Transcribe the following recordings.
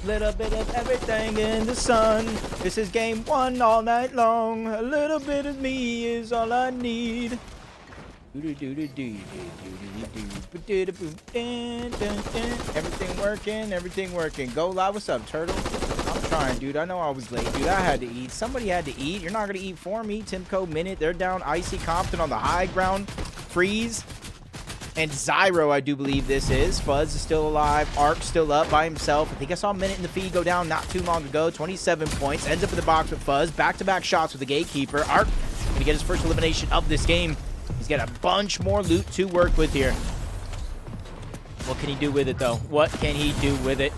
Little bit of everything in the sun. This is game one all night long. A little bit of me is all I need. Everything working. Go live. What's up, Turtle? I'm trying, dude. I know I was late, dude. I had to eat. Somebody had to eat. You're not gonna eat for me. Timco, Minute. They're down. Icy, Compton on the high ground. Freeze. And Zyro, I do believe this is. Fuzz is still alive. Ark still up by himself. I think I saw Minute in the feed go down not too long ago. 27 points. Ends up in the box with Fuzz. Back-to-back shots with the Gatekeeper. Ark going to get his first elimination of this game. He's got a bunch more loot to work with here. What can he do with it, though? What can he do with it?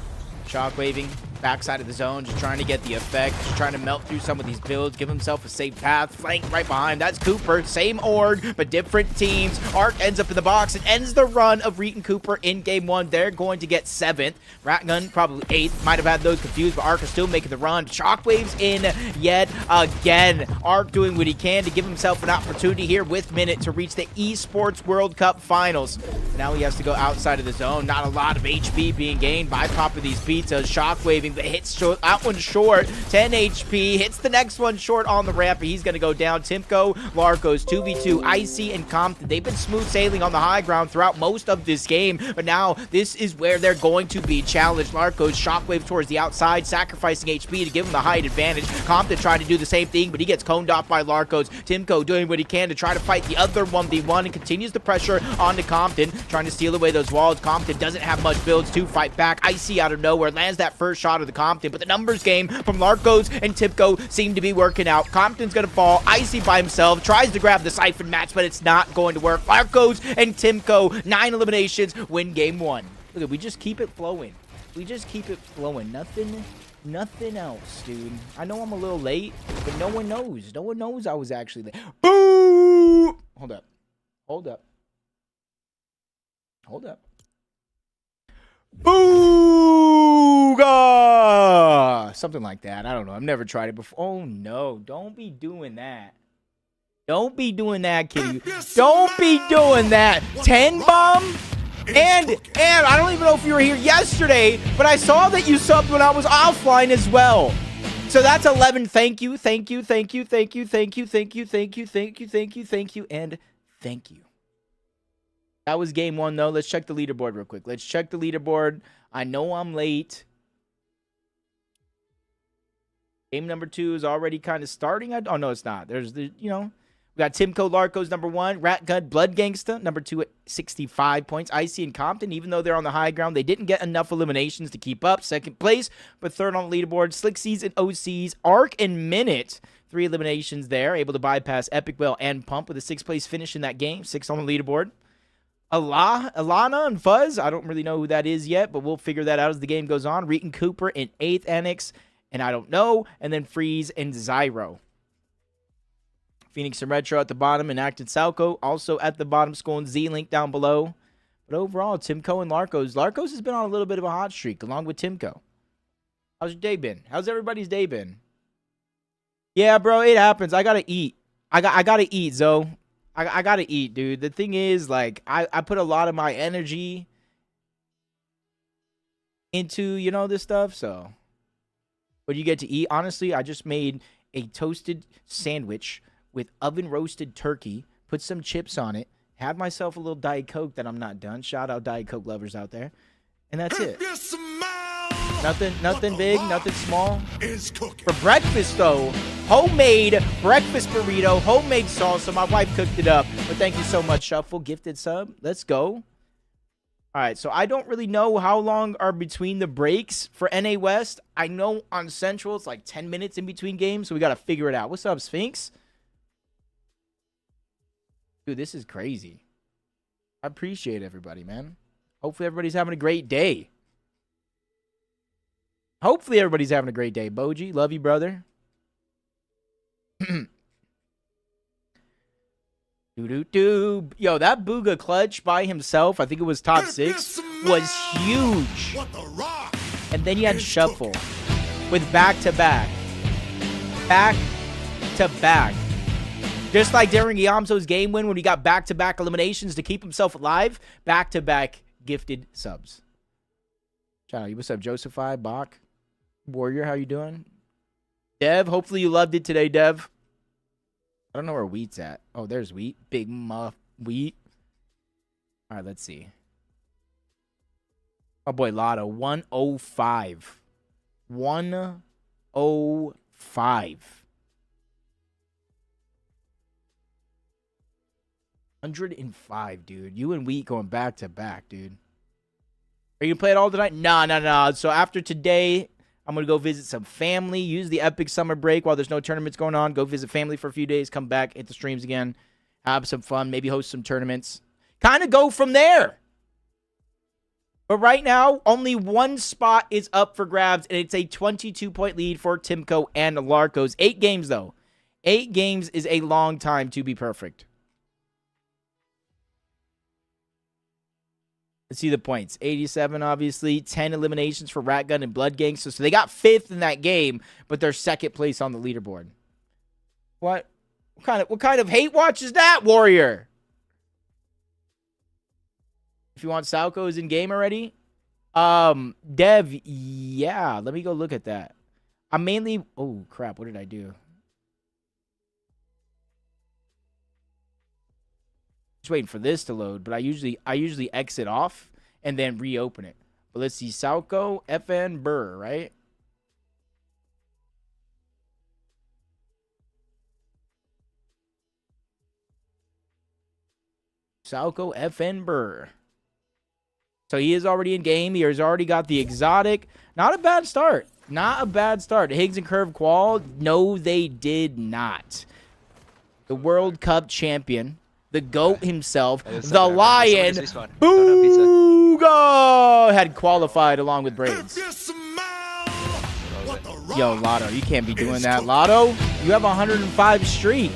Shockwaving. Backside of the zone, just trying to get the effect, just trying to melt through some of these builds, give himself a safe path. Flank right behind. That's Cooper. Same org, but different teams. Ark ends up in the box and ends the run of Reet and Cooper in game one. They're going to get 7th. Ratgun probably 8th. Might have had those confused, but Ark is still making the run. Shockwaves in yet again. Ark doing what he can to give himself an opportunity here with Minute to reach the Esports World Cup Finals. Now he has to go outside of the zone. Not a lot of HP being gained by popping these pizzas. Shockwaving, but hits short, that one short. 10 HP. Hits the next one short on the ramp. He's going to go down. Timco, Larkos, 2v2. Icy and Compton. They've been smooth sailing on the high ground throughout most of this game, but now this is where they're going to be challenged. Larkos, Shockwave towards the outside, sacrificing HP to give him the height advantage. Compton trying to do the same thing, but he gets coned off by Larkos. Timco doing what he can to try to fight the other 1v1 and continues the pressure onto Compton, trying to steal away those walls. Compton doesn't have much builds to fight back. Icy out of nowhere lands that first shot of the Compton, but the numbers game from Larkos and Timco seem to be working out. Compton's gonna fall. Icy by himself tries to grab the Siphon match, but it's not going to work. Larkos and Timco, 9 eliminations, win game one. Look, we just keep it flowing. We just keep it flowing. Nothing else, dude. I know I'm a little late, but no one knows. No one knows I was actually late. Boo! Hold up. Hold up. Hold up. Booga! Something like that. I don't know. I've never tried it before. Oh, no. Don't be doing that. Don't be doing that, kitty. Don't be doing that. 10 bomb? And I don't even know if you were here yesterday, but I saw that you subbed when I was offline as well. So that's 11. Thank you, thank you, thank you, thank you, thank you, thank you, thank you, thank you, thank you, thank you, and thank you. That was game one, though. Let's check the leaderboard real quick. Let's check the leaderboard. I know I'm late. Game number 2 is already kind of starting. Oh, no, it's not. There's the, we got Timco Larkos, number 1. Ratgun Blood Gangsta, number 2 at 65 points. Icy and Compton, even though they're on the high ground, they didn't get enough eliminations to keep up. 2nd place, but 3rd on the leaderboard. Slixies and OCs. Ark and Minute, 3 eliminations there. Able to bypass Epic Whale and Pump with a 6th place finish in that game. 6th on the leaderboard. Alana and Fuzz, I don't really know who that is yet, but we'll figure that out as the game goes on. Reet and Cooper in 8th. Annex, and I don't know. And then Freeze and Zyro. Phoenix and Retro at the bottom, and Acton Salco also at the bottom, Skull and Z-Link down below. But overall, Timco and Larkos. Larkos has been on a little bit of a hot streak, along with Timco. How's your day been? How's everybody's day been? Yeah, bro, it happens. I gotta eat. I gotta eat, Zoe. I gotta eat, dude. The thing is, like, I put a lot of my energy into, this stuff, so. What do you get to eat? Honestly, I just made a toasted sandwich with oven-roasted turkey, put some chips on it, had myself a little Diet Coke that I'm not done. Shout out Diet Coke lovers out there. And that's it. Nothing big, nothing small. For breakfast, though, homemade breakfast burrito, homemade salsa. My wife cooked it up. But thank you so much, Shuffle. Gifted sub. Let's go. All right, so I don't really know how long are between the breaks for NA West. I know on Central it's like 10 minutes in between games, so we got to figure it out. What's up, Sphinx? Dude, this is crazy. I appreciate everybody, man. Hopefully everybody's having a great day. Hopefully everybody's having a great day. Boji, love you, brother. Yo, that Booga clutch by himself, I think it was top 6, was huge. And then you had Shuffle with back-to-back. Back-to-back. Just like during Yamso's game win when he got back-to-back eliminations to keep himself alive, back-to-back gifted subs. Shout out, what's up, Josephi, Bach? Warrior, how you doing? Dev, hopefully you loved it today, Dev. I don't know where Wheat's at. Oh, there's Wheat. Big muff Wheat. All right, let's see. Oh, boy, Lotto. 105. 105. 105, dude. You and Wheat going back to back, dude. Are you going to play it all tonight? No. So after today, I'm going to go visit some family. Use the epic summer break while there's no tournaments going on. Go visit family for a few days. Come back, hit the streams again. Have some fun. Maybe host some tournaments. Kind of go from there. But right now, only one spot is up for grabs, and it's a 22-point lead for Timco and Larcos. 8 games, though. 8 games is a long time to be perfect. Let's see the points. 87, obviously. 10 eliminations for Rat Gun and Blood Gang. So they got 5th in that game, but they're 2nd place on the leaderboard. What kind of hate watch is that, Warrior? If you want Salco's in game already. Dev, yeah. Let me go look at that. I'm mainly... Oh, crap. What did I do? Just waiting for this to load, but I usually exit off and then reopen it. But let's see, Salco, FN, Burr, right? Salco, FN, Burr. So he is already in game. He has already got the exotic. Not a bad start. Not a bad start. Higgs and Curve Qual, no, they did not. The World Cup champion. The GOAT himself, the Lion, Booga, had qualified along with Braids. Yo, Lotto, you can't be doing that. Lotto, you have 105 streak.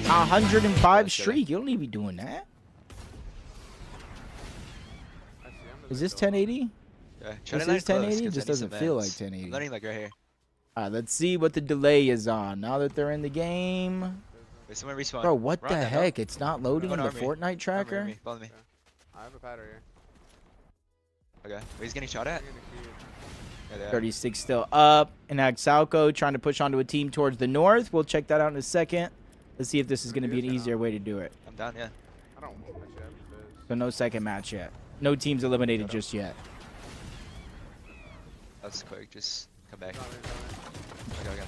105 streak. You don't need to be doing that. Is this 1080? Yeah, this is 1080? It just doesn't feel like 1080. I'm letting like right here. All right, let's see what the delay is on now that they're in the game. Wait, someone respawn. Bro, what the heck? It's not loading in the Fortnite tracker? Follow me. I have a pad right here. Okay. Wait, he's getting shot at? 36 still up. And Axalco trying to push onto a team towards the north. We'll check that out in a second. Let's see if this is going to be an easier way to do it. I'm down, yeah. I don't want to yet. So no second match yet. No teams eliminated just yet. That's quick. Just come back. Okay, Okay.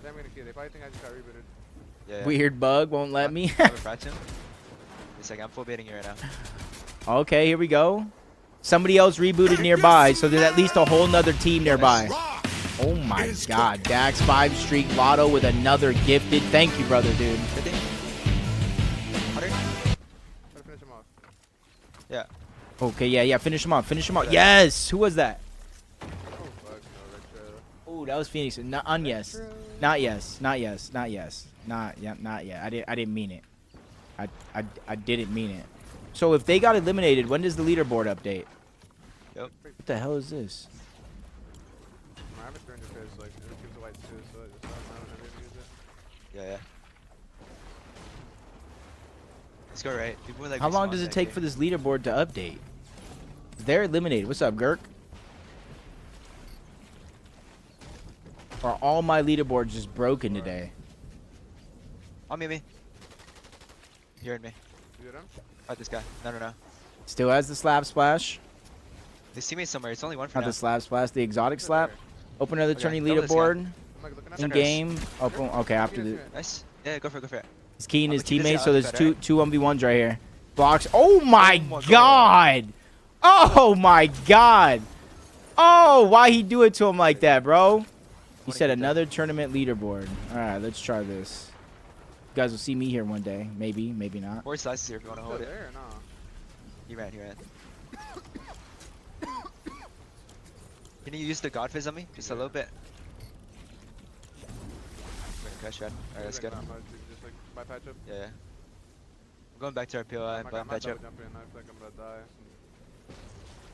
I'm gonna kill. They probably think I just got rebooted. Yeah. Weird bug won't let me. It's like I'm full baiting you right now. Okay, here we go. Somebody else rebooted nearby, so there's at least a whole nother team nearby. Oh my god. Dax 5 streak, Lotto with another gifted. Thank you, brother, dude. 50? 100? Try to finish him off. Yeah. Okay, yeah. Finish him off. Yes! Who was that? Oh, fuck. No, retro. Oh, that was Phoenix. Not yes. Not yes. Not yet. I didn't mean it. I didn't mean it. So if they got eliminated, when does the leaderboard update? Yep. What the hell is this? My average ranger is like, it gives a white too, so it's not, I don't ever use it. Yeah. Let's go right. People like How long does it take for this leaderboard to update? They're eliminated. What's up, Gurk? Are all my leaderboards just broken today? On me. You heard me. You get him? Fight this guy. No. Still has the slab splash. They see me somewhere. It's only one for Not now. the slab splash, the exotic slap. Open another Okay, tourney double this guy. leaderboard. I'm like looking at In him. game. Open. Okay, after the. Nice. Yeah, go for it. He's keying his I'm gonna keep this teammates, out so there's better. two 1v1s right here. Blocks. Oh my Oh my god! Oh my god! Oh, why he do it to him like that, bro? He said another tournament leaderboard. All right, let's try this. You guys will see me here one day. Maybe, maybe not. Four slices here if you want to hold it. There or no? He ran. Can you use the God Fizz on me? Just a little bit. I'm gonna crash red. Alright, let's Like, go. not much, just like my patch up. Yeah. I'm going back to our POI and I'm patch up. jumping. I feel like I'm gonna die. I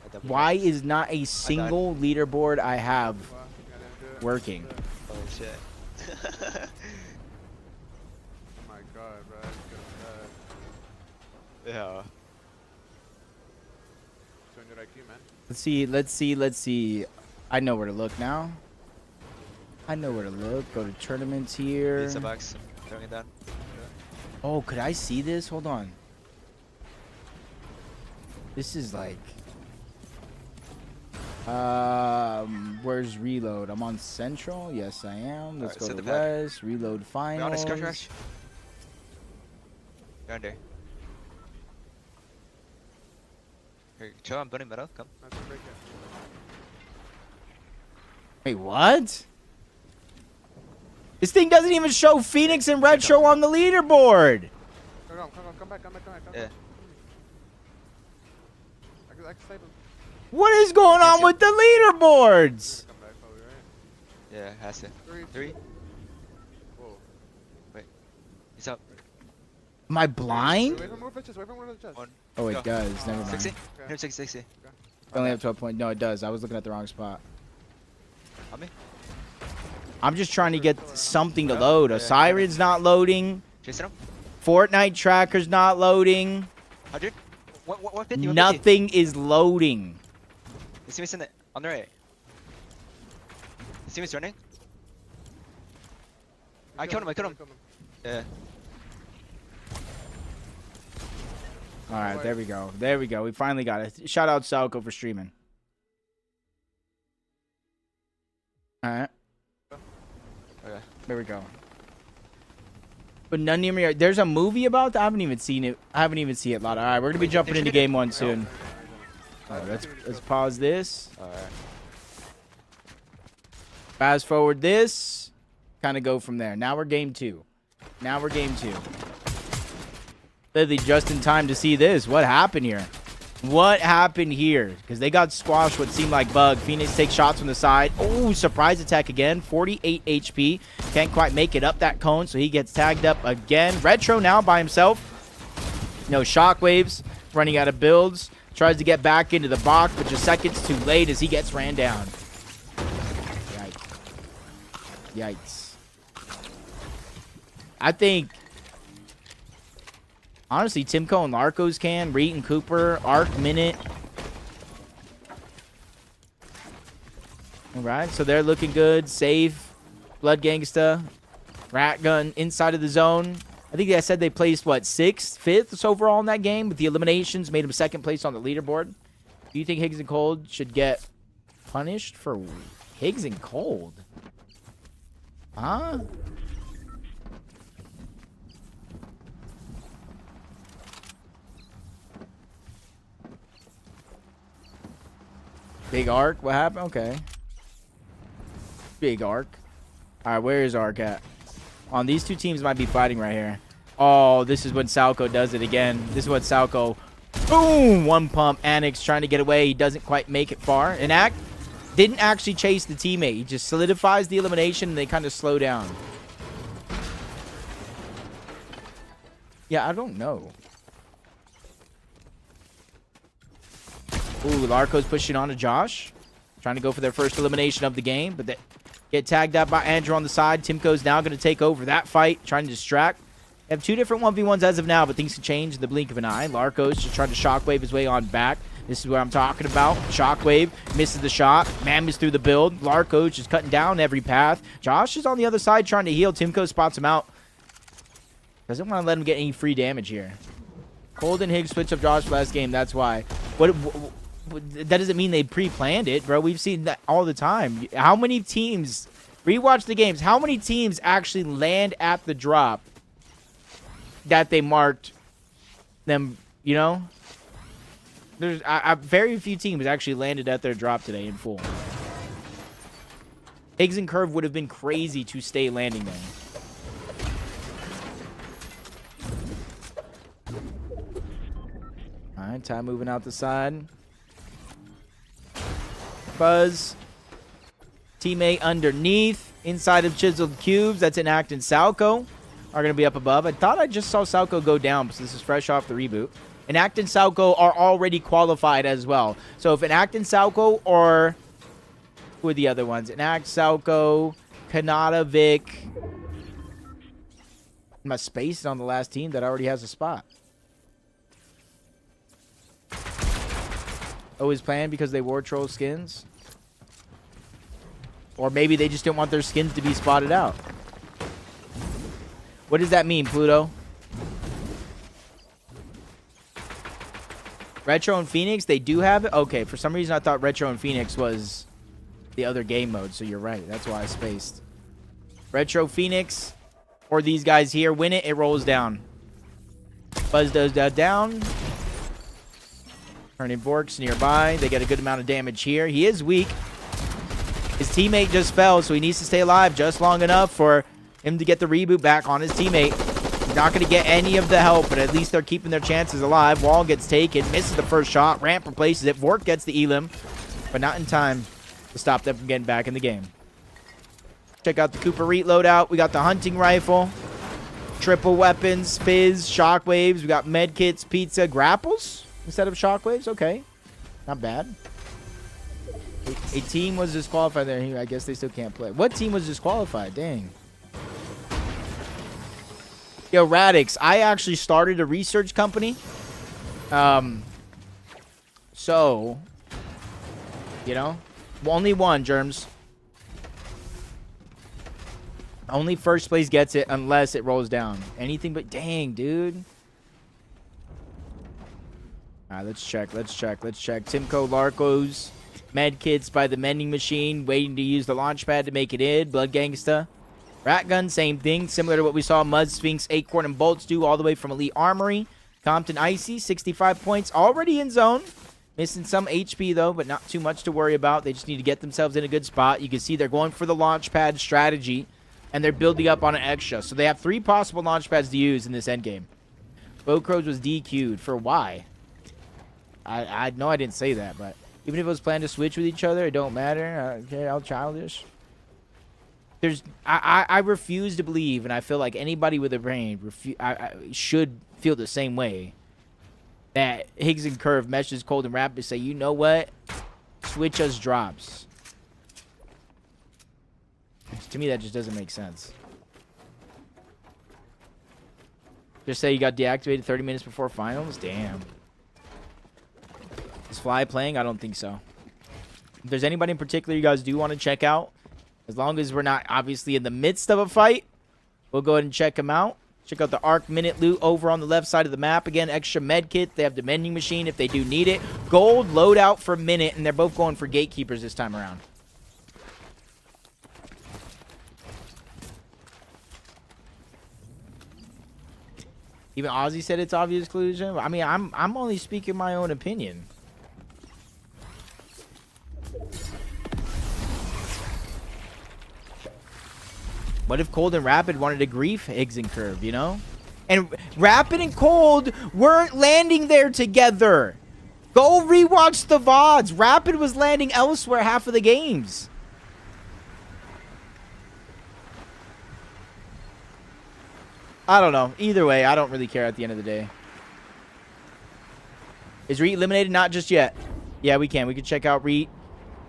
definitely Why died. is not a single leaderboard I have Wow, I didn't do it. working? Oh shit. Oh my god, bro. I just got Yeah. back to you, man. Let's see. I know where to look now. I know where to look. Go to tournaments here. Pizza box. Throwing it down. Oh, could I see this? Hold on. This is like... where's reload? I'm on central. Yes, I am. Let's go set to the pad. west. Reload We're on a scout finals. rush. You're under. Here, chill. I'm putting metal. Come. That's a break it. Wait, what? This thing doesn't even show Phoenix and Retro on the leaderboard. Come back. Yeah. I can snipe him. What is going on with the leaderboards? Come back, probably, right? Yeah, has to. 3, 3. Whoa. He's up. Am I blind? Wait for more pitches. Wait for more pitches. 1. Oh, it Go. does. Never mind. 60. Okay. Here, 60, 60. I only have 12 points. No, it does. I was looking at the wrong spot. On me. I'm just trying to get something to load. Yeah. Osiris not loading. Chasing him. Fortnite tracker's not loading. 100. 150. Nothing is loading. You see me in the on the right. You see me running? I killed him. Yeah. All right, there we go. There we go. We finally got it. Shout out Salco for streaming. All right. Okay. There we go. But none near me. There's a movie about that. I haven't even seen it. I haven't even seen it. All right, we're gonna be jumping into game 1 soon. All right, let's pause this. All right. Fast forward this. Kind of go from there. Now we're game 2. Literally just in time to see this. What happened here? Because they got squashed what seemed like bug. Phoenix takes shots from the side. Oh, surprise attack again. 48 HP. Can't quite make it up that cone, so he gets tagged up again. Retro now by himself. No shockwaves. Running out of builds. Tries to get back into the box, but just seconds too late as he gets ran down. Yikes. I think... Honestly, Timco and Larkos can. Reet and Cooper. Arc Minute. Alright, so they're looking good. Safe. Blood Gangsta. Rat Gun inside of the zone. I think I said they placed, what, 6th, 5th overall in that game? With the eliminations, made them 2nd place on the leaderboard. Do you think Higgs and Cold should get punished for Higgs and Cold? Huh? Big arc? What happened? Okay. Big arc. All right, where is arc at? On these two teams might be fighting right here. Oh, this is when Salco does it again. This is what Salco... Boom! One pump. Annex trying to get away. He doesn't quite make it far. And Act didn't actually chase the teammate. He just solidifies the elimination and they kind of slow down. Yeah, I don't know. Ooh, Larko's pushing on to Josh. Trying to go for their first elimination of the game, but they get tagged out by Andrew on the side. Timco's now going to take over that fight, trying to distract. They have 2 different 1v1s as of now, but things can change in the blink of an eye. Larko's just trying to shockwave his way on back. This is what I'm talking about. Shockwave misses the shot. Mammoth through the build. Larko's just cutting down every path. Josh is on the other side trying to heal. Timco spots him out. Doesn't want to let him get any free damage here. Cold and Higgs switched up Josh last game. That's why. That doesn't mean they pre-planned it, bro. We've seen that all the time. How many teams, rewatch the games, how many teams actually land at the drop that they marked them, you know? There's very few teams actually landed at their drop today in full. Higgs and Curve would have been crazy to stay landing there. All right, Ty moving out the side. Buzz. Teammate underneath. Inside of Chiseled Cubes. That's Enact and Salco are going to be up above. I thought I just saw Salco go down, because this is fresh off the reboot. Enact and Salco are already qualified as well. So if Enact and Salco or... Who are the other ones? Enact, Salco, Kanata, Vic. My space is on the last team that already has a spot. always planned because they wore troll skins? Or maybe they just didn't want their skins to be spotted out. What does that mean, Pluto? Retro and Phoenix, they do have it? Okay, for some reason I thought Retro and Phoenix was the other game mode, so you're right. That's why I spaced. Retro Phoenix, or these guys here, win it, it rolls down. Buzz does that down. Turning Vorks nearby. They get a good amount of damage here. He is weak. His teammate just fell, so he needs to stay alive just long enough for him to get the reboot back on his teammate. He's not going to get any of the help, but at least they're keeping their chances alive. Wall gets taken, misses the first shot. Ramp replaces it. Vork gets the elim, but not in time to stop them from getting back in the game. Check out the Cooper Reet loadout. We got the hunting rifle, triple weapons, fizz, shockwaves. We got medkits, pizza, grapples instead of shockwaves. Okay, not bad. A team was disqualified there. I guess they still can't play. What team was disqualified? Dang. Yo, Radix, I actually started a research company. So, you know, only one, Germs. Only first place gets it unless it rolls down. Anything but, dang, dude. All right, let's check. Timco Larkos. Med kits by the mending machine, waiting to use the launch pad to make it in. Blood Gangsta. Rat Gun, same thing. Similar to what we saw Mud Sphinx, Acorn, and Bolts do all the way from Elite Armory. Compton Icy, 65 points. Already in zone. Missing some HP, though, but not too much to worry about. They just need to get themselves in a good spot. You can see they're going for the launch pad strategy, and they're building up on an extra. So they have 3 possible launch pads to use in this endgame. Bocrows was DQ'd. For why? I know I didn't say that, but even if it was planned to switch with each other, it don't matter. Okay, I'll childish. I refuse to believe, and I feel like anybody with a brain should feel the same way, that Higgs and Curve meshes Cold and Rapid to say, you know what? Switch us drops. To me, that just doesn't make sense. Just say you got deactivated 30 minutes before finals? Damn. Is Fly playing? I don't think so. If there's anybody in particular you guys do want to check out, as long as we're not obviously in the midst of a fight, we'll go ahead and check them out. Check out the Arc Minute loot over on the left side of the map. Again, extra med kit. They have the mending machine if they do need it. Gold loadout for Minute, and they're both going for Gatekeepers this time around. Even Ozzy said it's obvious collusion. I mean, I'm only speaking my own opinion. What if Cold and Rapid wanted to grief Higgs and Curve, you know? And Rapid and Cold weren't landing there together. Go rewatch the VODs. Rapid was landing elsewhere half of the games. I don't know. Either way, I don't really care at the end of the day. Is Reet eliminated? Not just yet. Yeah, we can. We can check out Reet.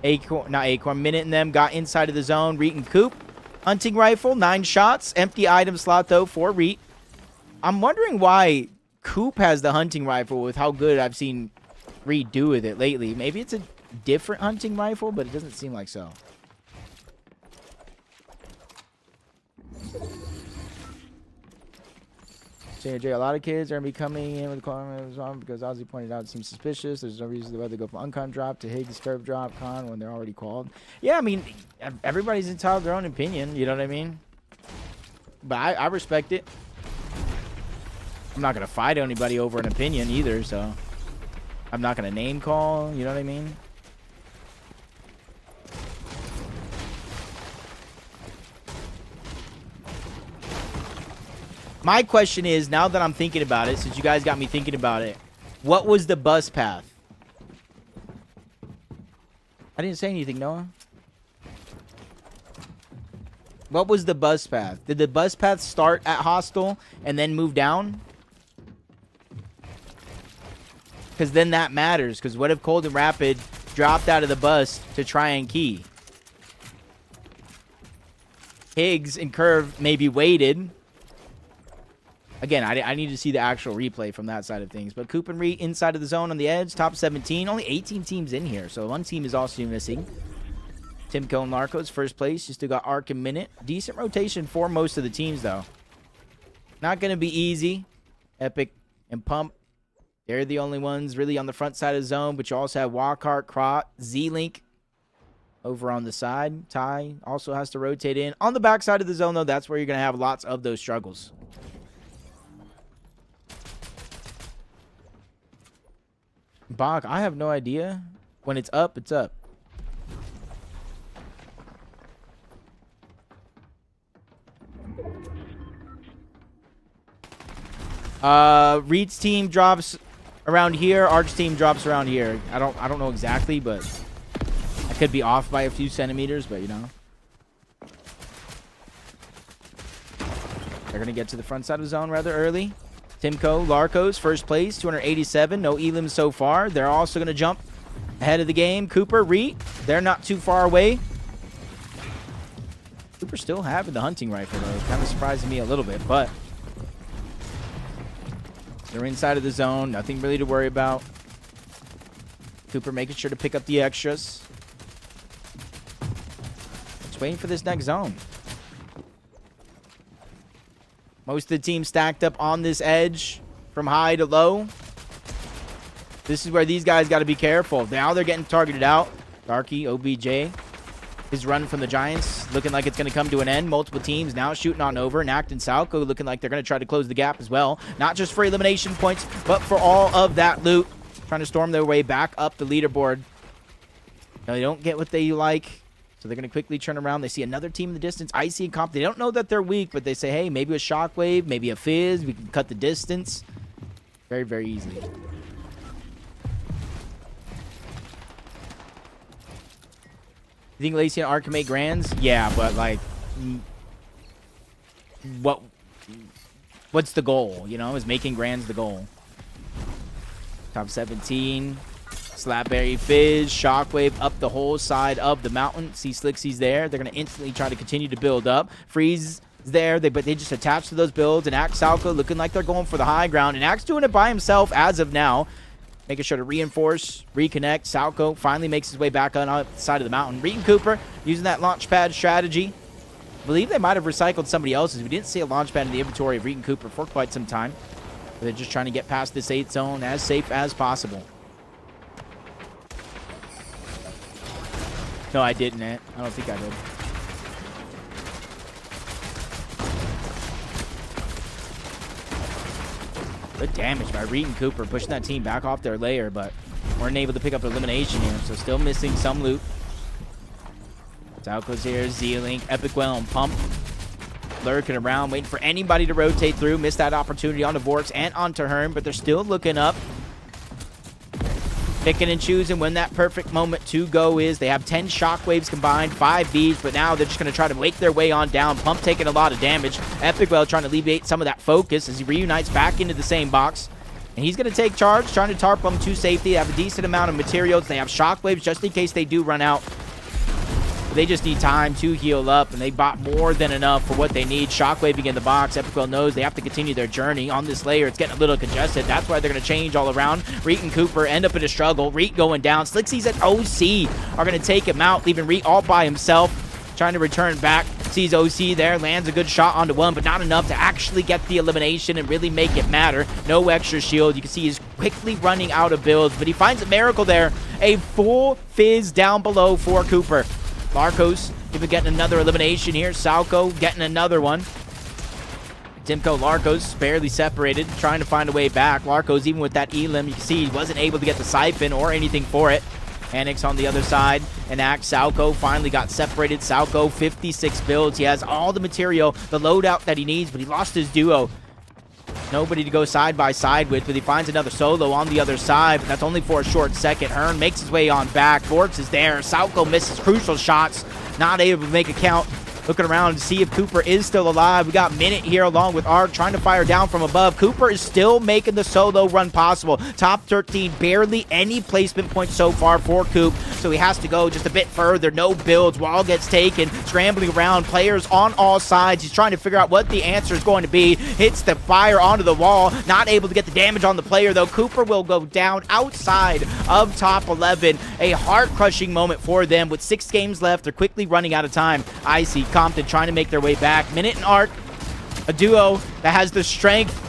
Acorn, not Acorn. Minute and them got inside of the zone. Reet and Coop. Hunting rifle, 9 shots. Empty item slot, though, for Reet. I'm wondering why Coop has the hunting rifle with how good I've seen Reet do with it lately. Maybe it's a different hunting rifle, but it doesn't seem like so. JJ, a lot of kids are going to be coming in with the wrong because Ozzy pointed out it seems suspicious. There's no reason why they go from uncon drop to Higgs curve drop con when they're already called. Yeah, I mean, everybody's entitled to their own opinion. You know what I mean? But I respect it. I'm not going to fight anybody over an opinion either, so I'm not going to name call. You know what I mean? My question is, now that I'm thinking about it, since you guys got me thinking about it, what was the bus path? I didn't say anything, Noah. What was the bus path? Did the bus path start at Hostel and then move down? Because then that matters. Because what if Cold and Rapid dropped out of the bus to try and key? Higgs and Curve maybe waited. Again, I need to see the actual replay from that side of things. But Coop and Reet inside of the zone on the edge, top 17. Only 18 teams in here, so one team is also missing. Timco and Larco's first place. You still got Arc and Minute. Decent rotation for most of the teams, though. Not going to be easy. Epic and Pump, they're the only ones really on the front side of the zone, but you also have Walkart, Krot, Z-Link over on the side. Ty also has to rotate in. On the back side of the zone, though, that's where you're going to have lots of those struggles. Bach, I have no idea. When it's up, it's up. Reed's team drops around here. Arch's team drops around here. I don't know exactly, but I could be off by a few centimeters, but you know. They're gonna get to the front side of the zone rather early. Timco, Larco's first place, 287. No elims so far. They're also gonna jump ahead of the game. Cooper, Reed, they're not too far away. Cooper still having the hunting rifle though. It's kind of surprising me a little bit, but they're inside of the zone. Nothing really to worry about. Cooper making sure to pick up the extras. Just waiting for this next zone. Most of the team stacked up on this edge from high to low. This is where these guys got to be careful. Now they're getting targeted out. Darky, OBJ. His run from the Giants looking like it's going to come to an end. Multiple teams now shooting on over. Nact and Salco looking like they're going to try to close the gap as well. Not just for elimination points, but for all of that loot. Trying to storm their way back up the leaderboard. Now they don't get what they like, so they're going to quickly turn around. They see another team in the distance. Icy and Comp. They don't know that they're weak, but they say, hey, maybe a Shockwave, maybe a Fizz. We can cut the distance. Very, very easily. You think Lacey and Arc can make grands? Yeah, but like, what's the goal? You know, is making grands the goal? Top 17, Slapberry, Fizz, Shockwave up the whole side of the mountain. See Slicksy's there. They're gonna instantly try to continue to build up. Freeze is there, but they just attach to those builds. And Axe Salco looking like they're going for the high ground. And Axe doing it by himself as of now. Making sure to reinforce, reconnect. Salco finally makes his way back on the side of the mountain. Reed and Cooper using that launch pad strategy. I believe they might have recycled somebody else's. We didn't see a launch pad in the inventory of Reed and Cooper for quite some time. But they're just trying to get past this 8th zone as safe as possible. No, I didn't. I don't think I did. Good damage by Reed and Cooper, pushing that team back off their layer, but weren't able to pick up elimination here, so still missing some loot. Salco's here, Z-Link, Epic Well, and Pump. Lurking around, waiting for anybody to rotate through. Missed that opportunity onto Vorks and onto Herm, but they're still looking up. Picking and choosing when that perfect moment to go is. They have 10 Shockwaves combined, 5 Bs, but now they're just going to try to make their way on down. Pump taking a lot of damage. Epic Well trying to alleviate some of that focus as he reunites back into the same box. And he's going to take charge, trying to tarp them to safety. They have a decent amount of materials. They have Shockwaves just in case they do run out. They just need time to heal up, and they bought more than enough for what they need. Shockwaving in the box. Epic Well knows they have to continue their journey on this layer. It's getting a little congested. That's why they're going to change all around. Reet and Cooper end up in a struggle. Reet going down. Slicksy's at OC are going to take him out, leaving Reet all by himself. Trying to return back. Sees OC there. Lands a good shot onto one, but not enough to actually get the elimination and really make it matter. No extra shield. You can see he's quickly running out of builds, but he finds a miracle there. A full Fizz down below for Cooper. Larcos even getting another elimination here. Salco getting another one. Timco, Larcos barely separated, trying to find a way back. Larcos, even with that elim, you can see he wasn't able to get the siphon or anything for it. Anix on the other side, and Axe Salco finally got separated. Salco, 56 builds. He has all the material, the loadout that he needs, but he lost his duo. Nobody to go side by side with, but he finds another solo on the other side, but that's only for a short second. Hearn makes his way on back. Vorks is there. Salco misses crucial shots, not able to make a count. looking around to see if Cooper is still alive. We got Minute here along with Ark trying to fire down from above. Cooper is still making the solo run possible. Top 13, barely any placement points so far for Coop, so he has to go just a bit further. No builds, wall gets taken, scrambling around, players on all sides. He's trying to figure out what the answer is going to be. Hits the fire onto the wall, not able to get the damage on the player though. Cooper will go down outside of top 11. A heart-crushing moment for them. With 6 games left, they're quickly running out of time. Icy, Compton trying to make their way back. Minute and Ark, a duo that has the strength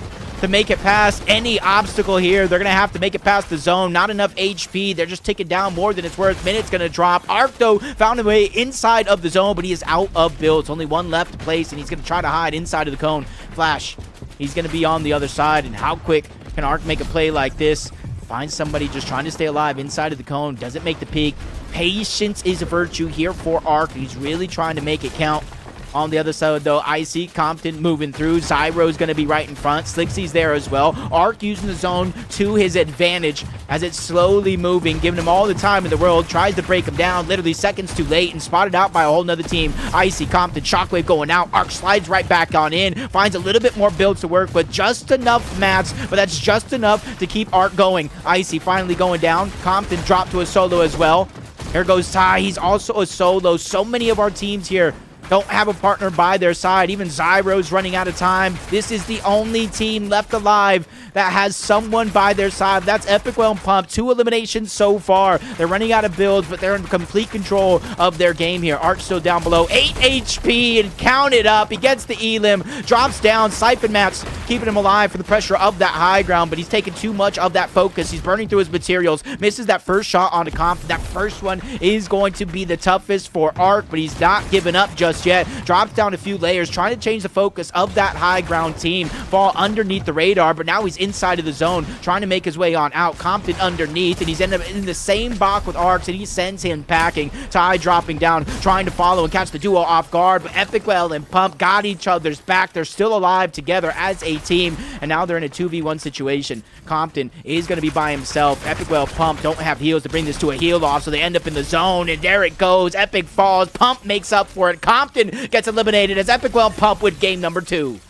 to make it past any obstacle here. They're going to have to make it past the zone. Not enough HP. They're just ticking down more than it's worth. Minute's going to drop. Ark, though, found a way inside of the zone, but he is out of builds. Only one left to place, and he's going to try to hide inside of the cone. Flash, he's going to be on the other side, and how quick can Ark make a play like this? Find somebody just trying to stay alive inside of the cone. Doesn't make the peak. Patience is a virtue here for Ark. He's really trying to make it count. On the other side, though, Icy, Compton moving through. Zyro's going to be right in front. Slicksy's there as well. Ark using the zone to his advantage as it's slowly moving, giving him all the time in the world. Tries to break him down, literally seconds too late, and spotted out by a whole nother team. Icy, Compton, Shockwave going out. Ark slides right back on in. Finds a little bit more builds to work with. Just enough mats, but that's just enough to keep Ark going. Icy finally going down. Compton dropped to a solo as well. Here goes Ty. He's also a solo. So many of our teams here don't have a partner by their side. Even Zyro's running out of time. This is the only team left alive that has someone by their side. That's Epic Well and Pump. 2 eliminations so far. They're running out of builds, but they're in complete control of their game here. Ark still down below. 8 HP and count it up. He gets the elim, drops down. Siphon Mats keeping him alive for the pressure of that high ground, but he's taking too much of that focus. He's burning through his materials. Misses that first shot onto Comp. That first one is going to be the toughest for Ark, but he's not giving up just yet. Drops down a few layers, trying to change the focus of that high ground team. Fall underneath the radar, but now he's inside of the zone, trying to make his way on out. Compton underneath, and he's in the same box with Arks, and he sends him packing. Ty dropping down, trying to follow and catch the duo off guard, but Epic Well and Pump got each other's back. They're still alive together as a team, and now they're in a 2v1 situation. Compton is going to be by himself. Epic Well, Pump don't have heals to bring this to a heal off, so they end up in the zone, and there it goes. Epic falls. Pump makes up for it. Compton gets eliminated as Epic Well and Pump with game number 2.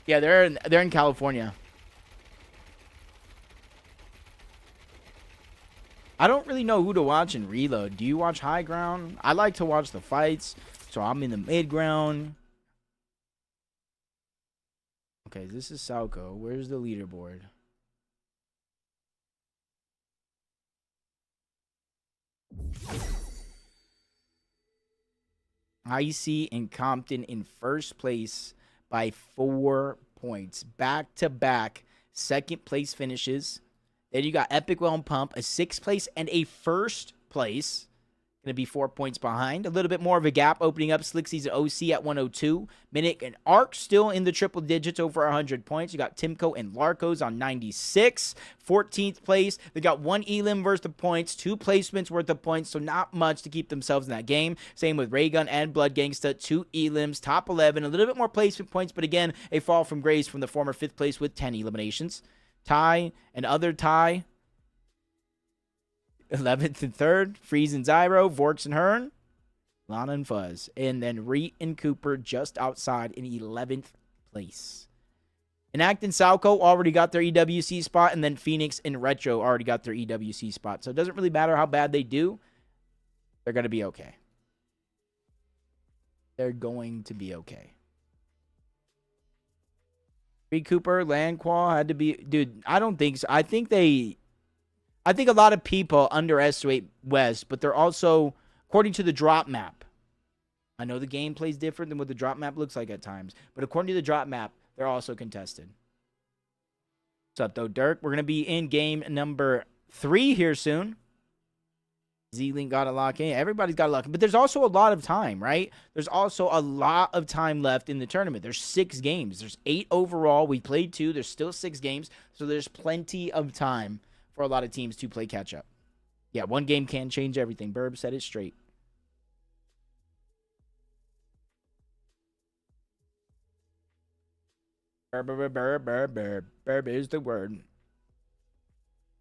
Yeah, they're in California. I don't really know who to watch in Reload. Do you watch High Ground? I like to watch the fights, so I'm in the mid ground. Okay, this is Salco. Where's the leaderboard? Icy and Compton in first place by 4 points. Back-to-back second place finishes. Then you got Epic Well and Pump, a 6th place and a 1st place. Going to be 4 points behind. A little bit more of a gap opening up. Slicksy's OC at 102. Minute and Ark still in the triple digits over 100 points. You got Timco and Larco's on 96. 14th place. They got 1 elim worth of points, 2 placements worth of points, so not much to keep themselves in that game. Same with Raygun and Blood Gangsta. 2 elims, top 11. A little bit more placement points, but again, a fall from grace from the former 5th place with 10 eliminations. Ty and other Ty, 11th and 3rd, Freeze and Zyro, Vorks and Hearn, Lana and Fuzz. And then Reet and Cooper just outside in 11th place. Enact and Salco already got their EWC spot, and then Phoenix and Retro already got their EWC spot. So it doesn't really matter how bad they do. They're going to be okay. They're going to be okay. Reed Cooper, Landquaw had to be... Dude, I don't think so. I think a lot of people underestimate West, but they're also, according to the drop map, I know the gameplay is different than what the drop map looks like at times, but according to the drop map, they're also contested. What's up, though, Dirk? We're going to be in game number 3 here soon. Z-Link got to lock in. Everybody's got to lock in. But there's also a lot of time, right? There's also a lot of time left in the tournament. There's 6 games. There's 8 overall. We played 2. There's still 6 games. So there's plenty of time for a lot of teams to play catch-up. Yeah, 1 game can change everything. Burb said it straight. Burb is the word.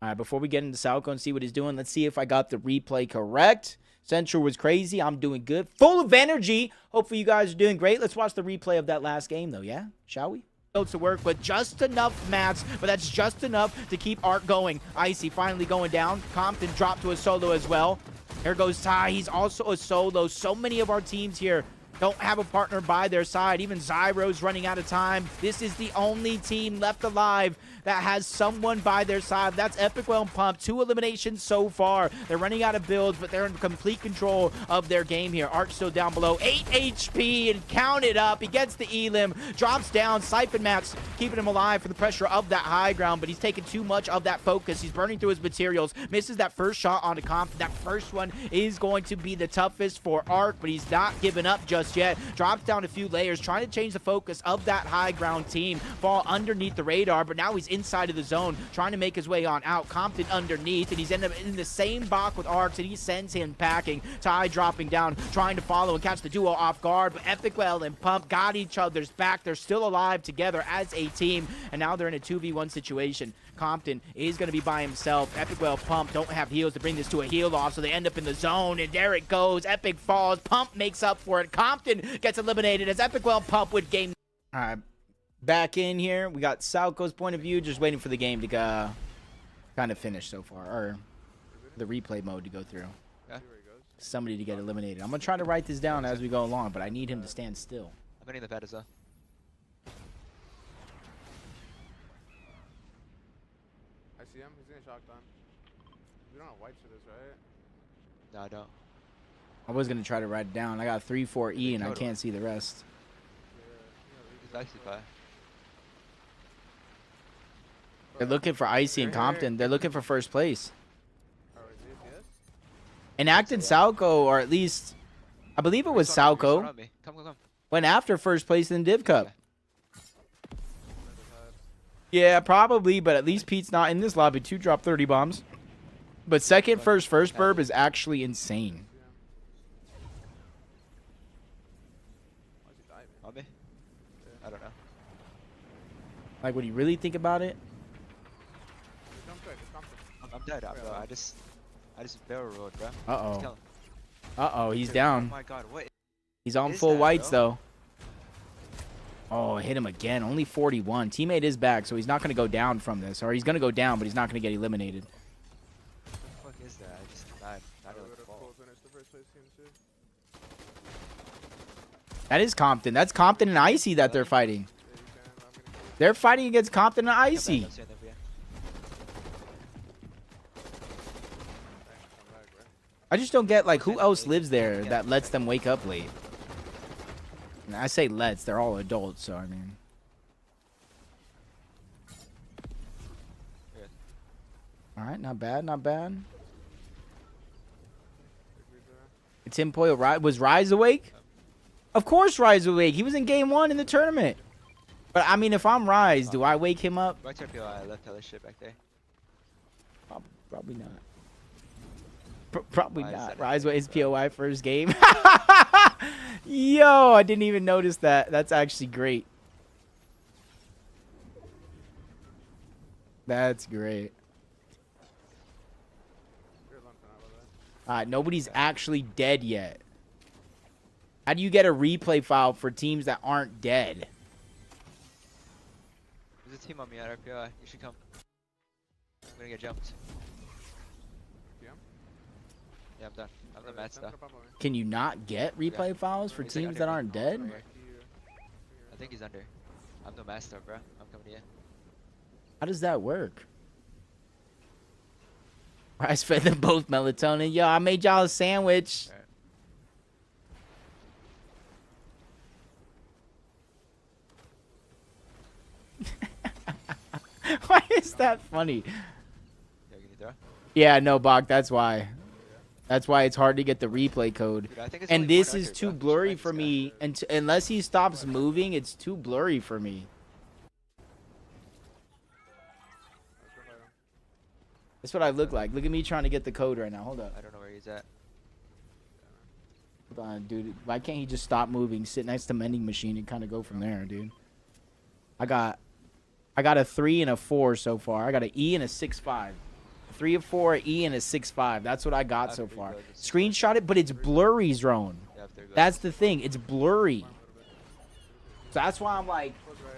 All right, before we get into Salco and see what he's doing, let's see if I got the replay correct. Central was crazy. I'm doing good. Full of energy. Hopefully you guys are doing great. Let's watch the replay of that last game, though, yeah? Shall we? To work, but just enough mats, but that's just enough to keep Arc going. Icy finally going down. Compton dropped to a solo as well. There goes Ty. He's also a solo. So many of our teams here don't have a partner by their side. Even Zyro's running out of time. This is the only team left alive that has someone by their side. That's Epic Well and Pump. 2 eliminations so far. They're running out of builds, but they're in complete control of their game here. Arch still down below. 8 HP and count it up. He gets the Elim, drops down. Siphon Mats keeping him alive for the pressure of that high ground, but he's taking too much of that focus. He's burning through his materials. Misses that first shot onto Comp. That first one is going to be the toughest for Arc, but he's not giving up just yet. Drops down a few layers, trying to change the focus of that high ground team. Fall underneath the radar, but now he's inside of the zone, trying to make his way on out. Compton underneath, and he's in the same box with Arcs, and he sends him packing. Ty dropping down, trying to follow and catch the duo off guard, but Epic Well and Pump got each other's back. They're still alive together as a team, and now they're in a 2v1 situation. Compton is going to be by himself. Epic Well, Pump don't have heals to bring this to a heal off, so they end up in the zone, and there it goes. Epic falls. Pump makes up for it. Compton gets eliminated as Epic Well, Pump would game. All right, back in here. We got Salco's point of view, just waiting for the game to kind of finish so far, or the replay mode to go through. Yeah. Somebody to get eliminated. I'm going to try to write this down as we go along, but I need him to stand still. I'm getting the bed as well. I see him. He's getting shocked on. We don't have whites for this, right? No, I don't. I was going to try to write it down. I got 3-4-E, and I can't see the rest. He's Icy Pie. They're looking for Icy and Compton. They're looking for first place. And Acton Salco, or at least, I believe it was Salco, Come. went after first place in Div Cup. Yeah, probably, but at least Pete's not in this lobby. 2 dropped 30 bombs. But second, first burb is actually insane. On me? I don't know. Like, would you really think about it? I'm dead, bro. I just barrel rolled, bro. Uh-oh. Uh-oh, he's down. Oh my god, what? He's on full whites, though. Oh, hit him again. Only 41. Teammate is back, so he's not going to go down from this. Or he's going to go down, but he's not going to get eliminated. What the fuck is that? I just died. That is Compton. That's Compton and Icy that they're fighting. They're fighting against Compton and Icy. I just don't get, like, who else lives there that lets them wake up late? And I say lets. They're all adults, so, I mean. All right, not bad, not bad. Tim Poyle, was Rise awake? Of course Rise awake. He was in game 1 in the tournament. But, I mean, if I'm Rise, do I wake him up? Right to I left all this shit back there. Probably not. Probably not. Rise with his POI first game. Yo, I didn't even notice that. That's actually great. That's great. Alright, nobody's actually dead yet. How do you get a replay file for teams that aren't dead? There's a team on me at RPI. You should come. I'm gonna get jumped. Yeah, I'm done. I'm the match though. Can you not get replay files for teams that aren't dead? I think he's under. I'm the master, bro. I'm coming to you. How does that work? Rice fed them both melatonin. Yo, I made y'all a sandwich. Why is that funny? Yeah, no, Bach, that's why. That's why it's hard to get the replay code. Dude, and this is too blurry for me. And unless he stops moving, it's too blurry for me. That's what I look like. Look at me trying to get the code right now. Hold up. I don't know where he's at. Hold on, dude. Why can't he just stop moving, sit next to Mending Machine, and kind of go from there, dude? I got a 3 and a 4 so far. I got an E and a 6-5. 3 of 4 E and a 6.5. That's what I got so After you far. go, just- Screenshot it, but it's blurry, Drone. Yeah, after you go. That's the thing. It's blurry. Farm a little bit. So that's why I'm like, Close right.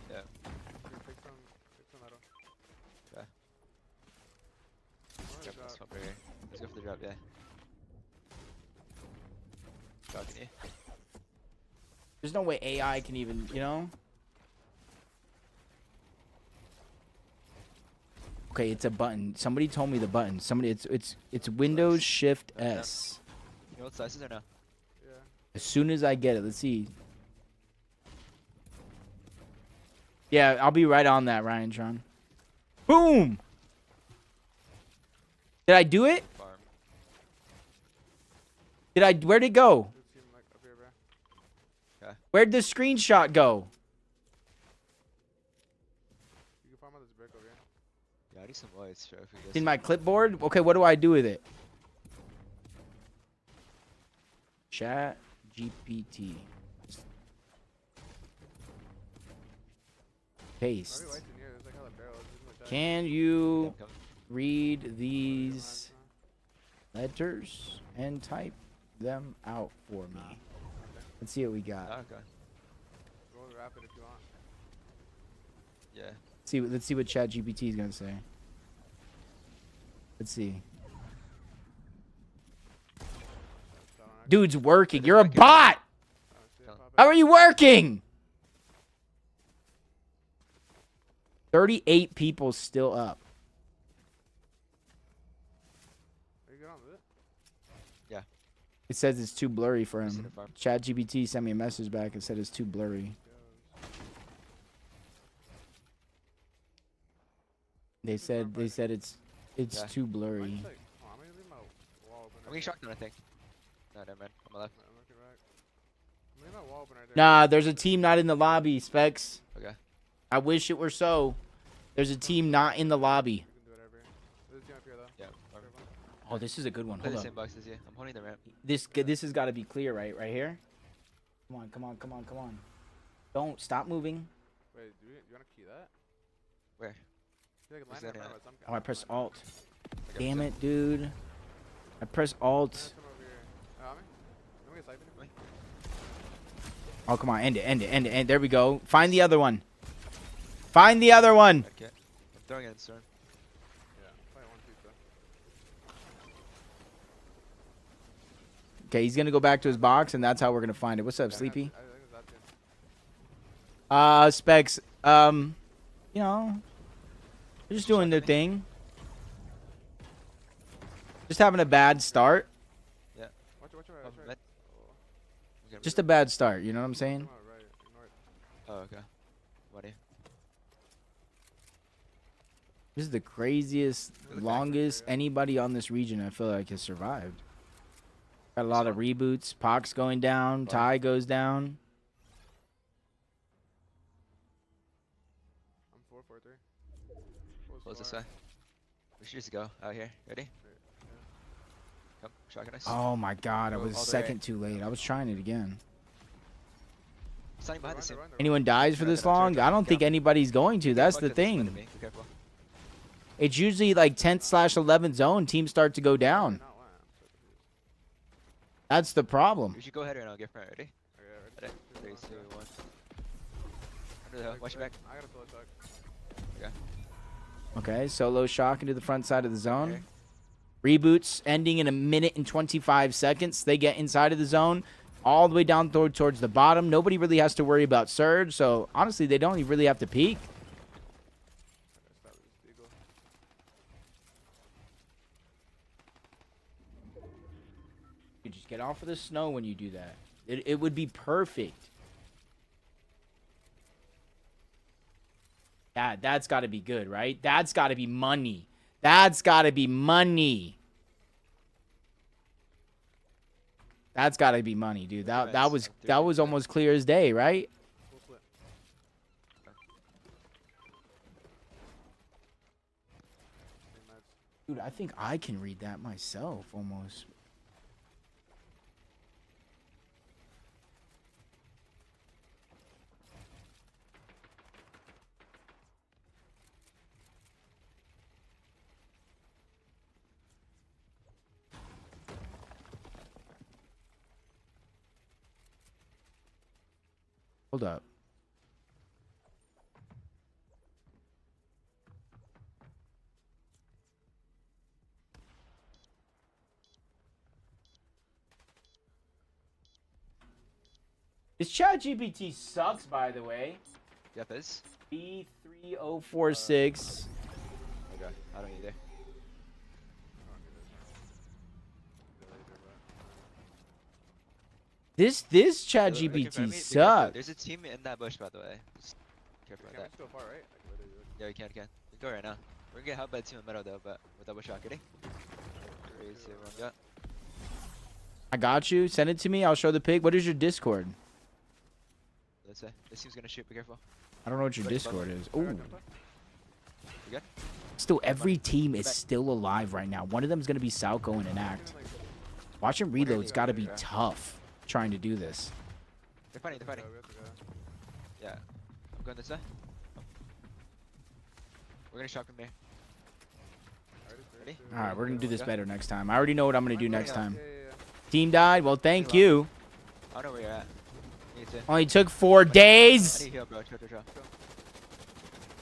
Yeah. Here, take some metal. Okay. One Drop shot. this one right here. Let's go for the drop, yeah. Talking you. there's no way AI can even, you know? Okay, it's a button. Somebody told me the button. Somebody, it's Windows Shift S. You know what slices or no? Yeah. As soon as I get it, let's see. Yeah, I'll be right on that, Ryan Tron. Boom! Did I do it? Farm. Where'd it go? Dude seem like up here, bro. Where'd the screenshot go? You can farm on this brick over here. Yeah, I need some whites, bro. If we It's get in my clipboard? Okay, what do I do with it? Chat GPT. Maybe Paste. white's in here. There's like hella barrels. There's no chat. Can Yeah, you come. read these letters and type them out for me? Okay. Let's see what we got. Ah, okay. Go rapid if you want. Yeah. Let's see what Chat GPT is gonna say. Let's see. So I don't actually Dude's working. Wait a You're a second. bot. see it Huh. pop up. How are you working? 38 people still up. Are you good on it? It says it's too blurry for Just hit him. it, farm. Chat GPT sent me a message back and said it's too blurry. They said it's Yeah. too Mine's blurry. like, oh, I'm gonna leave my wall open. I'm getting shotgun, I think. No, never mind. On my left. I'm looking back. I'm leaving my wall open right there. Nah, there's a team not in the lobby, Specs. Okay. I wish it were so. There's a team not in the lobby. You can do whatever. There's a team up here though. Yeah. Farm. Careful. Oh, this is a good one. Play Hold the up. same box as you. I'm holding the ramp. This has got to be clear, right? Right here. Come on, come on, come on, come on. Don't stop moving. Wait, do you wanna key that? Where? You like Where's line that it at? up some Oh, I press line it up. Alt. I got Damn some. it, dude. I press Yeah, Alt. some over here. Oh, me? Let me get sniping. Me? Oh, come on. End it, end it, end it, end. There we go. Find the other one. Find the other one. Okay. I'm throwing it in storm. Yeah, probably one pizza. Okay, he's going to go back to his box, and that's how we're going to find it. What's up, Yeah, Sleepy? I think it's that team. Specs, you know, they're just doing their thing. Just having a bad start. Watch your right, watch your right. Med. Oh, I'm gonna Just a bad start, you know what I'm saying? come on, right, ignore it. Oh, okay. Buddy. This is the craziest, Really longest yeah. anybody on this region I feel like has survived. Got a lot of one? reboots. Pox going down. Fun. Ty goes down. I'm 4-4-3. Close this way. We should just go out here. Ready? Come. Shotgun us. Oh my god, I Go was a all the second way. too late. I was trying it again. Standing behind this team. Anyone dies for Yeah, this get up, long? get up, I don't get think up. anybody's going to. That's the Bucket this way to thing. me. Be careful. It's usually like 10th/11th zone. Teams start to go down. That's the problem. We should go ahead and I'll get front. Ready? Ready? 3, 2, 1. Under the hill. Watch your back. I got a solo shot. Okay, solo shock into the front side of the zone. Okay. Reboots ending in 1 minute and 25 seconds. They get inside of the zone, all the way down towards the bottom. Nobody really has to worry about surge, so honestly, they don't even really have to peek. I gotta stop with this deagle. You just get off of the snow when you do that. It would be perfect. Yeah, that's got to be good, right? That's got to be money. That's got to be money. That's got to be money, dude. That was almost clear as day, right? Full split. Same match. Dude, I think I can read that myself almost. Hold up. This ChatGPT sucks, by the way. Yep, is. B3046. Okay, I don't either. This ChatGPT sucks. There's a team in that bush, by the way. Just careful Okay, about I'm still far, right? I can literally do it. that. Yeah, we can. We can go right now. We're gonna get help by the team in the middle though, but with double shot, ready? 3, 2, 1, go. I got you. Send it to me. I'll show the pig. What is your Discord? Let's say this team's gonna shoot. Be careful. I don't know what your Buddy, Discord buddy. is. Alright, Ooh. jump up. You good? Still, every team is still alive right now. One of them is gonna be Salco in an act. Like, Watching reload's got to be Yeah. tough. Trying to do this. They're fighting. They're fighting. we have to go. Yeah. I'm going this way. We're gonna shock from here. Alright, Ready? All right, we're gonna do this Yeah. better next time. I already know what I'm gonna do Mine next running time. Yeah. Team died. Well, thank Pretty you. I don't know where you're at. You need to. Only took 4 I days. need heal, bro. Chill.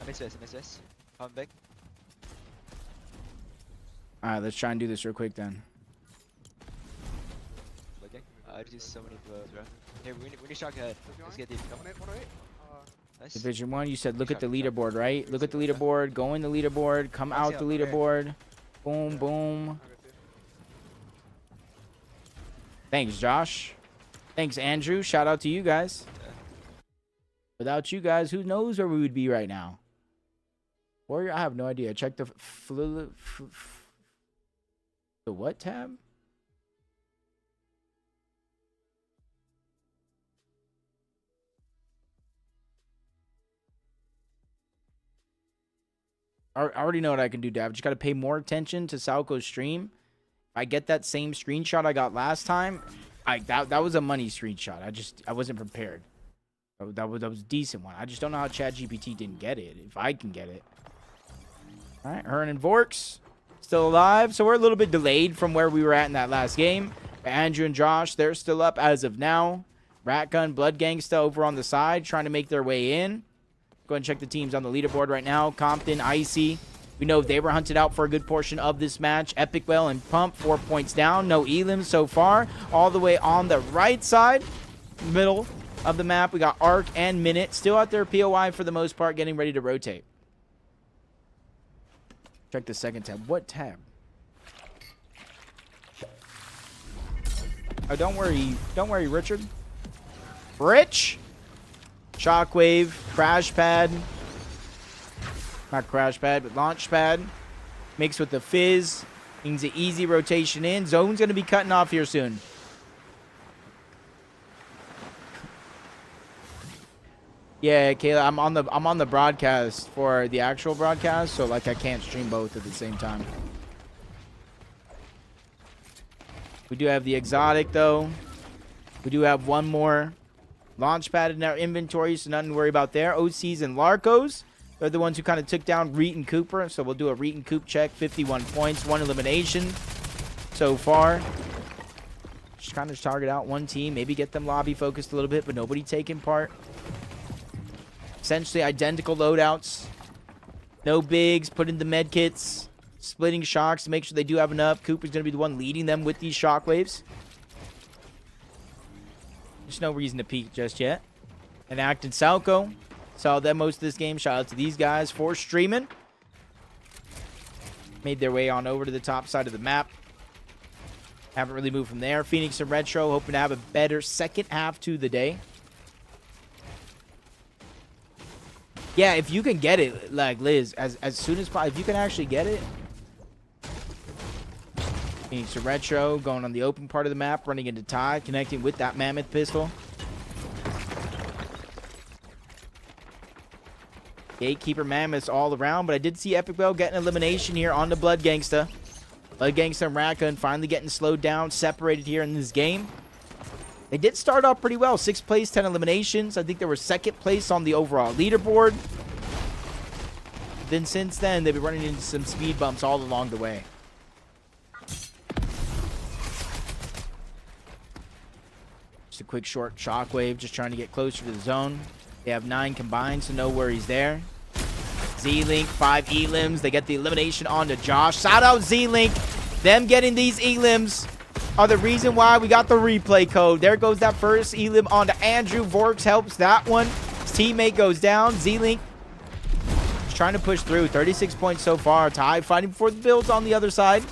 I miss this. I'm big. All right, let's try and do this real quick then. Looking. I just used so many blows, bro. Here, we need shock ahead. Let's get deep. Come on. 108. Nice. Division 1, you said look at the Shot, shot. leaderboard, right? Look at the leaderboard. Go in the leaderboard. Come I'll out see the up here. leaderboard. Boom, boom. I got you. Thanks, Josh. Thanks, Andrew. Shout out to you guys. Yeah. Without you guys, who knows where we would be right now? Warrior, I have no idea. Check the the what tab? I already know what I can do, Dav. Just got to pay more attention to Salco's stream. If I get that same screenshot I got last time, that was a money screenshot. I wasn't prepared. That was a decent one. I just don't know how ChatGPT didn't get it. If I can get it. All right, Hearn and Vorks still alive. So we're a little bit delayed from where we were at in that last game. But Andrew and Josh, they're still up as of now. Ratgun, Blood Gangsta over on the side, trying to make their way in. Go ahead and check the teams on the leaderboard right now. Compton, Icy. We know they were hunted out for a good portion of this match. Epic Well and Pump, 4 points down. No Elim so far. All the way on the right side, middle of the map, we got Arc and Minute. Still out there POI for the most part, getting ready to rotate. Check the second tab. What tab? Oh, don't worry. Don't worry, Richard. Rich? Shockwave, Crash Pad. Not Crash Pad, but Launch Pad. Mixed with the Fizz. Means an easy rotation in. Zone's going to be cutting off here soon. Yeah, Kayla, I'm on the broadcast for the actual broadcast, so like I can't stream both at the same time. We do have the exotic though. We do have one more Launchpad in our inventory, so nothing to worry about there. OCs and Larcos, they're the ones who kind of took down Reet and Cooper, so we'll do a Reet and Coop check. 51 points, 1 elimination so far. Just kind of target out one team, maybe get them lobby focused a little bit, but nobody taking part. Essentially identical loadouts. No bigs, put in the med kits, splitting shocks to make sure they do have enough. Cooper's going to be the one leading them with these shockwaves. There's no reason to peek just yet. And Act and Salco saw them most of this game. Shout out to these guys for streaming. Made their way on over to the top side of the map. Haven't really moved from there. Phoenix and Retro hoping to have a better second half to the day. Yeah, if you can get it, like Liz, as soon as possible, if you can actually get it. Phoenix and Retro going on the open part of the map, running into Ty, connecting with that Mammoth pistol. Gatekeeper Mammoths all around, but I did see Epic Bell getting elimination here on the Blood Gangsta. Blood Gangsta and Ratgun finally getting slowed down, separated here in this game. They did start off pretty well. 6th place, 10 eliminations. I think they were 2nd place on the overall leaderboard. Then since then, they've been running into some speed bumps all along the way. Just a quick short shockwave, just trying to get closer to the zone. They have 9 combined, so no worries there. Z-Link, 5 elims. They get the elimination onto Josh. Shout out Z-Link. Them getting these elims are the reason why we got the replay code. There goes that first elim onto Andrew. Vorks helps that one. His teammate goes down. Z-Link just trying to push through. 36 points so far. Ty fighting for the builds on the other side.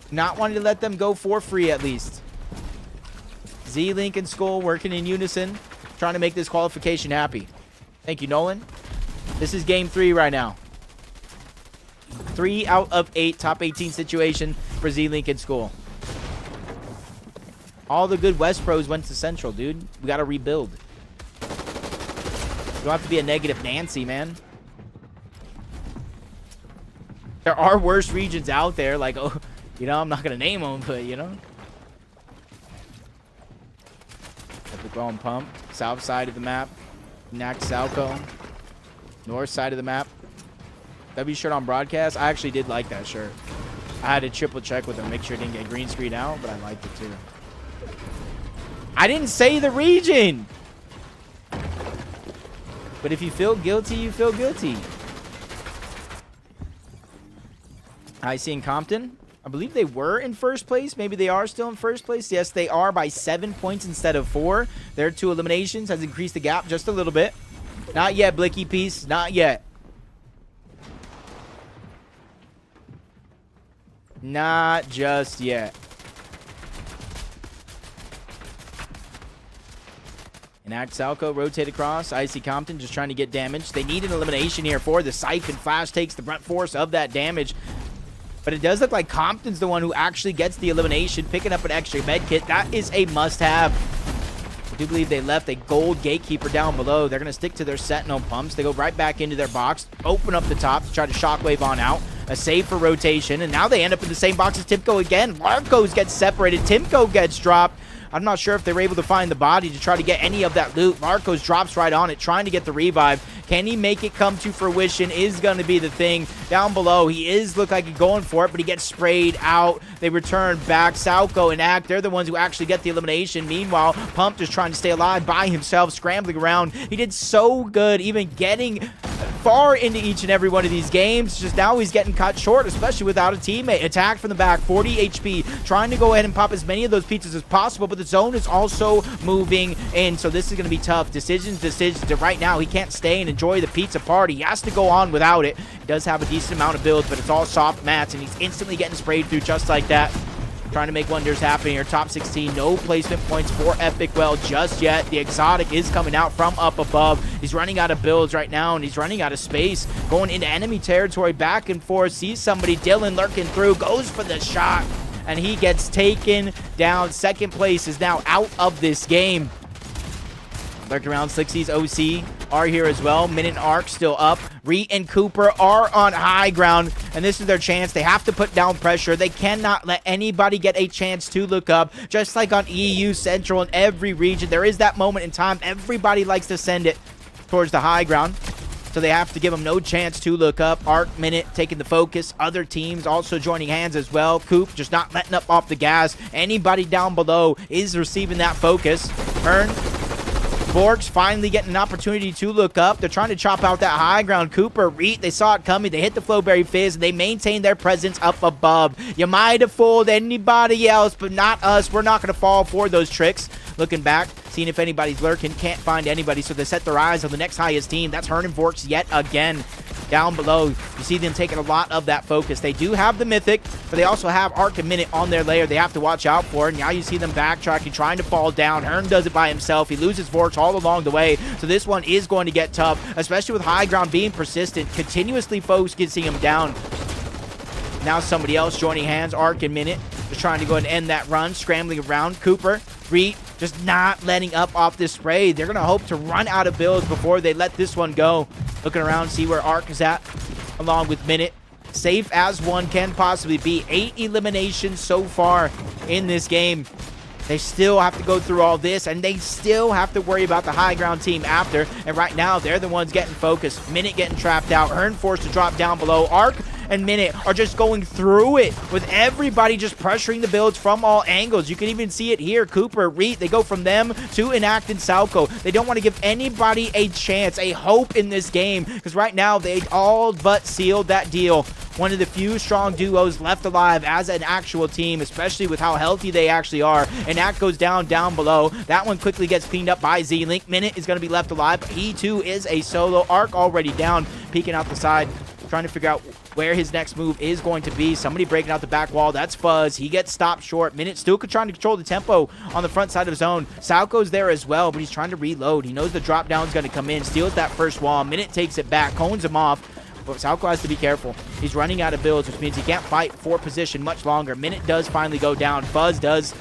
Not wanting to let them go for free at least. Z-Link and Skull working in unison, trying to make this qualification happy. Thank you, Nolan. This is game 3 right now. 3 out of 8 top 18 situation for Z-Link and Skull. All the good West pros went to Central, dude. We got to rebuild. You don't have to be a negative Nancy, man. There are worse regions out there, like, oh, you know, I'm not going to name them, but, you know. Epic Well and Pump. South side of the map. Naxalco. North side of the map. W shirt on broadcast. I actually did like that shirt. I had to triple check with him, make sure it didn't get green screen out, but I liked it too. I didn't say the region. But if you feel guilty, you feel guilty. I see in Compton. I believe they were in first place. Maybe they are still in first place. Yes, they are by 7 points instead of 4. Their 2 eliminations has increased the gap just a little bit. Not yet, Blicky Piece. Not yet. Not just yet. And Axalco rotate across. Icy Compton just trying to get damage. They need an elimination here for the Siphon. Flash takes the brunt force of that damage. But it does look like Compton's the one who actually gets the elimination, picking up an extra med kit. That is a must-have. I do believe they left a gold gatekeeper down below. They're going to stick to their sentinel pumps. They go right back into their box, open up the top to try to shockwave on out. A save for rotation, and now they end up in the same box as Timko again. Marcos gets separated. Timko gets dropped. I'm not sure if they were able to find the body to try to get any of that loot. Marcos drops right on it, trying to get the revive. Can he make it come to fruition is going to be the thing. Down below, he is look like he's going for it, but he gets sprayed out. They return back. Salco and Act, they're the ones who actually get the elimination. Meanwhile, Pump just trying to stay alive by himself, scrambling around. He did so good, even getting far into each and every one of these games. Just now he's getting cut short, especially without a teammate. Attack from the back, 40 HP, trying to go ahead and pop as many of those pizzas as possible, but the zone is also moving in, so this is going to be tough. Decisions. Right now, he can't stay and enjoy the pizza party. He has to go on without it. He does have a decent amount of builds, but it's all soft mats, and he's instantly getting sprayed through just like that. Trying to make wonders happen here. Top 16, no placement points for Epic Well just yet. The exotic is coming out from up above. He's running out of builds right now, and he's running out of space. Going into enemy territory, back and forth. Sees somebody, Dylan lurking through, goes for the shot, and he gets taken down. Second place is now out of this game. Lurking around, Slixies, OC are here as well. Min and Arc still up. Reet and Cooper are on high ground, and this is their chance. They have to put down pressure. They cannot let anybody get a chance to look up. Just like on EU Central in every region, there is that moment in time. Everybody likes to send it towards the high ground, so they have to give them no chance to look up. Arc, Minute taking the focus. Other teams also joining hands as well. Coop just not letting up off the gas. Anybody down below is receiving that focus. Hearn, Borks finally getting an opportunity to look up. They're trying to chop out that high ground. Cooper, Reet, they saw it coming. They hit the Flowberry Fizz, and they maintain their presence up above. You might have fooled anybody else, but not us. We're not going to fall for those tricks. Looking back, seeing if anybody's lurking. Can't find anybody, so they set their eyes on the next highest team. That's Hearn and Vorks yet again. Down below, you see them taking a lot of that focus. They do have the Mythic, but they also have Arc and Minute on their layer they have to watch out for. And now you see them backtracking, trying to fall down. Hearn does it by himself. He loses Vorks all along the way, so this one is going to get tough, especially with high ground being persistent. Continuously focusing him down. Now somebody else joining hands, Arc and Minute, just trying to go ahead and end that run, scrambling around. Cooper, Reet, just not letting up off this spray. They're going to hope to run out of builds before they let this one go. Looking around, see where Arc is at, along with Minute. Safe as one can possibly be. 8 eliminations so far in this game. They still have to go through all this, and they still have to worry about the high ground team after. And right now, they're the ones getting focused. Minute getting trapped out. Hearn forced to drop down below. Arc and Minute are just going through it with everybody just pressuring the builds from all angles. You can even see it here. Cooper, Reet, they go from them to Enact and Salco. They don't want to give anybody a chance, a hope in this game, because right now they all but sealed that deal. One of the few strong duos left alive as an actual team, especially with how healthy they actually are. Enact goes down below. That one quickly gets cleaned up by Z-Link. Minute is going to be left alive, but he too is a solo. Arc already down, peeking out the side, trying to figure out where his next move is going to be. Somebody breaking out the back wall. That's Fuzz. He gets stopped short. Minute still trying to control the tempo on the front side of zone. Salco's there as well, but he's trying to reload. He knows the drop down is going to come in. Steals that first wall. Minute takes it back. Cones him off. But Salco has to be careful. He's running out of builds, which means he can't fight for position much longer. Minute does finally go down. Fuzz does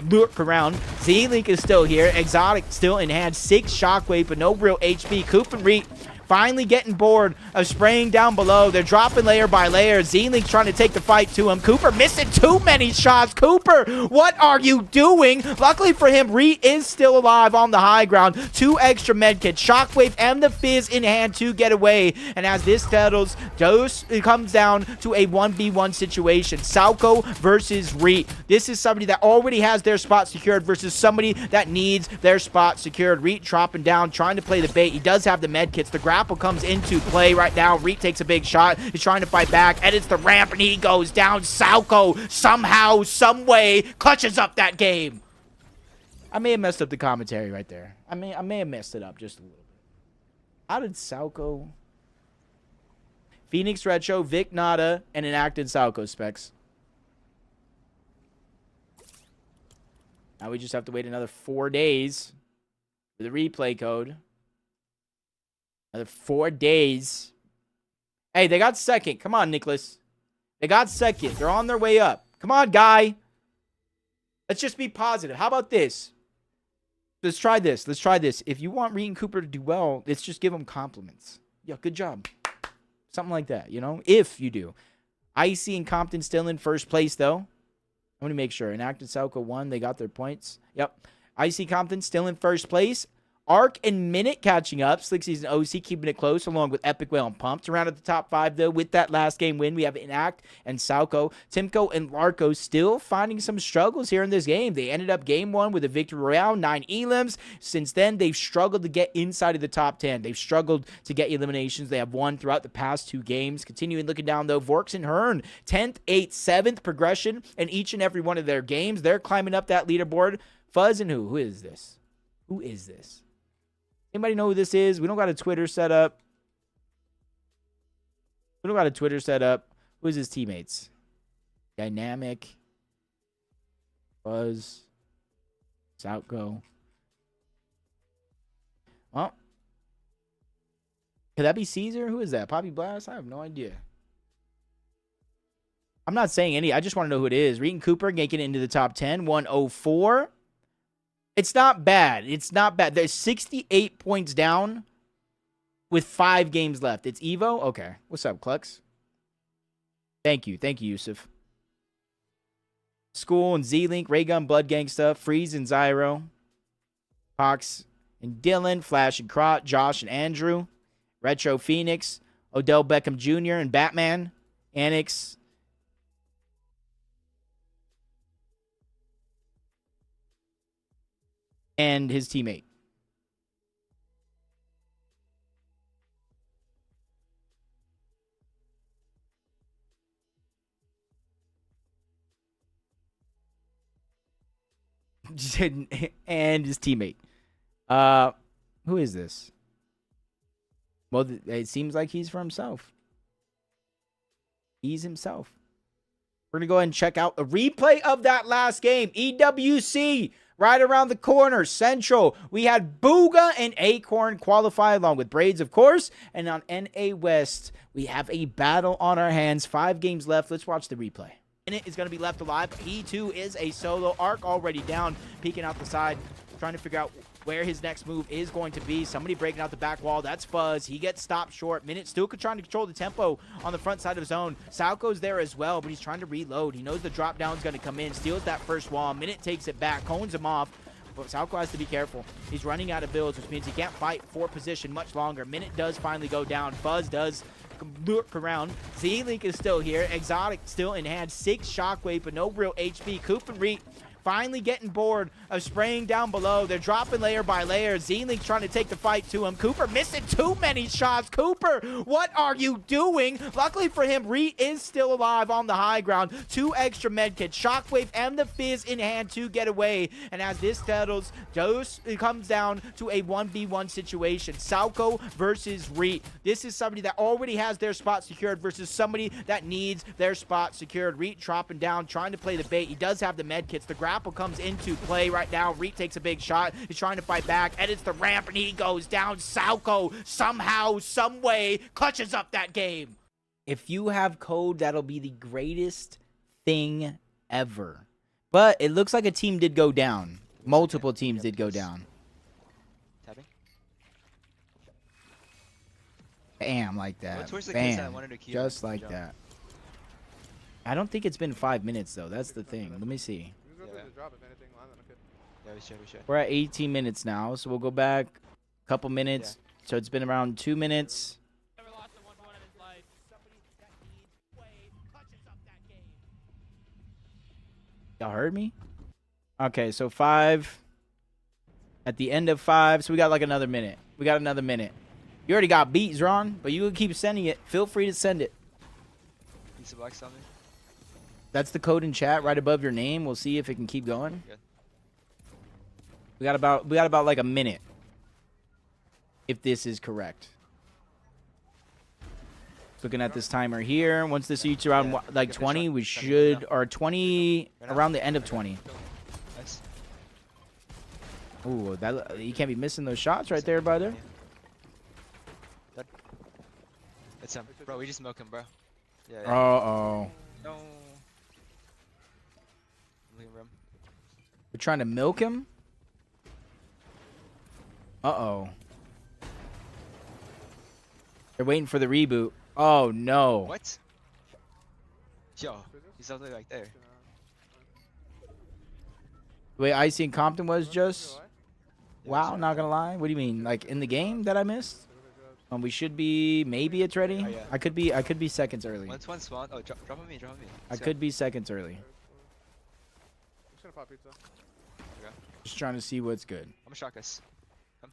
look around. Z-Link is still here. Exotic still in hand. 6 Shockwave, but no real HP. Coop and Reet finally getting bored of spraying down below. They're dropping layer by layer. Z-Link's trying to take the fight to him. Cooper missing too many shots. Cooper, what are you doing? Luckily for him, Reet is still alive on the high ground. 2 extra medkits. Shockwave and the Fizz in hand to get away. And as this settles, it comes down to a 1v1 situation. Salco versus Reet. This is somebody that already has their spot secured versus somebody that needs their spot secured. Reet dropping down, trying to play the bait. He does have the medkits. The grapple comes into play right now. Reet takes a big shot. He's trying to fight back, and it's the ramp, and he goes down. Salco somehow, some way, clutches up that game. I may have messed up the commentary right there. I may have messed it up just a little bit. How did Salco... Phoenix Retro, Vic Nada, and Enacted Salco specs. Now we just have to wait another 4 days for the replay code. Another 4 days. Hey, they got second. Come on, Nicholas. They got second. They're on their way up. Come on, guy. Let's just be positive. How about this? Let's try this. Let's try this. If you want Reed and Cooper to do well, let's just give them compliments. Yeah, good job. Something like that, you know? If you do. Icy and Compton still in first place, though. I'm going to make sure. Enacted Salco won. They got their points. Yep. Icy Compton still in first place. Arc and Minute catching up. Slicksy's and OC keeping it close, along with Epic Whale and Pumped. Around at the top 5, though, with that last game win, we have Enact and Salco. Timco and Larco still finding some struggles here in this game. They ended up game 1 with a victory royale, 9 elims. Since then, they've struggled to get inside of the top 10. They've struggled to get eliminations. They have won throughout the past 2 games. Continuing looking down, though, Vorks and Hearn, 10th, 8th, 7th progression in each and every one of their games. They're climbing up that leaderboard. Fuzz and who? Who is this? Who is this? Anybody know who this is? We don't got a Twitter set up. Who is his teammates? Dynamic. Buzz. Salco. Well. Could that be Caesar? Who is that? Poppy Blast? I have no idea. I'm not saying any. I just want to know who it is. Reed and Cooper making it into the top 10. 104. It's not bad. It's not bad. There's 68 points down with 5 games left. It's Evo? Okay. What's up, Clux? Thank you. Thank you, Yusuf. School and Z-Link, Raygun, Blood Gang stuff. Freeze and Zyro. Pox and Dylan. Flash and Crot. Josh and Andrew. Retro Phoenix. Odell Beckham Jr. and Batman. Annex. And his teammate. And his teammate. Who is this? Well, it seems like he's for himself. He's himself. We're going to go ahead and check out a replay of that last game. EWC. Right around the corner, Central. We had Booga and Acorn qualify along with Braids, of course. And on NA West, we have a battle on our hands. 5 games left. Let's watch the replay. Minute is going to be left alive. He, too, is a solo. Arc already down, peeking out the side, trying to figure out where his next move is going to be. Somebody breaking out the back wall. That's Fuzz. He gets stopped short. Minute still trying to control the tempo on the front side of zone. Salco's there as well, but he's trying to reload. He knows the drop down is going to come in. Steals that first wall. Minute takes it back. Cones him off. But Salco has to be careful. He's running out of builds, which means he can't fight for position much longer. Minute does finally go down. Fuzz does look around. Z-Link is still here. Exotic still in hand. 6 Shockwave, but no real HP. Coop and Reet finally getting bored of spraying down below. They're dropping layer by layer. Z-Link trying to take the fight to him. Cooper missing too many shots. Cooper, what are you doing? Luckily for him, Reet is still alive on the high ground. 2 extra medkits. Shockwave and the Fizz in hand to get away. And as this settles, it comes down to a 1v1 situation. Sauco versus Reet. This is somebody that already has their spot secured versus somebody that needs their spot secured. Reet dropping down, trying to play the bait. He does have the medkits. The grapple comes into play right now. Reet takes a big shot. He's trying to fight back. Edits the ramp and he goes down. Sauco somehow, some way clutches up that game. If you have code, that'll be the greatest thing ever. But it looks like a team did go down. Multiple teams did go down. Tapping. Bam, like that. What's the Bam. case that I wanted to keep Just like jump? that. I don't think it's been 5 minutes, though. That's the thing. Let me see. You can go through the drop if anything lands on a kid. Yeah, we should. We're at 18 minutes now, so we'll go back a couple minutes. So it's been around 2 minutes. Y'all heard me? Okay, so 5. At the end of 5, so we got like another minute. We got another minute. You already got beat, Zron, but you can keep sending it. Feel free to send it. Piece of box on me. That's the code in chat right above your name. We'll see if it can keep going. Good. We got about like a minute. If this is correct. Looking at this timer here. Once this reaches around like 20, we should, or 20, around the end of 20. Nice. Ooh, that you can't be missing those shots right there, brother. Dead. It's him. Bro, we just smoke him, bro. Yeah. Uh-oh. No. Leave room. We're trying to milk him? Uh-oh. They're waiting for the reboot. Oh, no. What? Yo, he's all the way back there. The way Icy and Compton was just... Wow, not gonna lie. What do you mean? Like, in the game that I missed? We should be... Maybe it's ready? Oh, yeah. I could be seconds early. Once one spawn... Oh, drop on me. I could be seconds early. I'm just gonna pop pizza. Okay. Just trying to see what's good. I'm gonna shock us. Come.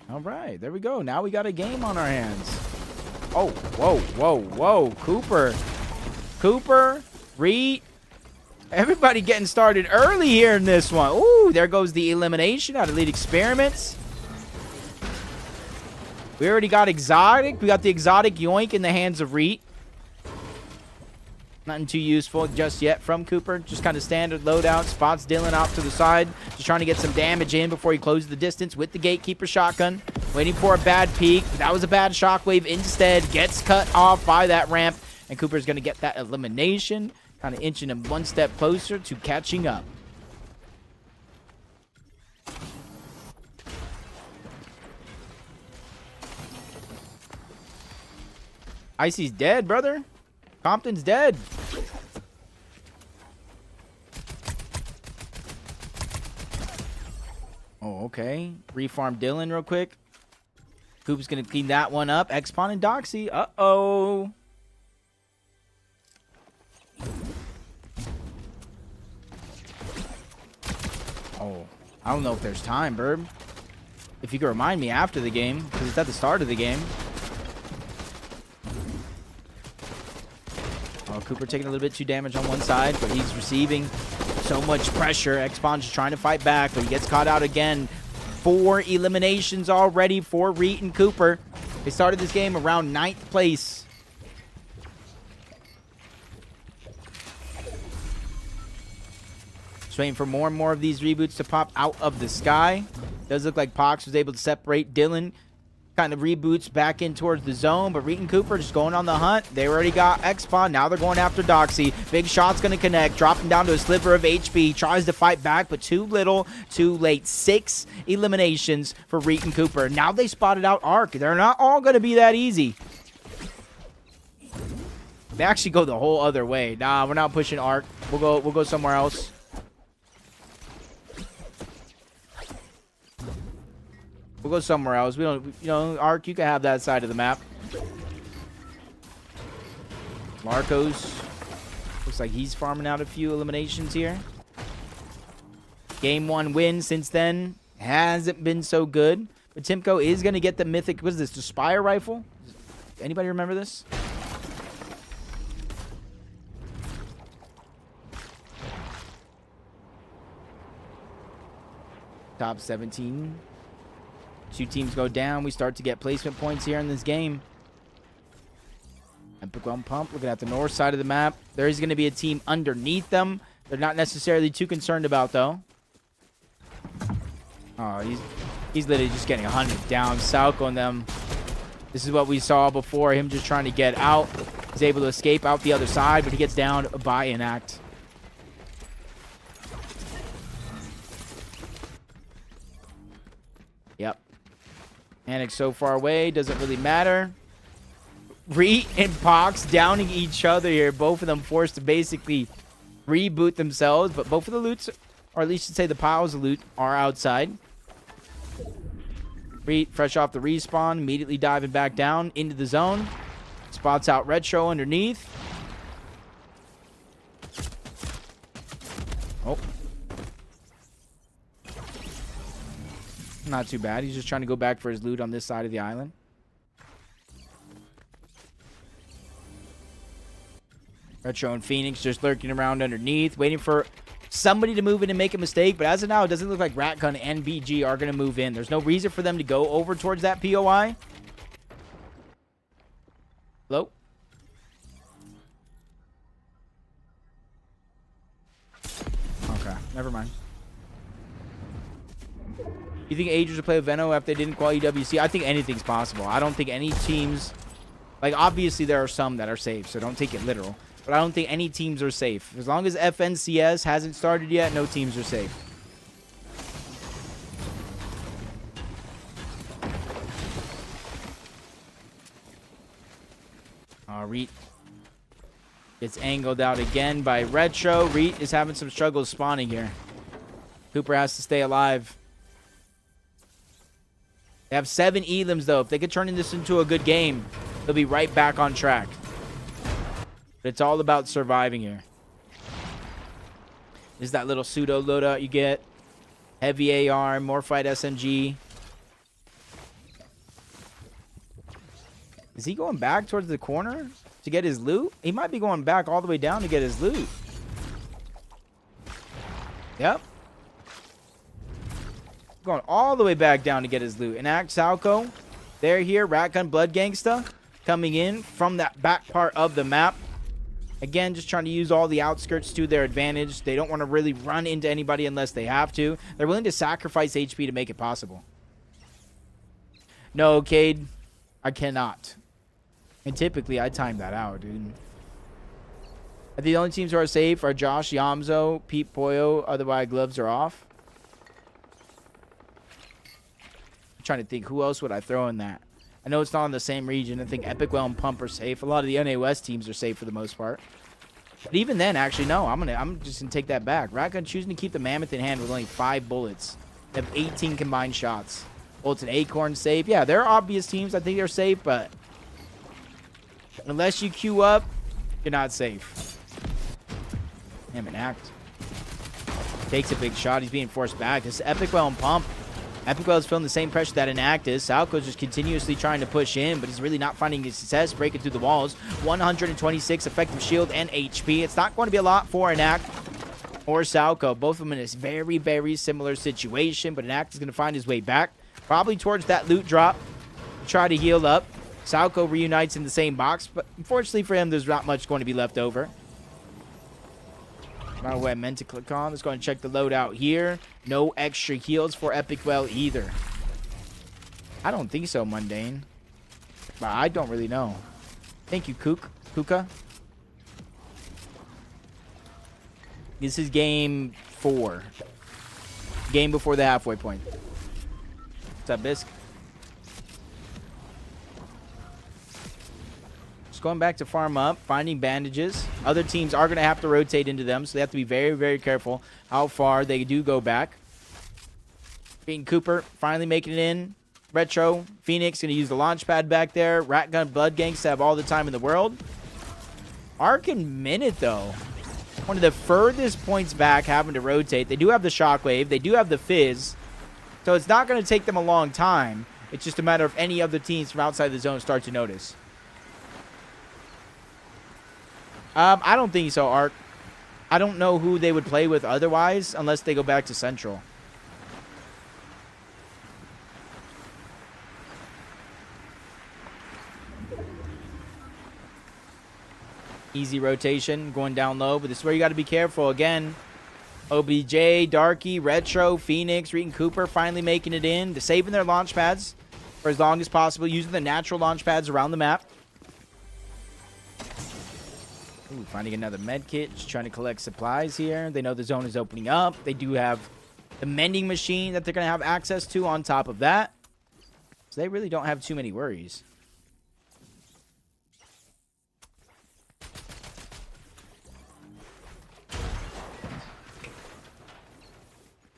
All right, there we go. Now we got a game on our hands. Oh, whoa. Cooper, Reet. Everybody getting started early here in this one. Ooh, there goes the elimination out of Elite Experiments. We already got Exotic. We got the Exotic Yoink in the hands of Reet. Nothing too useful just yet from Cooper. Just kind of standard loadout. Spots Dylan off to the side. Just trying to get some damage in before he closes the distance with the Gatekeeper shotgun. Waiting for a bad peek. That was a bad shockwave instead. Gets cut off by that ramp. And Cooper's going to get that elimination. Kind of inching him one step closer to catching up. Icy's dead, brother. Compton's dead. Oh, okay. Refarm Dylan real quick. Coop's going to clean that one up. Xpon and Doxy. Uh-oh. Oh, I don't know if there's time, Burb. If you could remind me after the game, because it's at the start of the game. Oh, Cooper taking a little bit too damage on one side, but he's receiving so much pressure. Xpon just trying to fight back, but he gets caught out again. 4 eliminations already for Reet and Cooper. They started this game around 9th place. Just waiting for more and more of these reboots to pop out of the sky. Does look like Pox was able to separate Dylan. Kind of reboots back in towards the zone, but Reet and Cooper just going on the hunt. They already got Xpon. Now they're going after Doxy. Big shot's going to connect. Dropping down to a sliver of HP. Tries to fight back, but too little, too late. 6 eliminations for Reet and Cooper. Now they spotted out Arc. They're not all going to be that easy. They actually go the whole other way. Nah, we're not pushing Arc. We'll go somewhere else. We'll go somewhere else. We don't, you know, Ark, you can have that side of the map. Marcos. Looks like he's farming out a few eliminations here. Game 1 win since then. Hasn't been so good. But Timko is going to get the mythic, what is this, the Spire rifle? Anybody remember this? Top 17. 2 teams go down. We start to get placement points here in this game. Epic Realm Pump looking at the north side of the map. There is going to be a team underneath them. They're not necessarily too concerned about, though. Oh, he's literally just getting 100 down. Salco on them. This is what we saw before. Him just trying to get out. He's able to escape out the other side, but he gets down by Enact. Yep. Panic so far away. Doesn't really matter. Reet and Pox downing each other here. Both of them forced to basically reboot themselves. But both of the loots, or at least to say the piles of loot, are outside. Reet, fresh off the respawn, immediately diving back down into the zone. Spots out Retro underneath. Oh. Not too bad. He's just trying to go back for his loot on this side of the island. Retro and Phoenix just lurking around underneath, waiting for somebody to move in and make a mistake. But as of now, it doesn't look like Ratgun and BG are going to move in. There's no reason for them to go over towards that POI. Hello? Okay, never mind. You think Agers will play with Veno after they didn't qualify WC? I think anything's possible. I don't think any teams... Like, obviously, there are some that are safe, so don't take it literal. But I don't think any teams are safe. As long as FNCS hasn't started yet, no teams are safe. Reet gets angled out again by Retro. Reet is having some struggles spawning here. Cooper has to stay alive. They have 7 elims, though. If they could turn this into a good game, they'll be right back on track. But it's all about surviving here. This is that little pseudo loadout you get. Heavy AR, Morphite SMG. Is he going back towards the corner to get his loot? He might be going back all the way down to get his loot. Yep. Going all the way back down to get his loot. And Act Salco, they're here. Ratgun Blood Gangsta coming in from that back part of the map. Again, just trying to use all the outskirts to their advantage. They don't want to really run into anybody unless they have to. They're willing to sacrifice HP to make it possible. No, Cade, I cannot. And typically, I time that out, dude. I think the only teams who are safe are Josh Yamzo, Pete Poyo. Otherwise, gloves are off. I'm trying to think, who else would I throw in that? I know it's not in the same region. I think Epic Well and Pump are safe. A lot of the NAOS teams are safe for the most part. But even then, actually, no. I'm just gonna take that back. Ratgun choosing to keep the Mammoth in hand with only 5 bullets. They have 18 combined shots. Bolton Acorn safe. Yeah, there are obvious teams. I think they're safe, but unless you queue up, you're not safe. Damn, an Act takes a big shot. He's being forced back. This is Epic Well and Pump. Epic Well is feeling the same pressure that Enact is. Salco's just continuously trying to push in, but he's really not finding his success, breaking through the walls. 126 effective shield and HP. It's not going to be a lot for Enact or Salco. Both of them in a very, very similar situation, but Enact is going to find his way back, probably towards that loot drop, try to heal up. Salco reunites in the same box, but unfortunately for him, there's not much going to be left over. Not what I meant to click on. Let's go and check the loadout here. No extra heals for Epic Well either. I don't think so, Mundane. But I don't really know. Thank you, Kuka. This is game 4. Game before the halfway point. What's up, Bisc? Just going back to farm up, finding bandages. Other teams are going to have to rotate into them, so they have to be very, very careful how far they do go back. Being Cooper finally making it in. Retro, Phoenix going to use the launch pad back there. Rat Gun, Blood Gangsta have all the time in the world. Arc and Minute, though. One of the furthest points back having to rotate. They do have the Shockwave. They do have the Fizz. So it's not going to take them a long time. It's just a matter of any other teams from outside the zone start to notice. I don't think so, Arc. I don't know who they would play with otherwise unless they go back to Central. Easy rotation going down low, but this is where you got to be careful. Again, OBJ, Darky, Retro, Phoenix, Reed and Cooper finally making it in. They're saving their launch pads for as long as possible, using the natural launch pads around the map. Ooh, finding another med kit, just trying to collect supplies here. They know the zone is opening up. They do have the mending machine that they're going to have access to on top of that. So they really don't have too many worries.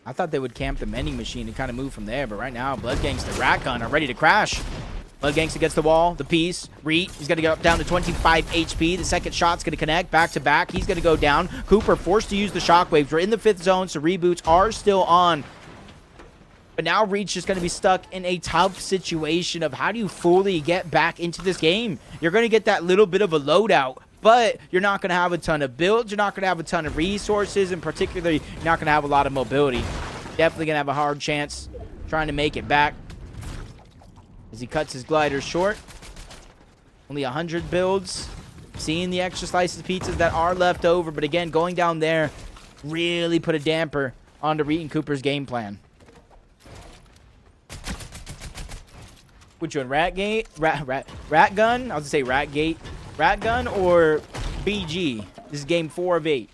I thought they would camp the mending machine and kind of move from there, but right now, Blood Gangsta, Rat Gun are ready to crash. Blood Gangsta gets the wall, the piece. Reet, he's going to get up down to 25 HP. The second shot's going to connect back to back. He's going to go down. Cooper forced to use the shockwaves. We're in the 5th zone, so reboots are still on. But now Reet's just going to be stuck in a tough situation of how do you fully get back into this game? You're going to get that little bit of a loadout, but you're not going to have a ton of builds. You're not going to have a ton of resources, and particularly, you're not going to have a lot of mobility. Definitely going to have a hard chance trying to make it back as he cuts his glider short. Only 100 builds. Seeing the extra slices of pizzas that are left over, but again, going down there really put a damper onto Reed and Cooper's game plan. Which one? Rat Gun? I was going to say Rat Gate. Rat Gun or BG? This is game 4 of 8.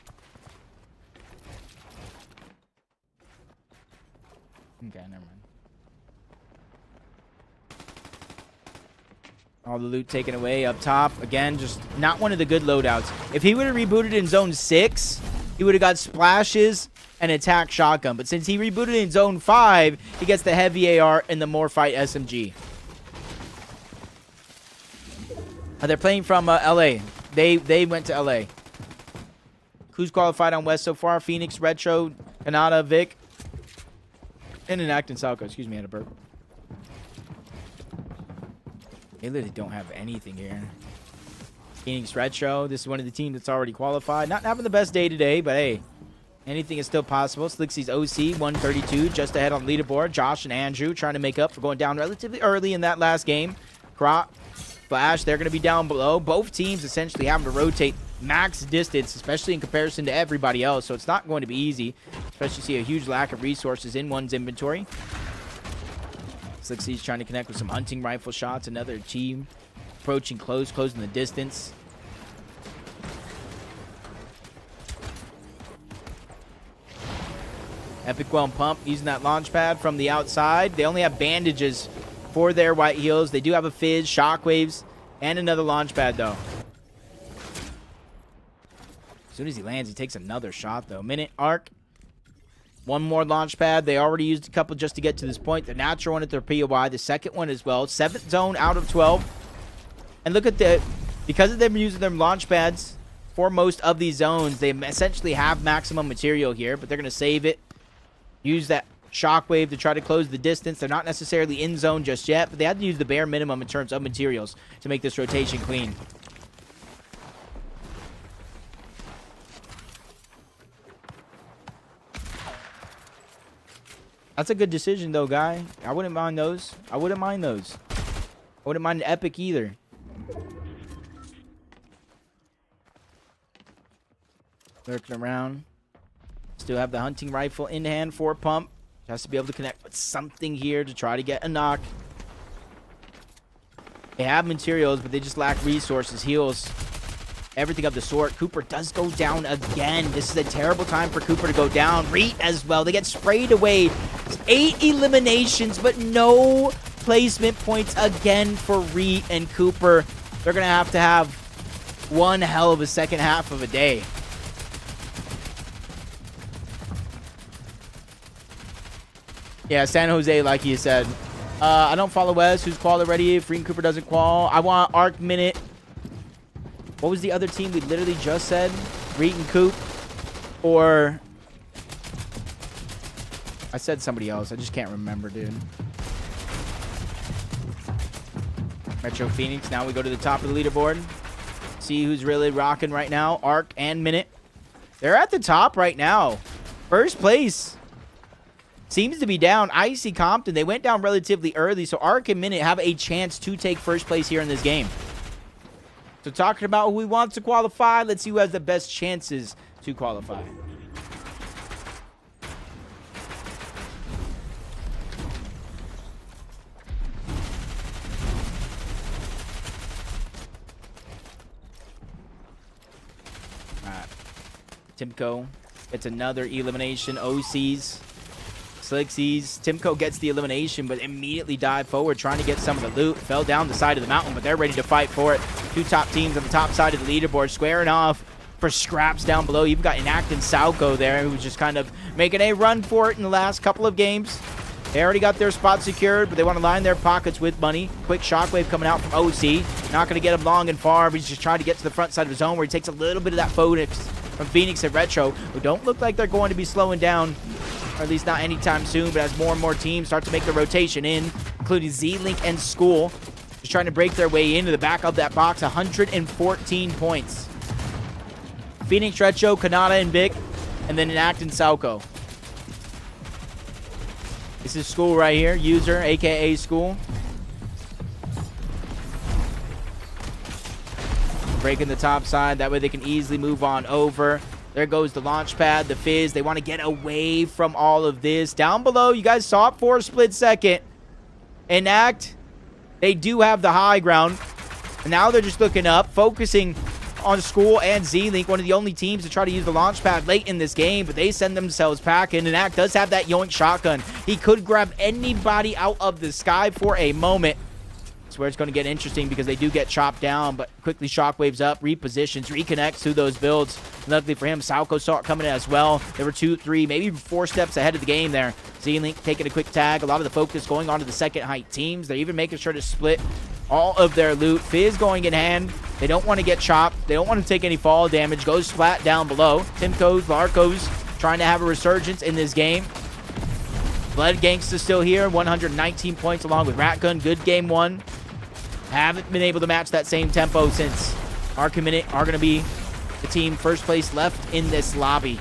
Okay, never mind. All the loot taken away up top. Again, just not one of the good loadouts. If he would have rebooted in Zone 6, he would have got splashes and attack shotgun. But since he rebooted in Zone 5, he gets the heavy AR and the Morphite SMG. They're playing from LA. They went to LA. Who's qualified on West so far? Phoenix, Retro, Kanata, Vic, and an Acton Salco. Excuse me, I had a burp. They literally don't have anything here. Phoenix, Retro. This is one of the teams that's already qualified. Not having the best day today, but hey, anything is still possible. Slicksy's OC, 132, just ahead on leaderboard. Josh and Andrew trying to make up for going down relatively early in that last game. Crop, Flash, they're going to be down below. Both teams essentially having to rotate max distance, especially in comparison to everybody else. So it's not going to be easy, especially see a huge lack of resources in one's inventory. Slicksy's trying to connect with some hunting rifle shots. Another team approaching close, closing the distance. Epic Well Pump using that launch pad from the outside. They only have bandages for their white heels. They do have a Fizz, shockwaves, and another launch pad, though. As soon as he lands, he takes another shot, though. Minute, Arc. One more launch pad. They already used a couple just to get to this point. The natural one at their POI. The second one as well. 7th zone out of 12. And look at the... Because of them using their launch pads for most of these zones, they essentially have maximum material here, but they're going to save it. Use that shockwave to try to close the distance. They're not necessarily in zone just yet, but they had to use the bare minimum in terms of materials to make this rotation clean. That's a good decision, though, guy. I wouldn't mind those. I wouldn't mind those. I wouldn't mind Epic either. Lurking around. Still have the hunting rifle in hand for pump. Has to be able to connect with something here to try to get a knock. They have materials, but they just lack resources, heals, everything of the sort. Cooper does go down again. This is a terrible time for Cooper to go down. Reet as well. They get sprayed away. 8 eliminations, but no placement points again for Reet and Cooper. They're going to have one hell of a second half of a day. Yeah, San Jose, like you said, I don't follow Wes, who's qual already. If Green Cooper doesn't qual. I want Arc Minute. What was the other team we literally just said? Reed and Coop. Or... I said somebody else. I just can't remember, dude. Metro Phoenix. Now we go to the top of the leaderboard. See who's really rocking right now. Arc and Minute. They're at the top right now. First place seems to be down. Icy Compton, they went down relatively early, so Arc and Minute have a chance to take first place here in this game. So talking about who we want to qualify, let's see who has the best chances to qualify. Timco gets another elimination. OCs, Slixies. Timco gets the elimination, but immediately dive forward, trying to get some of the loot. Fell down the side of the mountain, but they're ready to fight for it. Two top teams on the top side of the leaderboard, squaring off for scraps down below. You've got Enact and Salco there, who's just kind of making a run for it in the last couple of games. They already got their spot secured, but they want to line their pockets with money. Quick shockwave coming out from OC. Not going to get him long and far, but he's just trying to get to the front side of his zone where he takes a little bit of that Phoenix from Phoenix and Retro, who don't look like they're going to be slowing down, or at least not anytime soon, but as more and more teams start to make the rotation in, including Z-Link and School, just trying to break their way into the back of that box. 114 points. Phoenix, Retro, Kanata, and Vic, and then Enact and Salco. This is School right here, user, aka School. Breaking the top side, that way they can easily move on over. There goes the launch pad, the Fizz. They want to get away from all of this. Down below, you guys saw it for a split second. Enact, they do have the high ground. And now they're just looking up, focusing on School and Z-Link, one of the only teams to try to use the launch pad late in this game, but they send themselves packing. Enact does have that yoink shotgun. He could grab anybody out of the sky for a moment. That's where it's going to get interesting because they do get chopped down, but quickly shockwaves up, repositions, reconnects to those builds. Luckily for him, Salco saw it coming in as well. There were 2, 3, maybe 4 steps ahead of the game there. Z-Link taking a quick tag. A lot of the focus going on to the second height teams. They're even making sure to split all of their loot. Fizz going in hand. They don't want to get chopped. They don't want to take any fall damage. Goes flat down below. Timco's, Larco's trying to have a resurgence in this game. Blood Gangsta still here. 119 points along with Ratgun. Good game one. Haven't been able to match that same tempo since Arc and Minute are going to be the team first place left in this lobby.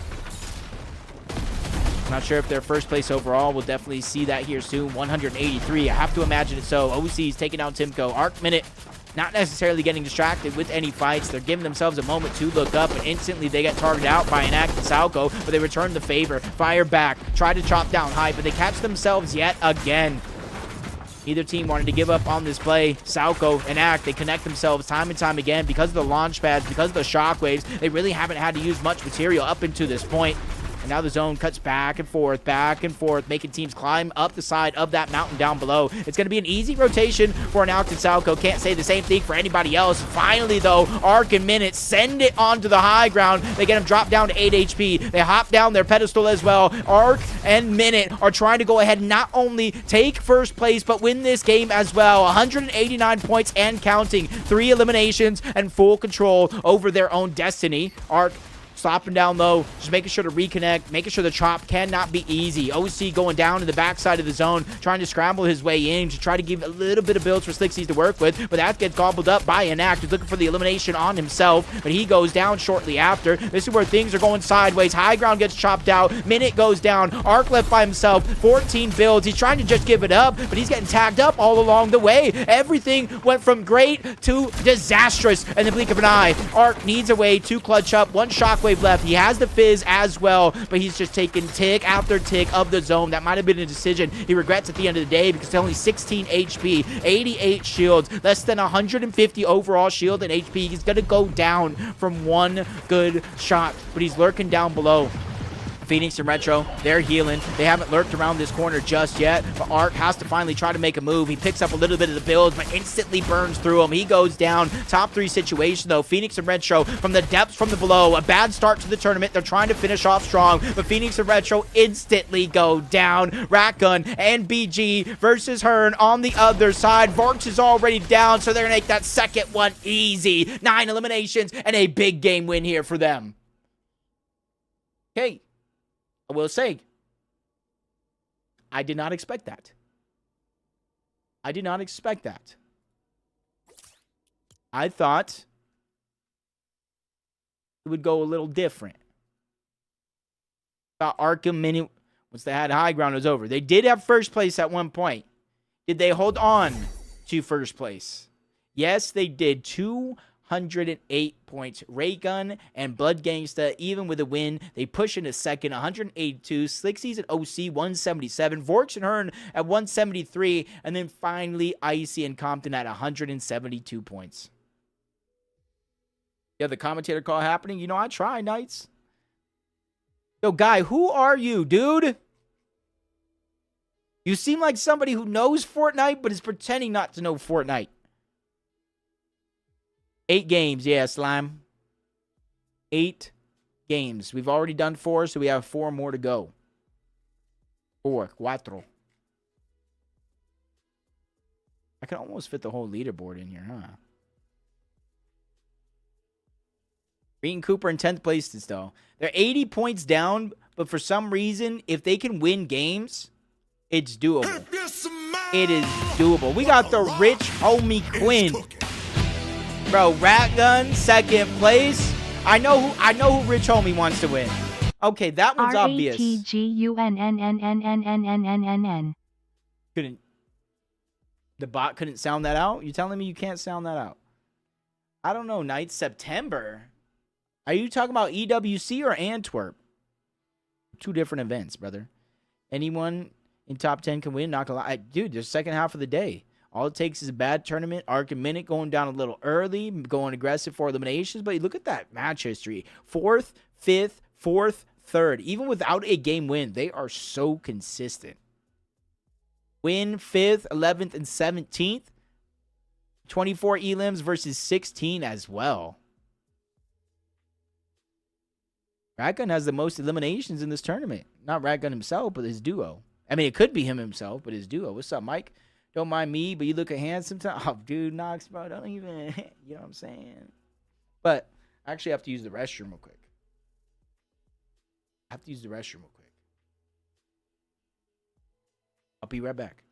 Not sure if they're first place overall. We'll definitely see that here soon. 183. I have to imagine it so. OC's taking down Timco. Arc Minute not necessarily getting distracted with any fights. They're giving themselves a moment to look up, and instantly they get targeted out by Enact and Salco, but they return the favor. Fire back. Try to chop down high, but they catch themselves yet again. Neither team wanted to give up on this play. Salco and Act, they connect themselves time and time again because of the launch pads, because of the shockwaves. They really haven't had to use much material up until this point. And now the zone cuts back and forth, making teams climb up the side of that mountain down below. It's going to be an easy rotation for an Act and Salco. Can't say the same thing for anybody else. Finally, though, Arc and Minute send it onto the high ground. They get him dropped down to 8 HP. They hop down their pedestal as well. Arc and Minute are trying to go ahead and not only take first place, but win this game as well. 189 points and counting. 3 eliminations and full control over their own destiny. Arc slopping down low, just making sure to reconnect, making sure the chop cannot be easy. OC going down to the backside of the zone, trying to scramble his way in to try to give a little bit of builds for Slixies to work with, but that gets gobbled up by Enact, who's looking for the elimination on himself, but he goes down shortly after. This is where things are going sideways. High ground gets chopped out. Minute goes down. Arc left by himself. 14 builds. He's trying to just give it up, but he's getting tagged up all along the way. Everything went from great to disastrous in the blink of an eye. Arc needs a way to clutch up. 1 shockwave left. He has the Fizz as well, but he's just taking tick after tick of the zone. That might have been a decision he regrets at the end of the day because it's only 16 HP, 88 shields, less than 150 overall shield and HP. He's going to go down from 1 good shot, but he's lurking down below. Phoenix and Retro, they're healing. They haven't lurked around this corner just yet, but Ark has to finally try to make a move. He picks up a little bit of the build, but instantly burns through him. He goes down. Top 3 situation, though. Phoenix and Retro from the depths from the below. A bad start to the tournament. They're trying to finish off strong, but Phoenix and Retro instantly go down. Ratgun and BG versus Hearn on the other side. Vorks is already down, so they're going to make that second one easy. 9 eliminations and a big game win here for them. Okay. I will say, I did not expect that. I did not expect that. I thought it would go a little different. Thought Arkham Mini, once they had high ground, it was over. They did have first place at one point. Did they hold on to first place? Yes, they did. 208 points. Ray Gun and Blood Gangsta, even with a win, they push into second. 182. Slixies at OC, 177. Vorks and Hearn at 173. And then finally, Icy and Compton at 172 points. Yeah, the commentator call happening. You know, I try, Knights. Yo, guy, who are you, dude? You seem like somebody who knows Fortnite, but is pretending not to know Fortnite. 8 games, yeah, Slime. 8 games. We've already done 4, so we have 4 more to go. 4. I can almost fit the whole leaderboard in here, huh? Reed and Cooper in 10th places, though. They're 80 points down, but for some reason, if they can win games, it's doable. It is doable. We got the rich homie Quinn. Bro, Rat Gun, second place. I know who Rich Homie wants to win. Okay, that one's obvious. RATGUNNNNNNNNNNN. Couldn't. The bot couldn't sound that out? You telling me you can't sound that out? I don't know, Knights. September. Are you talking about EWC or Antwerp? 2 different events, brother. Anyone in top 10 can win. Not gonna lie. Dude, the second half of the day. All it takes is a bad tournament. Ark and Minute going down a little early, going aggressive for eliminations. But look at that match history. 4th, 5th, 4th, 3rd. Even without a game win, they are so consistent. Win 5th, 11th, and 17th. 24 elims versus 16 as well. Ratgun has the most eliminations in this tournament. Not Ratgun himself, but his duo. I mean, it could be him himself, but his duo. What's up, Mike? Don't mind me, but you look handsome. Oh, dude, Knox, bro, don't even, you know what I'm saying? But I actually have to use the restroom real quick. I'll be right back.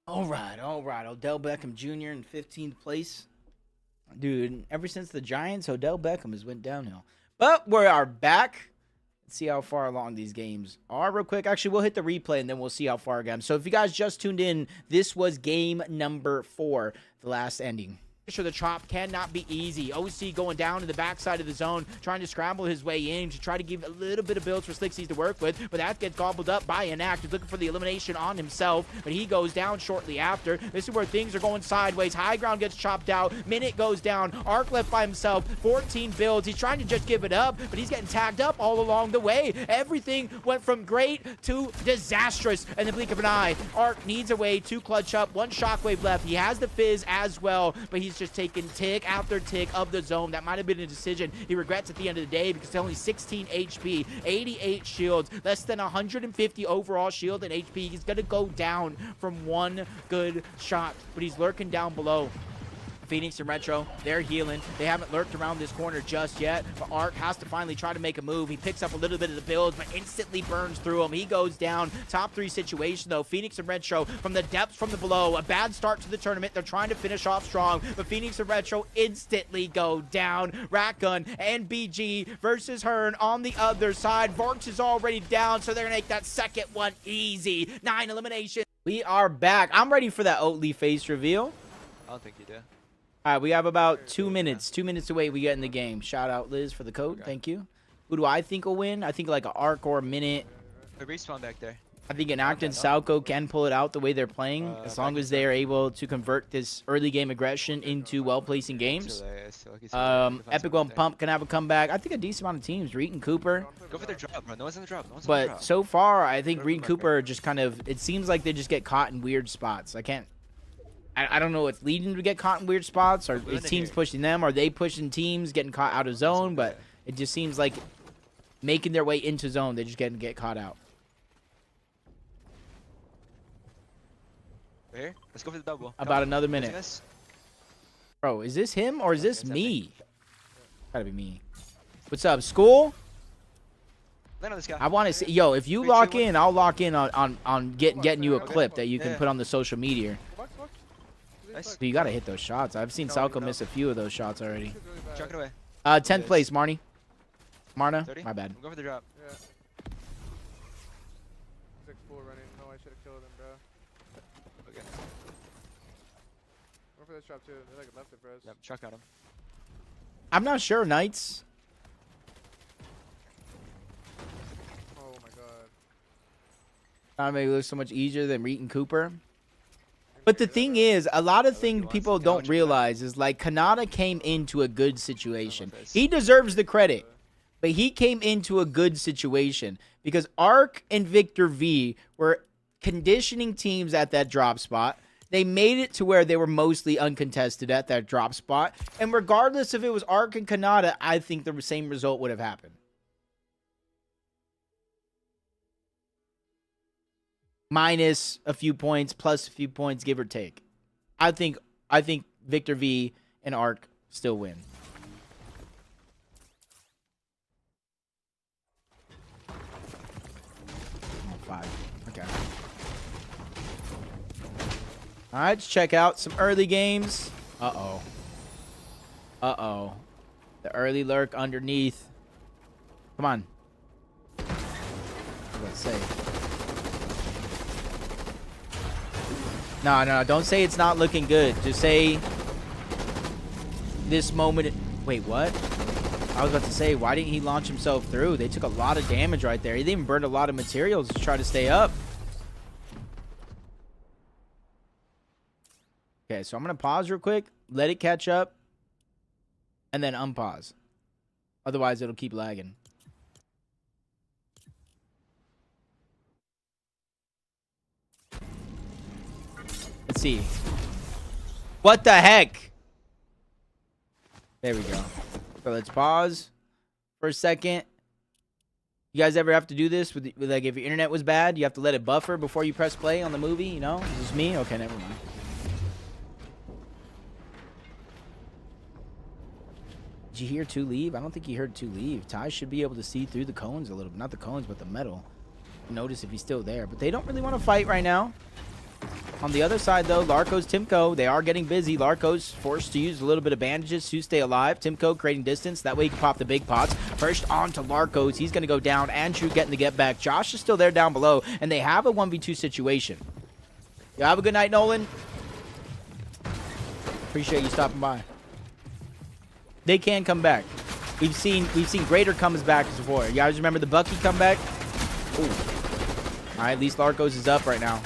All right. Odell Beckham Jr. in 15th place. Dude, ever since the Giants, Odell Beckham has went downhill. But we are back. Let's see how far along these games are real quick. Actually, we'll hit the replay, and then we'll see how far again. So if you guys just tuned in, this was game number 4, the last ending. Sure, the chop cannot be easy. OC going down to the backside of the zone, trying to scramble his way in to try to give a little bit of builds for Slixies to work with, but that gets gobbled up by Enact. He's looking for the elimination on himself, but he goes down shortly after. This is where things are going sideways. High ground gets chopped out. Minute goes down. Arc left by himself. 14 builds. He's trying to just give it up, but he's getting tagged up all along the way. Everything went from great to disastrous in the blink of an eye. Arc needs a way to clutch up. One shockwave left. He has the fizz as well, but he's just taking tick after tick of the zone. That might have been a decision he regrets at the end of the day because only 16 HP, 88 shields, less than 150 overall shield and HP. He's going to go down from one good shot, but he's lurking down below. Phoenix and Retro, they're healing. They haven't lurked around this corner just yet, but Arc has to finally try to make a move. He picks up a little bit of the builds, but instantly burns through him. He goes down. Top 3 situation, though. Phoenix and Retro from the depths from the below. A bad start to the tournament. They're trying to finish off strong, but Phoenix and Retro instantly go down. Ratgun and BG versus Hearn on the other side. Vorks is already down, so they're going to make that second one easy. 9 eliminations. We are back. I'm ready for that Oatly face reveal. I don't think you do. All right, we have about 2 minutes. 2 minutes away, we get in the game. Shout out, Liz, for the code. Okay. Thank you. Who do I think will win? I think like an Arc or a Minute. Wait, respawn back there. I think Enact and Salco can pull it out the way they're playing, as long as they are able to convert this early game aggression into well-placing games. Epic and Pump can have a comeback. I think a decent amount of teams. Reed and Cooper. Go for their drop, bro. No one's in the drop. No one's in the But drop. so far, I think Reed and Cooper just kind of, it seems like they just get caught in weird spots. I don't know what's leading them to get caught in weird spots, or is teams pushing them, or they pushing teams, getting caught out of zone, but it just seems like making their way into zone, they just get caught out. Right here? Let's go for the double. About another minute. Bro, is this him, or is this me? Gotta be me. What's up, school? Land on this guy. I want to see, yo, if you lock in, I'll lock in on getting you a clip that you can put on the social media. Nice. But you gotta hit those shots. I've seen Salco miss a few of those shots already. Chuck it away. 10th place, Marnie. Marna? 30? My bad. I'm going for the drop. Yeah. He's like full running. No, I should have killed him, bro. Okay. Go for this drop too. They like left it, bros. Yep, chuck on him. I'm not sure, Knights. Oh my god. Maybe it looks so much easier than Reed and Cooper. But the thing is, a lot of things people don't realize is like Kanata came into a good situation. He deserves the credit, but he came into a good situation because Arc and Victor V were conditioning teams at that drop spot. They made it to where they were mostly uncontested at that drop spot. And regardless if it was Arc and Kanata, I think the same result would have happened. Minus a few points, plus a few points, give or take. I think Victor V and Arc still win. Oh, 5. Okay. All right, let's check out some early games. Uh-oh. Uh-oh. The early lurk underneath. Come on. Let's say. No, don't say it's not looking good. Just say this moment. Wait, what? I was about to say, why didn't he launch himself through? They took a lot of damage right there. He even burned a lot of materials to try to stay up. Okay, so I'm going to pause real quick, let it catch up, and then unpause. Otherwise, it'll keep lagging. Let's see. What the heck? There we go. So let's pause for a second. You guys ever have to do this with like if your internet was bad, you have to let it buffer before you press play on the movie, you know? Is this me? Okay, never mind. Did you hear 2 leave? I don't think he heard 2 leave. Ty should be able to see through the cones a little bit. Not the cones, but the metal. Notice if he's still there. But they don't really want to fight right now. On the other side, though, Larco's Timko, they are getting busy. Larco's forced to use a little bit of bandages to stay alive. Timko creating distance. That way he can pop the big pots. First on to Larco's. He's going to go down. Andrew getting the get back. Josh is still there down below, and they have a 1v2 situation. You have a good night, Nolan. Appreciate you stopping by. They can come back. We've seen greater comebacks before. You guys remember the Bucky comeback? Ooh. All right, at least Larkos is up right now.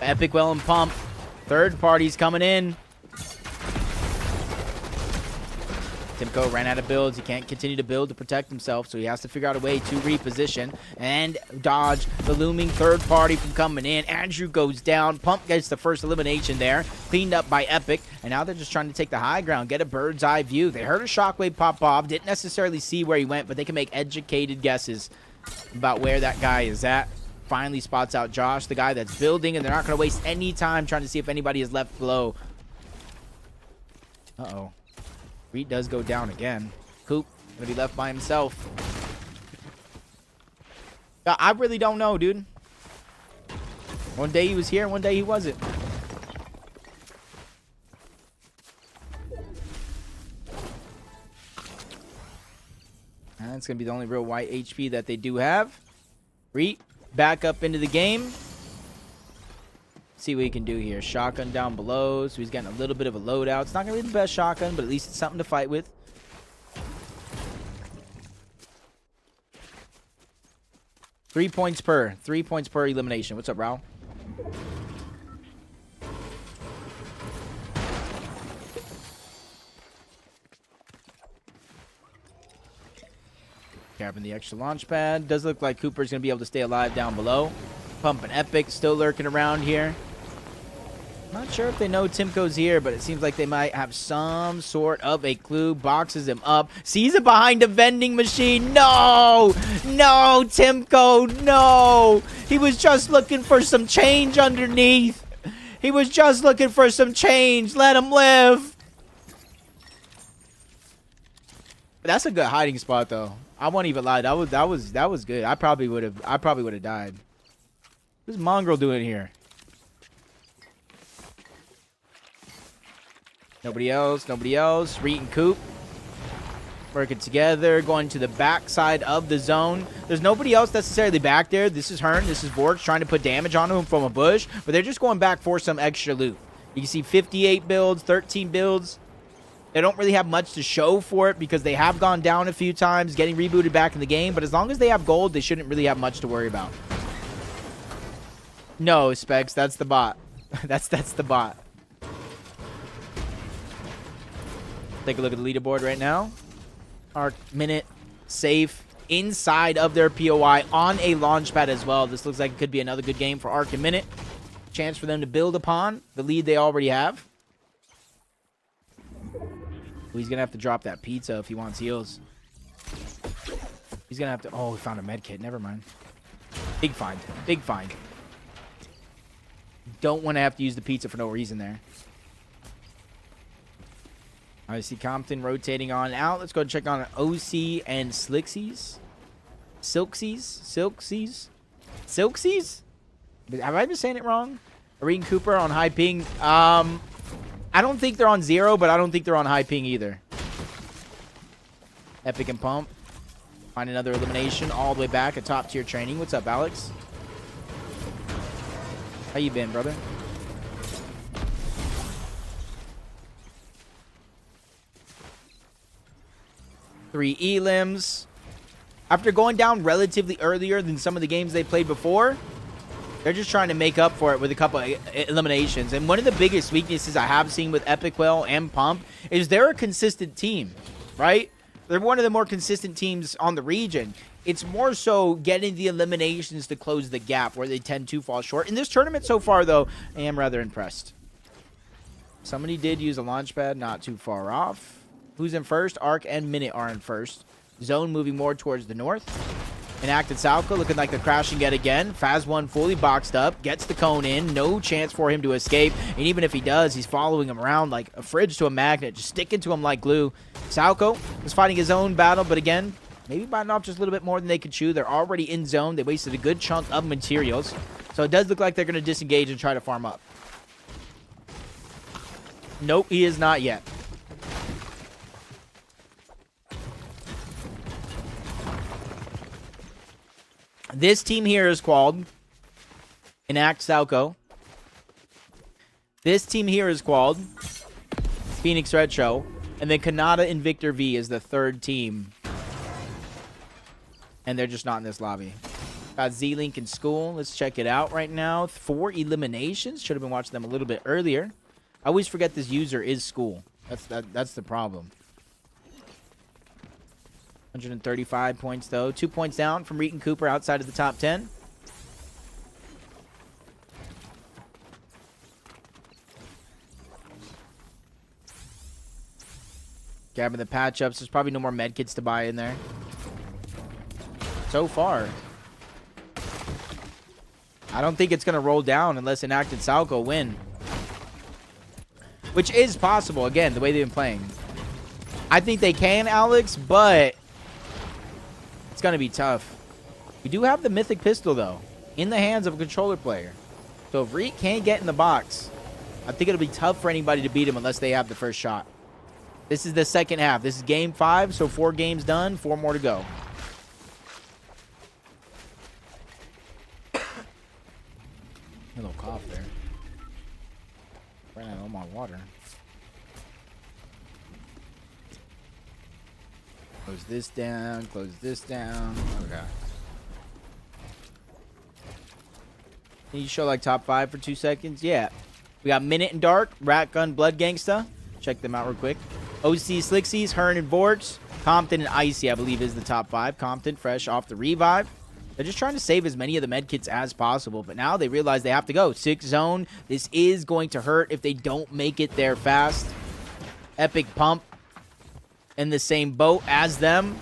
Epic Well and Pump. Third party's coming in. Timko ran out of builds. He can't continue to build to protect himself, so he has to figure out a way to reposition and dodge the looming third party from coming in. Andrew goes down. Pump gets the first elimination there, cleaned up by Epic, and now they're just trying to take the high ground, get a bird's eye view. They heard a shockwave pop off, didn't necessarily see where he went, but they can make educated guesses about where that guy is at. Finally spots out Josh, the guy that's building, and they're not going to waste any time trying to see if anybody is left below. Uh-oh. Reed does go down again. Coop gonna be left by himself. I really don't know, dude. One day he was here, one day he wasn't. That's gonna be the only real white HP that they do have. Reed back up into the game. See what he can do here. Shotgun down below, so he's getting a little bit of a loadout. It's not going to be the best shotgun, but at least it's something to fight with. Three points per elimination. What's up, Raul? Grabbing the extra launch pad. Does look like Cooper's going to be able to stay alive down below. Pump and Epic still lurking around here. Not sure if they know Timko's here, but it seems like they might have some sort of a clue. Boxes him up. Sees it behind a vending machine. No! No, Timko, no! He was just looking for some change underneath. He was just looking for some change. Let him live. That's a good hiding spot, though. I won't even lie. That was good. I probably would have died. What's Mongrel doing here? Nobody else. Nobody else. Reed and Coop working together, going to the back side of the zone. There's nobody else necessarily back there. This is Hearn. This is Vorks trying to put damage on him from a bush, but they're just going back for some extra loot. You can see 58 builds, 13 builds. They don't really have much to show for it because they have gone down a few times, getting rebooted back in the game, but as long as they have gold, they shouldn't really have much to worry about. No, Specs, that's the bot. that's the bot. Take a look at the leaderboard right now. Arc minute safe inside of their POI on a launch pad as well. This looks like it could be another good game for Arc and Minute. Chance for them to build upon the lead they already have. He's going to have to drop that pizza if he wants heals. He's going to have to... Oh, we found a med kit. Never mind. Big find. Big find. Don't want to have to use the pizza for no reason there. I see Compton rotating on out. Let's go check on OC and Slixies. Silksies? Have I been saying it wrong? Reed Cooper on high ping. I don't think they're on 0, but I don't think they're on high ping either. Epic and Pump. Find another elimination all the way back at top tier training. What's up, Alex? How you been, brother? Three elims. After going down relatively earlier than some of the games they played before, they're just trying to make up for it with a couple of eliminations. And one of the biggest weaknesses I have seen with Epic Well and Pump is they're a consistent team, right? They're one of the more consistent teams on the region. It's more so getting the eliminations to close the gap where they tend to fall short. In this tournament so far, though, I am rather impressed. Somebody did use a launch pad, not too far off. Who's in first? Arc and Minute are in first. Zone moving more towards the north. Enacted Salco looking like they're crashing yet again. Phaz 1 fully boxed up. Gets the cone in. No chance for him to escape. And even if he does, he's following him around like a fridge to a magnet. Just sticking to him like glue. Salco is fighting his own battle, but again, maybe biting off just a little bit more than they could chew. They're already in zone. They wasted a good chunk of materials. So it does look like they're going to disengage and try to farm up. Nope, he is not yet. This team here is called Enact Salco. This team here is called Phoenix Retro, and then Kanata and Victor V is the third team. And they're just not in this lobby. Got Z-Link in school. Let's check it out right now. 4 eliminations. Should have been watching them a little bit earlier. I always forget this user is school. That's the problem. 135 points, though. 2 points down from Reed and Cooper outside of the top 10. Grabbing the patch-ups. There's probably no more medkits to buy in there. So far. I don't think it's going to roll down unless Enacted Salco win. Which is possible, again, the way they've been playing. I think they can, Alex, but it's going to be tough. We do have the Mythic Pistol, though, in the hands of a controller player. So if Reek can't get in the box, I think it'll be tough for anybody to beat him unless they have the first shot. This is the second half. This is game 5, so 4 games done, 4 more to go. A little cough there. Ran out of all my water. Close this down. Close this down. Okay. Can you show like top 5 for 2 seconds? Yeah. We got Minute and Dark, Rat Gun, Blood Gangsta. Check them out real quick. OC Slixies, Hearn and Vorts. Compton and Icy, I believe, is the top 5. Compton, fresh off the revive. They're just trying to save as many of the medkits as possible, but now they realize they have to go. 6 zone. This is going to hurt if they don't make it there fast. Epic Pump in the same boat as them.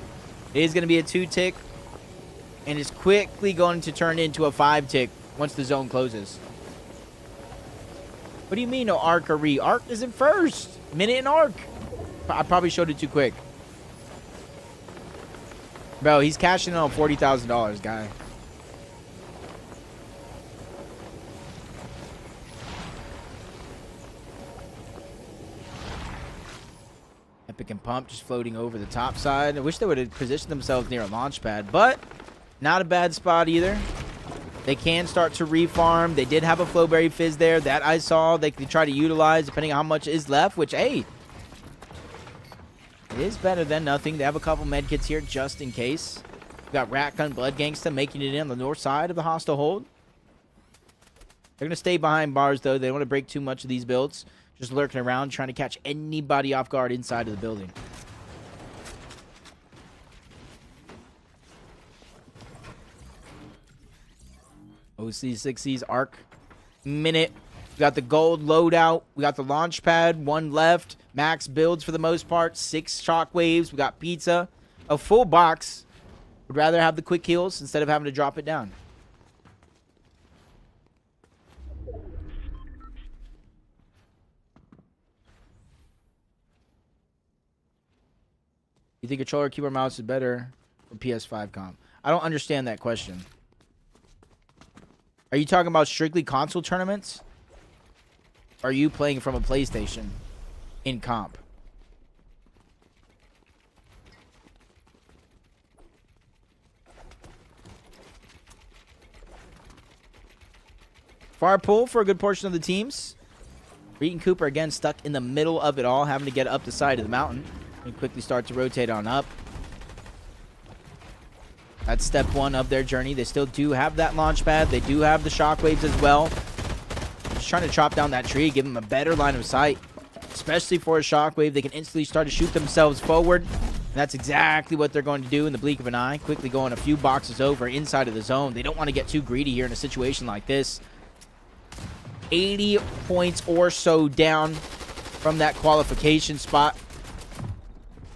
It is going to be a 2-tick, and it's quickly going to turn into a 5-tick once the zone closes. What do you mean no Arc or Re? Arc is in first. Minute and Arc. I probably showed it too quick. Bro, he's cashing in on $40,000, guy. Epic and Pump just floating over the top side. I wish they would have positioned themselves near a launch pad, but not a bad spot either. They can start to refarm. They did have a Flowberry Fizz there that I saw they could try to utilize depending on how much is left, which, hey, it is better than nothing. They have a couple medkits here just in case. We got Rat Gun, Blood Gangsta making it in on the north side of the hostile hold. They're going to stay behind bars, though. They don't want to break too much of these builds. Just lurking around, trying to catch anybody off guard inside of the building. OC 6C's Arc. Minute. We got the gold loadout. We got the launch pad. 1 left. Max builds for the most part. 6 shockwaves. We got pizza. A full box. Would rather have the quick heals instead of having to drop it down. You think controller, keyboard, mouse is better for PS5 comp? I don't understand that question. Are you talking about strictly console tournaments? Or are you playing from a PlayStation in comp? Far pull for a good portion of the teams. Reed and Cooper again stuck in the middle of it all, having to get up the side of the mountain and quickly start to rotate on up. That's step 1 of their journey. They still do have that launch pad. They do have the shockwaves as well. Just trying to chop down that tree, give them a better line of sight. Especially for a shockwave, they can instantly start to shoot themselves forward. And that's exactly what they're going to do in the blink of an eye. Quickly going a few boxes over inside of the zone. They don't want to get too greedy here in a situation like this. 80 points or so down from that qualification spot.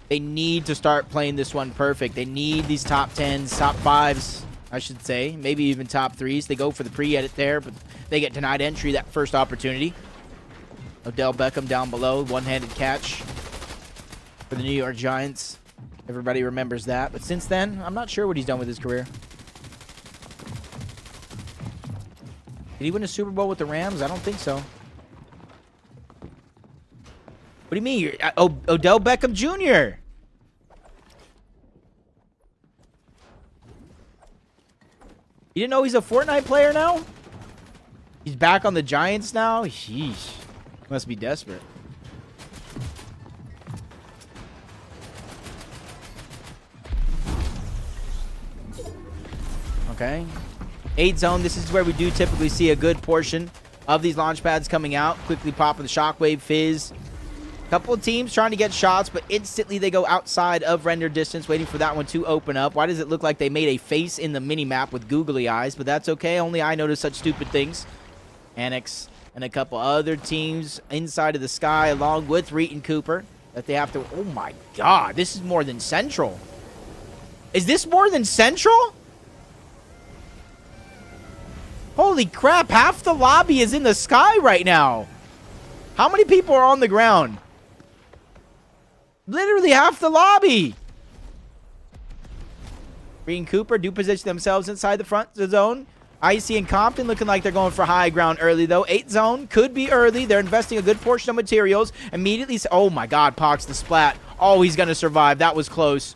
They need to start playing this one perfect. They need these top 10s, top 5s, I should say. Maybe even top 3s. They go for the pre-edit there, but they get denied entry that first opportunity. Odell Beckham down below. One-handed catch for the New York Giants. Everybody remembers that. But since then, I'm not sure what he's done with his career. Did he win a Super Bowl with the Rams? I don't think so. What do you mean? Odell Beckham Jr. You didn't know he's a Fortnite player now? He's back on the Giants now? Sheesh. Must be desperate. Okay. 8 zone. This is where we do typically see a good portion of these launch pads coming out. Quickly popping the shockwave fizz. Couple of teams trying to get shots, but instantly they go outside of render distance, waiting for that one to open up. Why does it look like they made a face in the mini-map with googly eyes? But that's okay. Only I notice such stupid things. Annex and a couple other teams inside of the sky, along with Reet and Cooper, that they have to... Oh, my God. This is more than Central. Is this more than Central? Holy crap. Half the lobby is in the sky right now. How many people are on the ground? Literally half the lobby. Reed and Cooper do position themselves inside the front zone. Icy and Compton looking like they're going for high ground early, though. 8 zone could be early. They're investing a good portion of materials. Immediately... Oh, my God. Pox the splat. Oh, he's going to survive. That was close.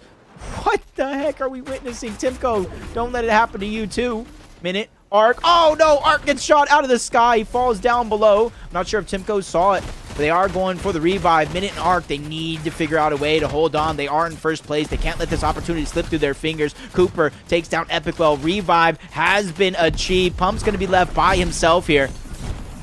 What the heck are we witnessing? Timko, don't let it happen to you, too. Minute. Arc. Oh, no. Arc gets shot out of the sky. He falls down below. I'm not sure if Timko saw it. But they are going for the revive. Minute and Arc, they need to figure out a way to hold on. They are in first place. They can't let this opportunity slip through their fingers. Cooper takes down Epicwell. Revive has been achieved. Pump's going to be left by himself here.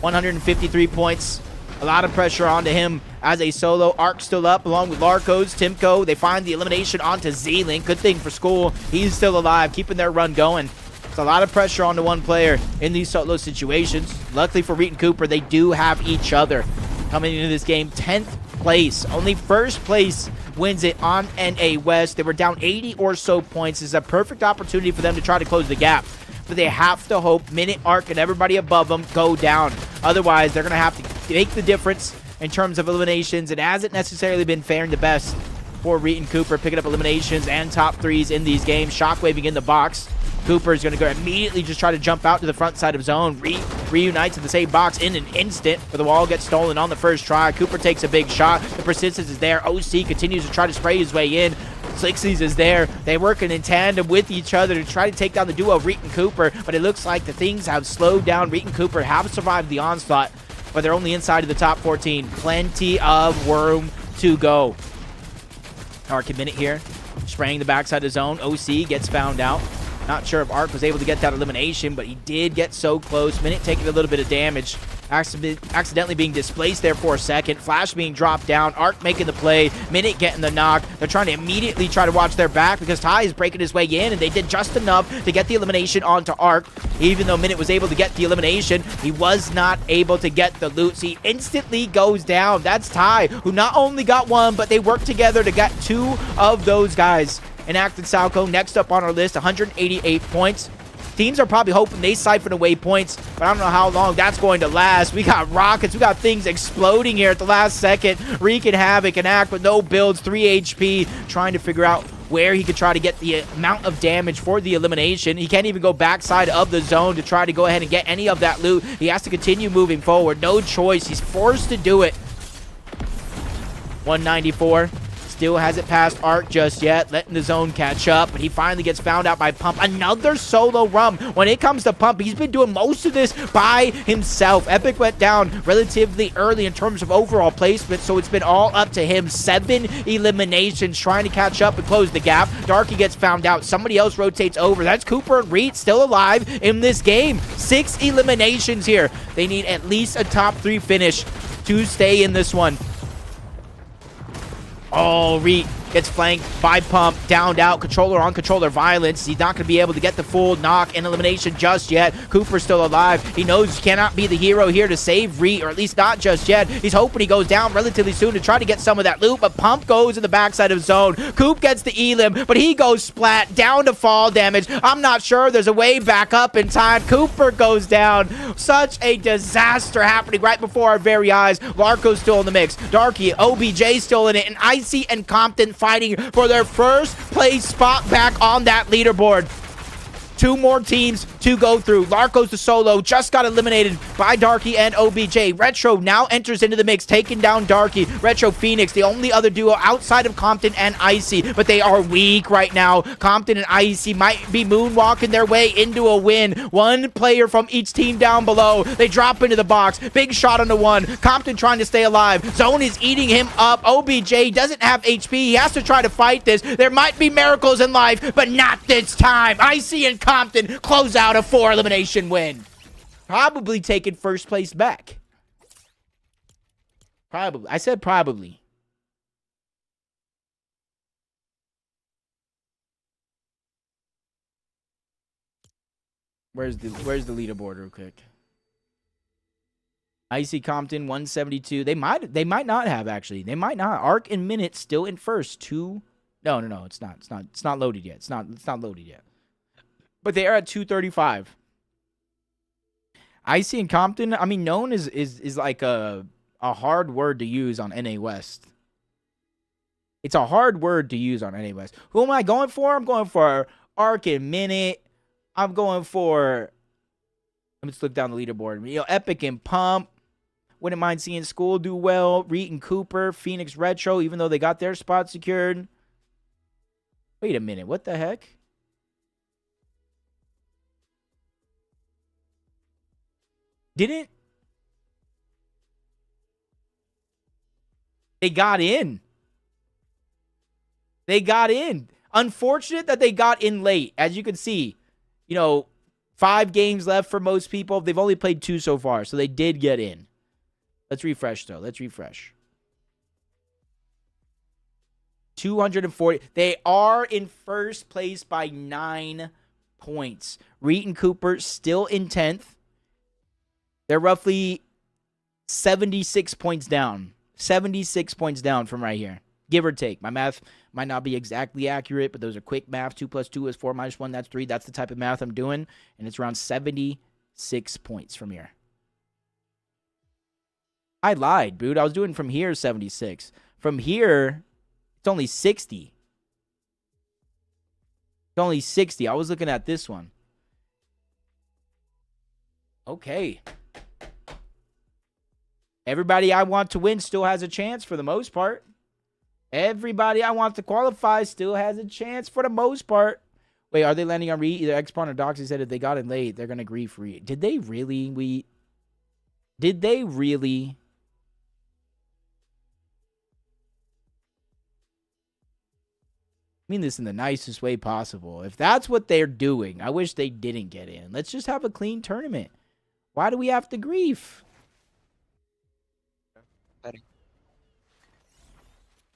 153 points. A lot of pressure onto him as a solo. Arc still up along with Larkos. Timko, they find the elimination onto Z-Link. Good thing for School. He's still alive, keeping their run going. It's a lot of pressure onto one player in these solo situations. Luckily for Reet and Cooper, they do have each other. Coming into this game, 10th place. Only first place wins it on NA West. They were down 80 or so points. This is a perfect opportunity for them to try to close the gap. But they have to hope Minute, Arc, and everybody above them go down. Otherwise, they're going to have to make the difference in terms of eliminations. It hasn't necessarily been faring the best for Reet and Cooper, picking up eliminations and top threes in these games. Shockwaving in the box. Cooper is going to go immediately just try to jump out to the front side of zone. Reunites in the same box in an instant, but the wall gets stolen on the first try. Cooper takes a big shot. The persistence is there. OC continues to try to spray his way in. Slixies is there. They're working in tandem with each other to try to take down the duo of Reet and Cooper, but it looks like the things have slowed down. Reet and Cooper have survived the onslaught, but they're only inside of the top 14. Plenty of room to go. Arc a minute here. Spraying the backside of zone. OC gets found out. Not sure if Arc was able to get that elimination, but he did get so close. Minute taking a little bit of damage. Accidentally being displaced there for a second. Flash being dropped down. Arc making the play. Minute getting the knock. They're trying to immediately try to watch their back because Ty is breaking his way in, and they did just enough to get the elimination onto Arc. Even though Minute was able to get the elimination, he was not able to get the loot. So he instantly goes down. That's Ty, who not only got one, but they worked together to get 2 of those guys. Enacted Salco next up on our list, 188 points. Teams are probably hoping they siphon away points, but I don't know how long that's going to last. We got rockets. We got things exploding here at the last second. Wreaking havoc. And Act with no builds, 3 HP, trying to figure out where he could try to get the amount of damage for the elimination. He can't even go backside of the zone to try to go ahead and get any of that loot. He has to continue moving forward. No choice. He's forced to do it. 194. Still hasn't passed Arc just yet, letting the zone catch up, but he finally gets found out by Pump. Another solo rum. When it comes to Pump, he's been doing most of this by himself. Epic went down relatively early in terms of overall placement, so it's been all up to him. 7 eliminations, trying to catch up and close the gap. Darky gets found out. Somebody else rotates over. That's Cooper and Reed still alive in this game. 6 eliminations here. They need at least a top 3 finish to stay in this one. Oh, Reet gets flanked by Pump, downed out, controller on controller violence. He's not going to be able to get the full knock and elimination just yet. Cooper's still alive. He knows he cannot be the hero here to save Reet, or at least not just yet. He's hoping he goes down relatively soon to try to get some of that loot, but Pump goes in the backside of zone. Coop gets the elim, but he goes splat, down to fall damage. I'm not sure there's a way back up in time. Cooper goes down. Such a disaster happening right before our very eyes. Larko's still in the mix. Darky, OBJ still in it, and Icy and Compton fighting for their first place spot back on that leaderboard. 2 more teams to go through. Larko's the solo. Just got eliminated by Darky and OBJ. Retro now enters into the mix, taking down Darky. Retro Phoenix, the only other duo outside of Compton and Icy, but they are weak right now. Compton and Icy might be moonwalking their way into a win. One player from each team down below. They drop into the box. Big shot on the one. Compton trying to stay alive. Zone is eating him up. OBJ doesn't have HP. He has to try to fight this. There might be miracles in life, but not this time. Icy and Compton close out a 4 elimination win. Probably taking first place back. Probably. I said probably. Where's the leaderboard real quick? Icy Compton 172. They might not have actually. They might not. Arc and Minute still in first. Two. No, it's not. It's not loaded yet. It's not loaded yet. But they are at 235. Icy and Compton, I mean, known is like a hard word to use on NA West. It's a hard word to use on NA West. Who am I going for? I'm going for Arc and Minute. I'm going for, let me just look down the leaderboard. You know, Epic and Pump. Wouldn't mind seeing School do well. Reet and Cooper. Phoenix Retro, even though they got their spot secured. Wait a minute. What the heck? Didn't they got in? They got in. Unfortunate that they got in late. As you can see, you know, 5 games left for most people. They've only played 2 so far, so they did get in. Let's refresh, though. Let's refresh. 240. They are in first place by 9 points. Reet and Cooper still in 10th. They're roughly 76 points down. 76 points down from right here. Give or take. My math might not be exactly accurate, but those are quick math. 2 plus 2 is 4 minus 1. That's 3. That's the type of math I'm doing. And it's around 76 points from here. I lied, dude. I was doing from here 76. From here, it's only 60. It's only 60. I was looking at this one. Okay. Everybody I want to win still has a chance for the most part. Everybody I want to qualify still has a chance for the most part. Wait, are they landing on Reed? Either X-Spawn or Doxy said if they got in late, they're going to grief Reed. Did they really? Did they really? I mean this in the nicest way possible. If that's what they're doing, I wish they didn't get in. Let's just have a clean tournament. Why do we have to grief?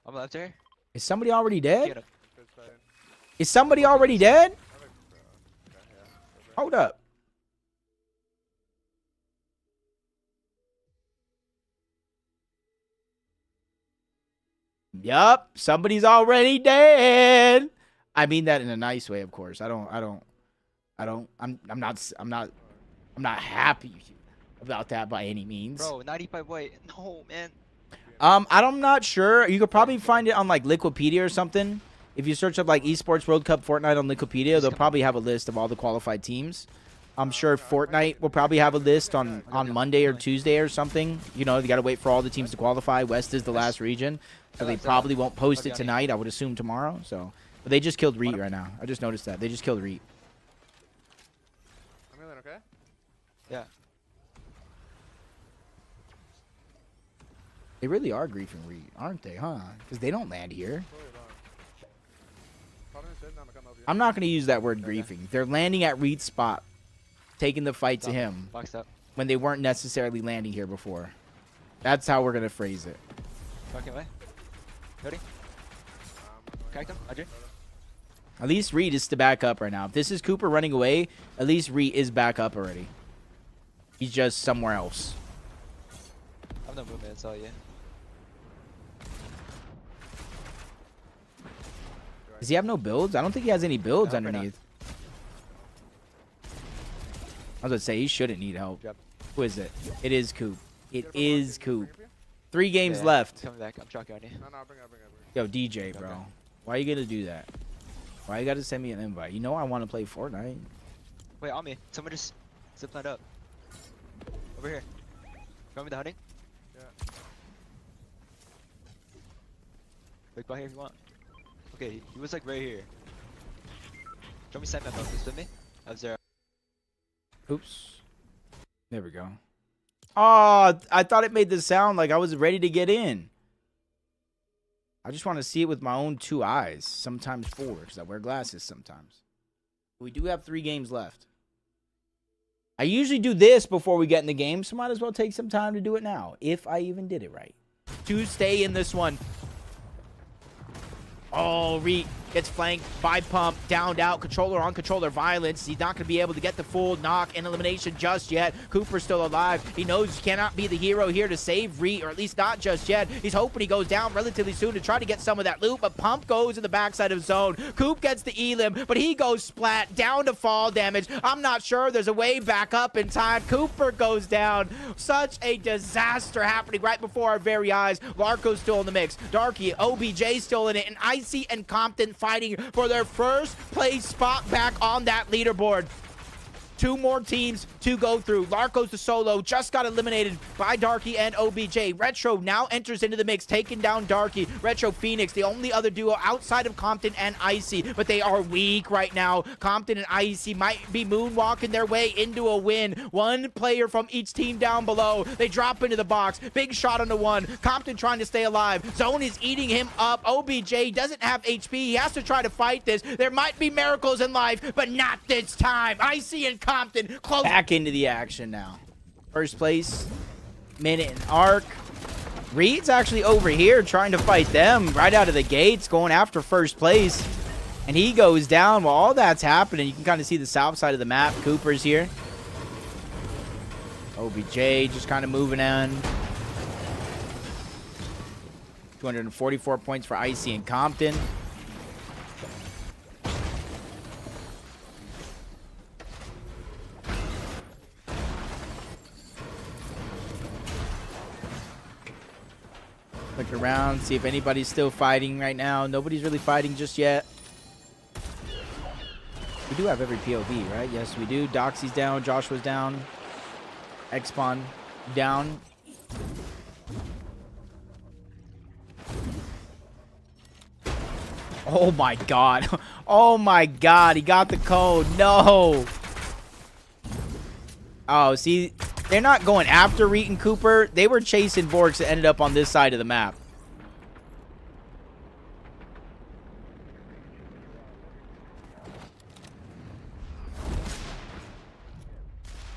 I'm left here. Is somebody already dead? Is somebody already dead? Hold up. Yup, somebody's already dead. I mean that in a nice way, of course. I'm not happy about that by any means. Bro, 95 white. No, man. I'm not sure. You could probably find it on like Liquipedia or something. If you search up like Esports World Cup Fortnite on Liquipedia, they'll probably have a list of all the qualified teams. I'm sure Fortnite will probably have a list on Monday or Tuesday or something. You know, you got to wait for all the teams to qualify. West is the last region. So they probably won't post it tonight. I would assume tomorrow. So, but they just killed Reet right now. I just noticed that. They just killed Reet. Okay? Yeah. They really are griefing Reet, aren't they, huh? Because they don't land here. I'm not going to use that word griefing. They're landing at Reet's spot, taking the fight to him when they weren't necessarily landing here before. That's how we're going to phrase it. Fucking way. Ready? Cracked him. Roger. At least Reet is to back up right now. If this is Cooper running away, at least Reet is back up already. He's just somewhere else. I have no movement, that's all, yeah. Does he have no builds? I don't think he has any builds underneath. I was going to say, he shouldn't need help. Who is it? It is Coop. It is Coop. 3 games left. Coming back. I'm chalking on you. No, bring it up. Yo, DJ, bro. Why are you going to do that? Why you got to send me an invite? You know I want to play Fortnite. Wait, on me. Someone just ziplined up. Over here. Show me the hunting. Yeah. Quick by here if you want. Okay, he was like right here. Show me side map. He's with me. I have 0. Oops. There we go. Oh, I thought it made the sound like I was ready to get in. I just want to see it with my own 2 eyes. Sometimes 4, because I wear glasses sometimes. We do have 3 games left. I usually do this before we get in the game, so might as well take some time to do it now, if I even did it right. To stay in this one. Oh, Reet gets flanked by Pump, downed out, controller on controller violence. He's not going to be able to get the full knock and elimination just yet. Cooper's still alive. He knows he cannot be the hero here to save Reet, or at least not just yet. He's hoping he goes down relatively soon to try to get some of that loot, but Pump goes in the backside of zone. Coop gets the elim, but he goes splat, down to fall damage. I'm not sure there's a way back up in time. Cooper goes down. Such a disaster happening right before our very eyes. Larko's still in the mix. Darky, OBJ still in it, and Icy and Compton fighting for their first place spot back on that leaderboard. 2 more teams to go through. Larko's the solo, just got eliminated by Darky and OBJ. Retro now enters into the mix, taking down Darky. Retro Phoenix, the only other duo outside of Compton and Icy, but they are weak right now. Compton and Icy might be moonwalking their way into a win. 1 player from each team down below. They drop into the box. Big shot on the 1. Compton trying to stay alive. Zone is eating him up. OBJ doesn't have HP. He has to try to fight this. There might be miracles in life, but not this time. Icy and Compton close back into the action now. First place, minute and arc. Reed's actually over here trying to fight them right out of the gates, going after first place. And he goes down while all that's happening. You can kind of see the south side of the map. Cooper's here. OBJ just kind of moving on. 244 points for Icy and Compton. Look around, see if anybody's still fighting right now. Nobody's really fighting just yet. We do have every POV, right? Yes, we do. Doxy's down. Joshua's down. X-Spawn down. Oh my god. Oh my god. He got the code. No. Oh, see, they're not going after Reet and Cooper. They were chasing Vorks that ended up on this side of the map.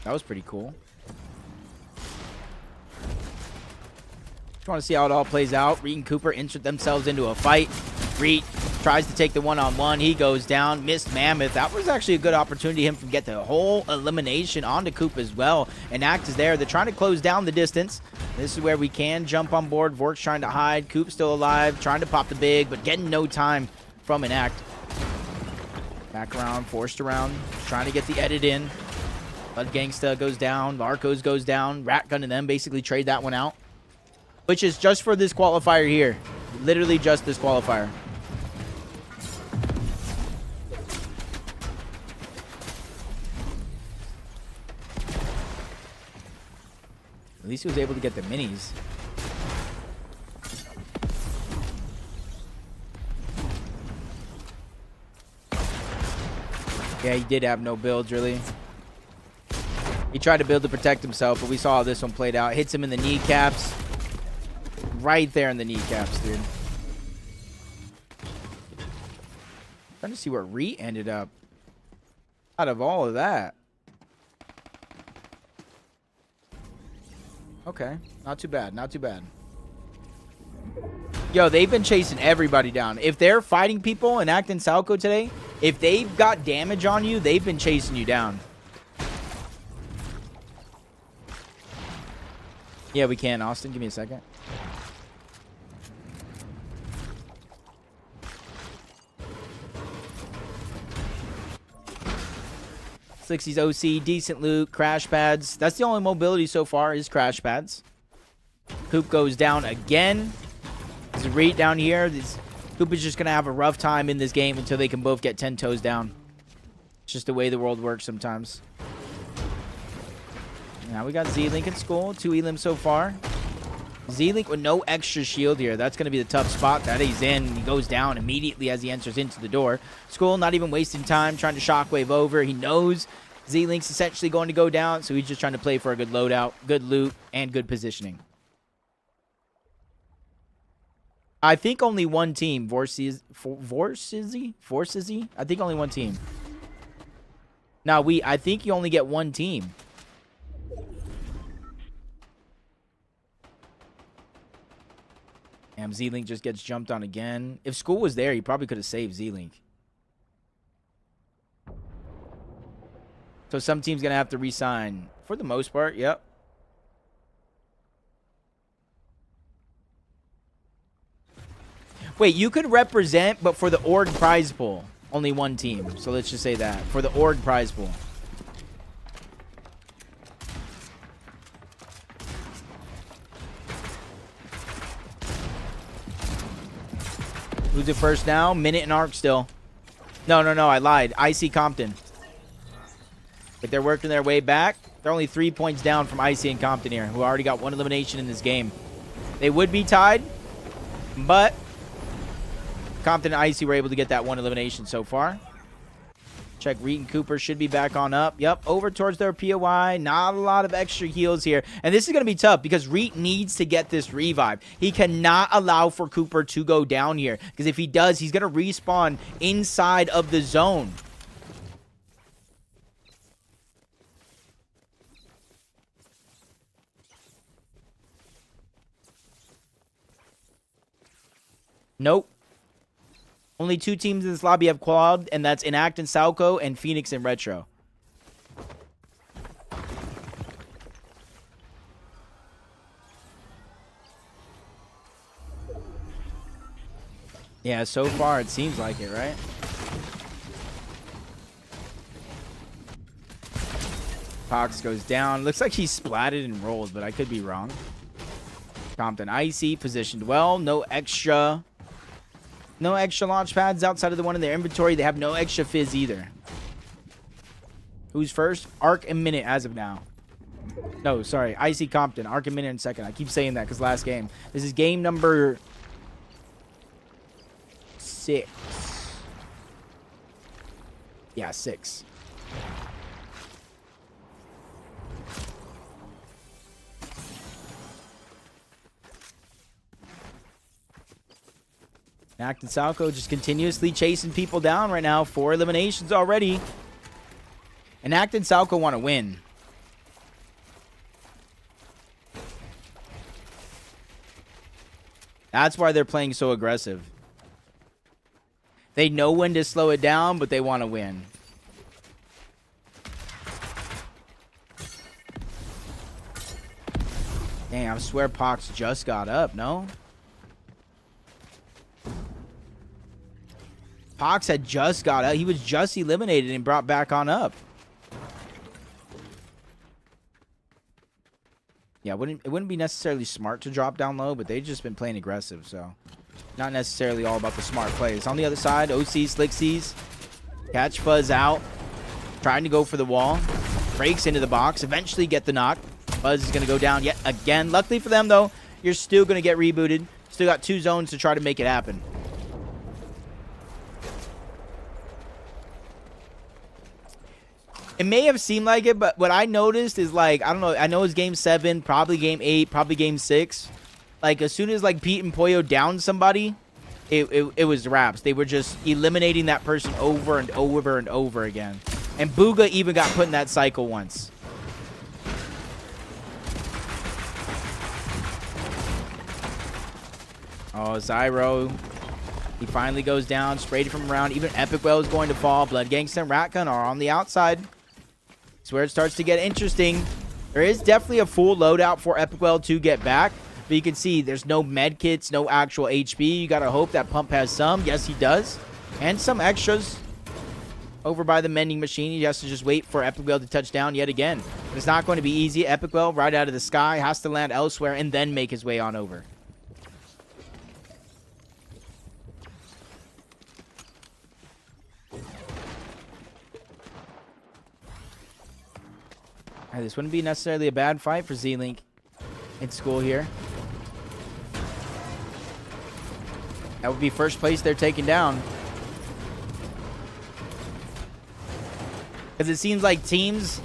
That was pretty cool. Just want to see how it all plays out. Reet and Cooper insert themselves into a fight. Reet tries to take the one-on-one. He goes down. Missed Mammoth. That was actually a good opportunity for him to get the whole elimination onto Coop as well. And Act is there. They're trying to close down the distance. This is where we can jump on board. Vork's trying to hide. Coop's still alive. Trying to pop the big, but getting no time from an Act. Back around. Forced around. Trying to get the edit in. Bud Gangsta goes down. Larkos goes down. Rat Gun and them basically trade that one out. Which is just for this qualifier here. Literally just this qualifier. At least he was able to get the minis. Yeah, he did have no builds, really. He tried to build to protect himself, but we saw how this one played out. Hits him in the kneecaps. Right there in the kneecaps, dude. Trying to see where Reet ended up out of all of that. Okay, not too bad, not too bad. Yo, they've been chasing everybody down. If they're fighting people in Act and Salco today, if they've got damage on you, they've been chasing you down. Yeah, we can, Austin. Give me a second. Slixie's OC, decent loot, crash pads. That's the only mobility so far is crash pads. Coop goes down again. There's a Reet down here. Coop is just going to have a rough time in this game until they can both get 10 toes down. It's just the way the world works sometimes. Now we got Z-Link in school. 2 elims so far. Z-Link with no extra shield here. That's going to be the tough spot that he's in. He goes down immediately as he enters into the door. School not even wasting time trying to shockwave over. He knows Z-Link's essentially going to go down, so he's just trying to play for a good loadout, good loot, and good positioning. I think only one team. Vorsizy? I think only one team. Now, I think you only get one team. Damn, Z-Link just gets jumped on again. If School was there, he probably could have saved Z-Link. So some team's going to have to re-sign. For the most part, yep. Wait, you could represent, but for the org prize pool, only one team. So let's just say that. For the org prize pool. Who's it first now? Minute and Arc still. No, I lied. Icy Compton. But they're working their way back. They're only 3 points down from Icy and Compton here, who already got 1 elimination in this game. They would be tied, but Compton and Icy were able to get that 1 elimination so far. Check, Reed and Cooper should be back on up. Yep, over towards their POI. Not a lot of extra heals here. And this is going to be tough because Reed needs to get this revive. He cannot allow for Cooper to go down here, because if he does, he's going to respawn inside of the zone. Nope. Only 2 teams in this lobby have quad, and that's Enact and Salco and Phoenix and Retro. Yeah, so far it seems like it, right? Cox goes down. Looks like he's splatted and rolled, but I could be wrong. Compton Icy positioned well. No extra launch pads outside of the one in their inventory. They have no extra fizz either. Who's first? Arc and Minute as of now. No, sorry. Icy Compton. Arc and Minute in second. I keep saying that because last game. This is game number 6. Yeah, 6. Act and Salco just continuously chasing people down right now. 4 eliminations already. And Act and Salco want to win. That's why they're playing so aggressive. They know when to slow it down, but they want to win. Dang, I swear Pox just got up, no? Pox had just got up. He was just eliminated and brought back on up. Yeah, it wouldn't be necessarily smart to drop down low, but they've just been playing aggressive, so not necessarily all about the smart plays. On the other side, OC Slixies catch Fuzz out, trying to go for the wall, breaks into the box, eventually get the knock. Fuzz is going to go down yet again. Luckily for them, though, you're still going to get rebooted. Still got 2 zones to try to make it happen. It may have seemed like it, but what I noticed is, like, I don't know. I know it's game 7, probably game 8, probably game 6. Like, as soon as, like, Pete and Pollo downed somebody, it was wraps. They were just eliminating that person over and over and over again. And Booga even got put in that cycle once. Oh, Zyro. He finally goes down, sprayed from around. Even Epic Well is going to fall. Blood Gangsta and Ratgun are on the outside. It's where it starts to get interesting. There is definitely a full loadout for Epic Well to get back. But you can see there's no med kits, no actual HP. You got to hope that Pump has some. Yes, he does. And some extras over by the mending machine. He has to just wait for Epic Well to touch down yet again. But it's not going to be easy. Epic Well right out of the sky has to land elsewhere and then make his way on over. Hey, this wouldn't be necessarily a bad fight for Z-Link in school here. That would be first place they're taking down. Because it seems like teams,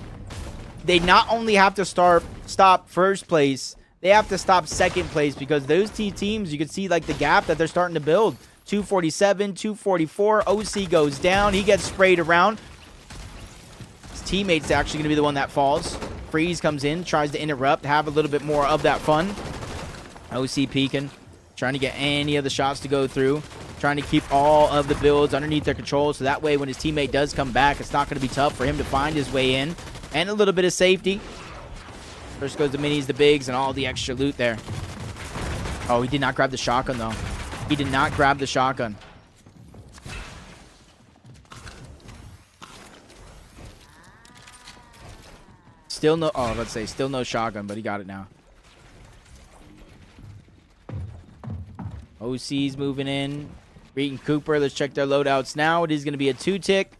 they not only have to stop first place, they have to stop second place, because those two teams, you can see like the gap that they're starting to build. 247, 244, OC goes down. He gets sprayed around. His teammate's actually going to be the one that falls. Freeze comes in, tries to interrupt, have a little bit more of that fun. OC peeking, trying to get any of the shots to go through. Trying to keep all of the builds underneath their control, so that way when his teammate does come back, it's not going to be tough for him to find his way in. And a little bit of safety. First goes the minis, the bigs, and all the extra loot there. Oh, he did not grab the shotgun, though. He did not grab the shotgun. Still no... Oh, let's say still no shotgun, but he got it now. OC's moving in. Reed and Cooper, let's check their loadouts now. It is going to be a 2-tick.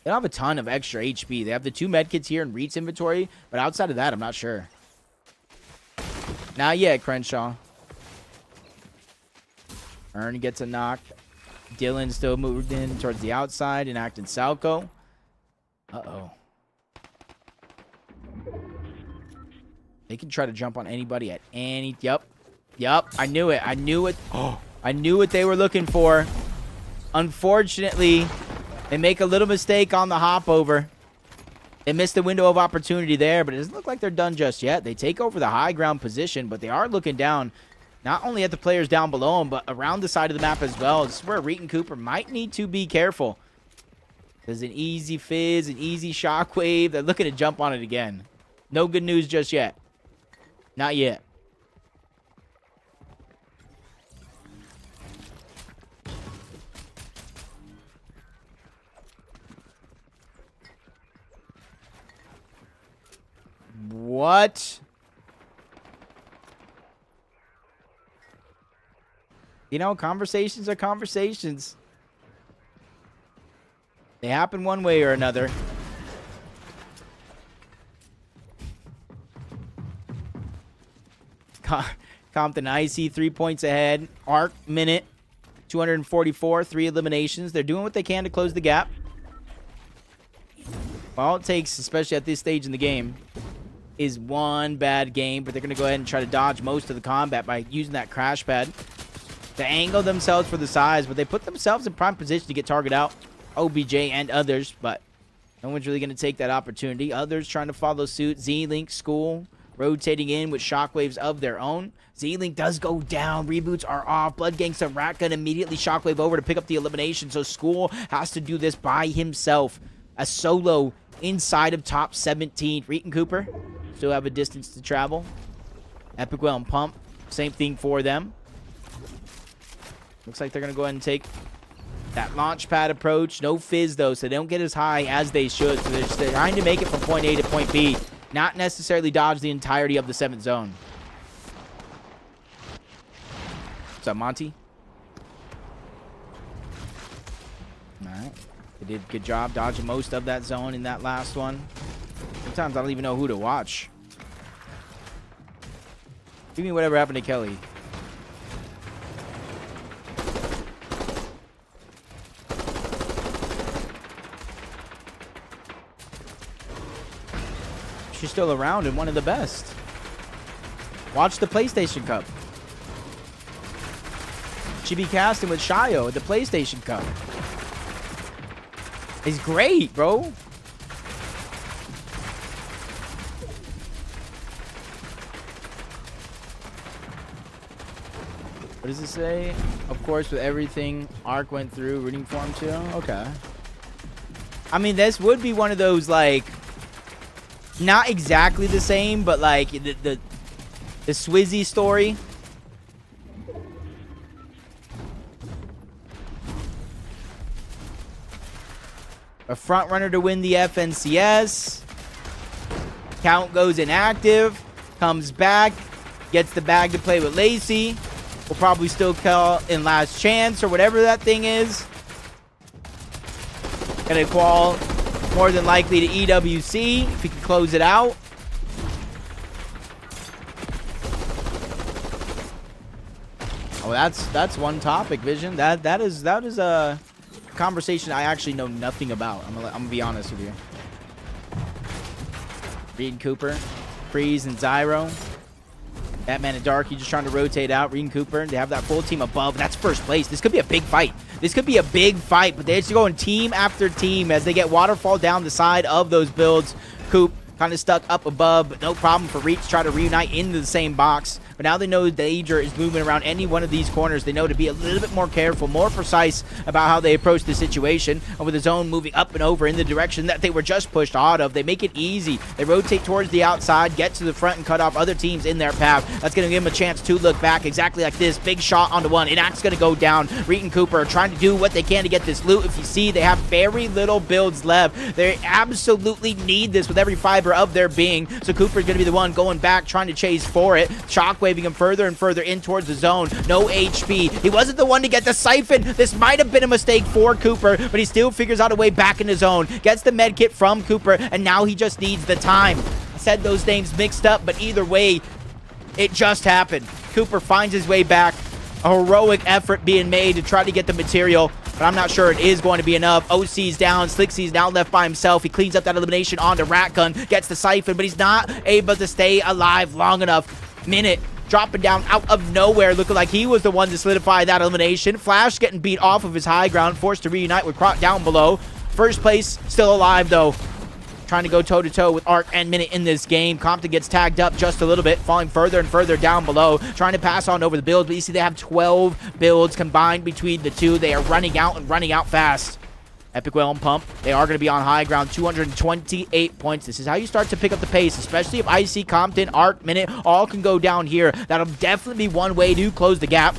They don't have a ton of extra HP. They have the 2 medkits here in Reed's inventory, but outside of that, I'm not sure. Not yet, Crenshaw. Ern gets a knock. Dylan still moved in towards the outside and acting Salco. Uh-oh. They can try to jump on anybody at any... Yep. I knew it. I knew it. Oh, I knew what they were looking for. Unfortunately, they make a little mistake on the hop over. They missed the window of opportunity there, but it doesn't look like they're done just yet. They take over the high ground position, but they are looking down, not only at the players down below them, but around the side of the map as well. This is where Reed and Cooper might need to be careful. There's an easy fizz, an easy shockwave. They're looking to jump on it again. No good news just yet. Not yet. What? You know, conversations are conversations. They happen one way or another. Compton Icy, 3 points ahead. Arc, minute, 244, 3 eliminations. They're doing what they can to close the gap. All it takes, especially at this stage in the game, is one bad game, but they're going to go ahead and try to dodge most of the combat by using that crash pad to angle themselves for the size, but they put themselves in prime position to get target out, OBJ and others, but no one's really going to take that opportunity. Others trying to follow suit. Z-Link, School, rotating in with shockwaves of their own. Z-Link does go down. Reboots are off. Blood Gangsta Rat Gun immediately shockwave over to pick up the elimination, so School has to do this by himself. A solo inside of top 17. Reed and Cooper still have a distance to travel. Epic Well and Pump, same thing for them. Looks like they're going to go ahead and take that launch pad approach. No fizz, though, so they don't get as high as they should. So they're trying to make it from point A to point B, not necessarily dodge the entirety of the 7th zone. What's up, Monty? All right. They did a good job dodging most of that zone in that last one. Sometimes I don't even know who to watch. Give me whatever happened to Kelly. She's still around and one of the best. Watch the PlayStation Cup. She be casting with Shio at the PlayStation Cup. It's great, bro. What does it say? Of course, with everything Ark went through, rooting for him too. Okay. I mean, this would be one of those, like, not exactly the same, but like the Swizzy story. A front runner to win the FNCS. Count goes inactive. Comes back. Gets the bag to play with Lacey. Will probably still call in last chance or whatever that thing is. Gonna qual more than likely to EWC if he can close it out. Oh, that's one topic, Vision. That is a conversation I actually know nothing about. I'm gonna be honest with you. Reed and Cooper, Freeze and Zyro. Batman and Darky just trying to rotate out. Reed and Cooper, they have that full team above. That's first place. This could be a big fight. This could be a big fight, but they're just going team after team as they get waterfall down the side of those builds. Coop kind of stuck up above, but no problem for Reach to try to reunite into the same box. But now they know danger is moving around any one of these corners. They know to be a little bit more careful, more precise about how they approach the situation. And with the zone moving up and over in the direction that they were just pushed out of, they make it easy. They rotate towards the outside, get to the front, and cut off other teams in their path. That's going to give them a chance to look back exactly like this. Big shot onto one. Inact's going to go down. Reed and Cooper are trying to do what they can to get this loot. If you see, they have very little builds left. They absolutely need this with every fiber of their being. So Cooper's going to be the one going back, trying to chase for it. Shockwaving him further and further in towards the zone. No HP. He wasn't the one to get the siphon. This might have been a mistake for Cooper, but he still figures out a way back in the zone. Gets the med kit from Cooper, and now he just needs the time. I said those names mixed up, but either way, it just happened. Cooper finds his way back. A heroic effort being made to try to get the material, but I'm not sure it is going to be enough. OC's down. Slicksy's now left by himself. He cleans up that elimination onto Ratgun, gets the siphon, but he's not able to stay alive long enough. Minute dropping down out of nowhere, looking like he was the one to solidify that elimination. Flash getting beat off of his high ground, forced to reunite with Croc down below. First place, still alive though. Trying to go toe-to-toe with Arc and Minute in this game. Compton gets tagged up just a little bit, falling further and further down below, trying to pass on over the builds, but you see they have 12 builds combined between the two. They are running out and running out fast. Epic Whale and Pump, they are going to be on high ground, 228 points. This is how you start to pick up the pace, especially if IC, Compton, Arc, Minute, all can go down here. That'll definitely be one way to close the gap.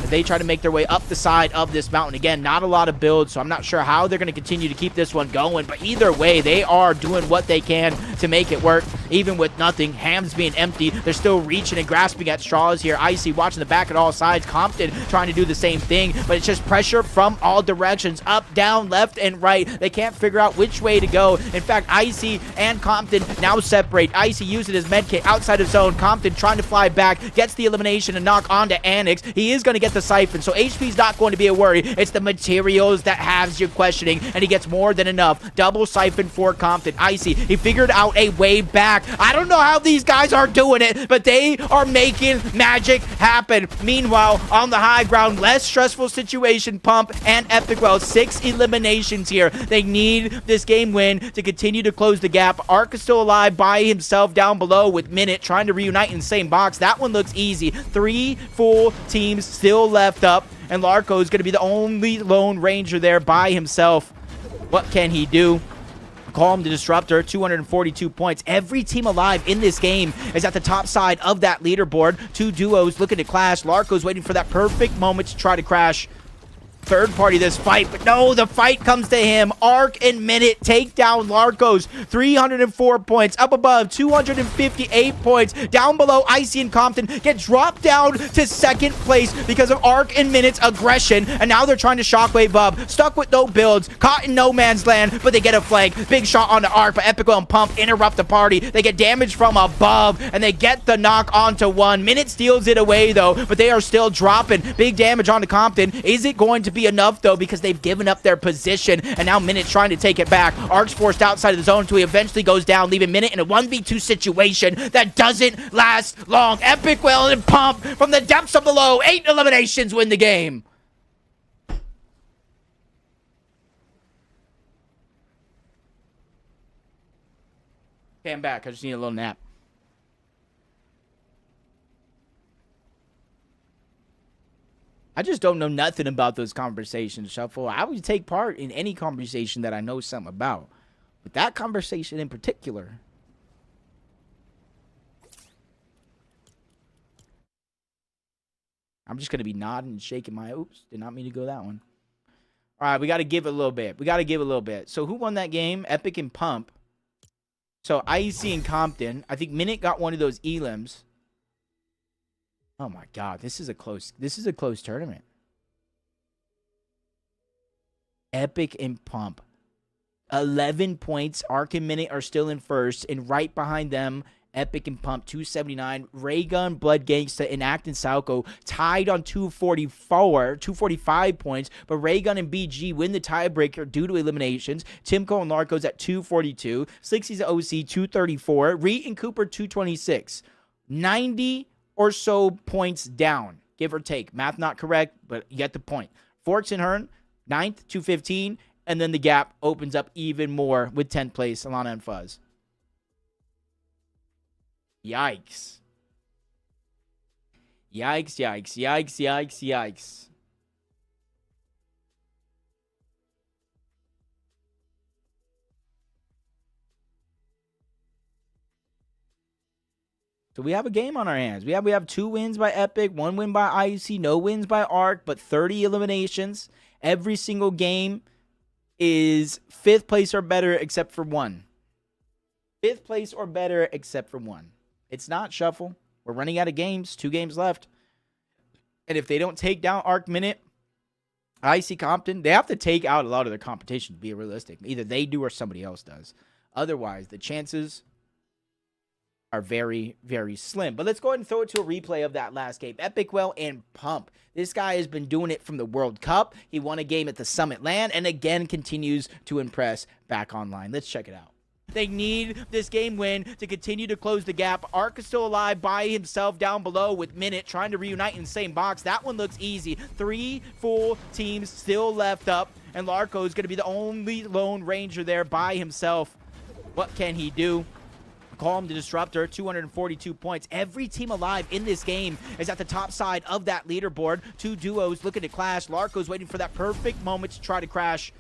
As they try to make their way up the side of this mountain. Again, not a lot of builds, so I'm not sure how they're going to continue to keep this one going. But either way, they are doing what they can to make it work. Even with nothing, Hams being empty, they're still reaching and grasping at straws here. Icy watching the back at all sides. Compton trying to do the same thing, but it's just pressure from all directions. Up, down, left, and right. They can't figure out which way to go. In fact, Icy and Compton now separate. Icy using his medkit outside of zone. Compton trying to fly back, gets the elimination and knock onto Annex. He is going to get the siphon, so HP's not going to be a worry. It's the materials that has you questioning, and he gets more than enough. Double siphon for Compton. Icy, he figured out a way back. I don't know how these guys are doing it, but they are making magic happen. Meanwhile, on the high ground, less stressful situation, Pump and Epic Well, 6 eliminations here. They need this game win to continue to close the gap. Arc is still alive by himself down below with Minute trying to reunite in the same box. That one looks easy. 3 full teams still left up, and Larko is going to be the only lone ranger there by himself. What can he do? Calm the Disruptor, 242 points. Every team alive in this game is at the top side of that leaderboard. 2 duos looking to clash. Larko's waiting for that perfect moment to try to crash. Third party this fight, but no, the fight comes to him. Arc and Minute take down Larko's 304 points. Up above, 258 points. Down below, Icy and Compton get dropped down to second place because of Arc and Minute's aggression, and now they're trying to shockwave up. Stuck with no builds, caught in no man's land, but they get a flank. Big shot on the Arc, but Epic Will and Pump interrupt the party. They get damage from above, and they get the knock onto one. Minute steals it away, though, but they are still dropping. Big damage onto Compton. Is it going to be enough though, because they've given up their position, and now Minute's trying to take it back. Arc's forced outside of the zone until he eventually goes down, leaving Minute in a 1v2 situation that doesn't last long. Epic Will and Pump from the depths of the low, 8 eliminations win the game. Okay, I'm back. I just need a little nap. I just don't know nothing about those conversations, Shuffle. I would take part in any conversation that I know something about. But that conversation in particular. I'm just going to be nodding and shaking my... Oops, did not mean to go that one. All right, we got to give it a little bit. We got to give it a little bit. So who won that game? Epic and Pump. So IEC and Compton. I think Minute got one of those elims. Oh my God, this is a close tournament. Epic and Pump. 11 points. Arc and Minute are still in first, and right behind them, Epic and Pump 279. Raygun, Blood Gangsta, and Act and Salco tied on 245 points, but Raygun and BG win the tiebreaker due to eliminations. Timco and Larco's at 242. Slixies at OC 234. Reet and Cooper 226. 90 or so points down, give or take. Math not correct, but you get the point. Forks and Hearn, 9th, 215. And then the gap opens up even more with 10th place, Alana and Fuzz. Yikes. Yikes, yikes, yikes, yikes, yikes. So we have a game on our hands. We have 2 wins by Epic, 1 win by IUC, no wins by Arc, but 30 eliminations. Every single game is 5th place or better except for 1. 5th place or better except for 1. It's not Shuffle. We're running out of games. 2 games left. And if they don't take down Arc Minute, IC Compton, they have to take out a lot of their competition to be realistic. Either they do or somebody else does. Otherwise, the chances are very, very slim. But let's go ahead and throw it to a replay of that last game. Epic Well and Pump. This guy has been doing it from the World Cup. He won a game at the Summit LAN and again continues to impress back online. Let's check it out. They need this game win to continue to close the gap. Arc is still alive by himself down below with Minute trying to reunite in the same box. That one looks easy. 3 full teams still left up, and Larco is going to be the only Lone Ranger there by himself. What can he do? Call him the Disruptor, 242 points. Every team alive in this game is at the top side of that leaderboard. 2 duos looking to clash. Larco's waiting for that perfect moment to try to crash.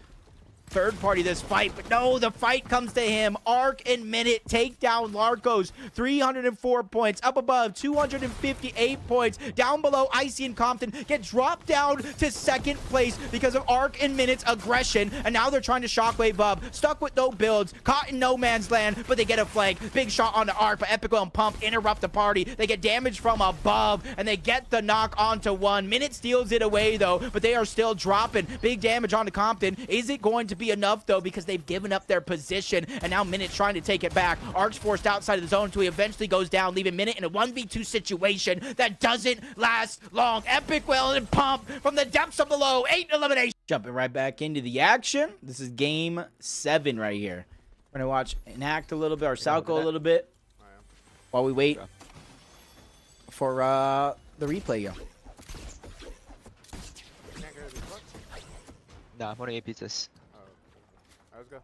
Third party this fight, but no, the fight comes to him. Arc and Minute take down Larco's 304 points. Up above, 258 points. Down below, Icy and Compton get dropped down to 2nd place because of Arc and Minute's aggression. And now they're trying to shockwave up. Stuck with no builds, caught in no man's land, but they get a flag. Big shot on the Arc, but Epico and Pump interrupt the party. They get damage from above, and they get the knock onto 1. Minute steals it away, though, but they are still dropping. Big damage onto Compton. Is it going to be enough, though, because they've given up their position, and now Minute trying to take it back. Arc's forced outside of the zone until he eventually goes down, leaving Minute in a 1v2 situation that doesn't last long. Epic Well and Pump from the depths of below. 8 eliminations. Jumping right back into the action. This is game 7 right here. We're gonna watch Enact a little bit, or Salco a little bit, while we wait for the replay. Yo. Nah, I'm ordering 8 pizzas. Let's go.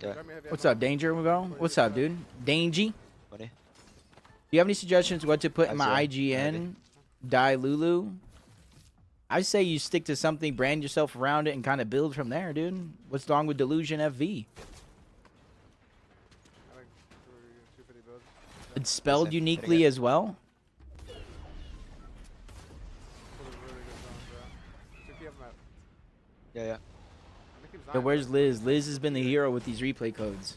Yeah. What's up, Danger? We go. What's up, dude? Dangy. Money. Do you have any suggestions what to put in my That's IGN? Die Lulu. I say you stick to something, brand yourself around it, and kind of build from there, dude. What's wrong with Delusion FV? It's spelled Listen, uniquely as well. Yeah, yeah. Yo, where's Liz? Liz has been the hero with these replay codes.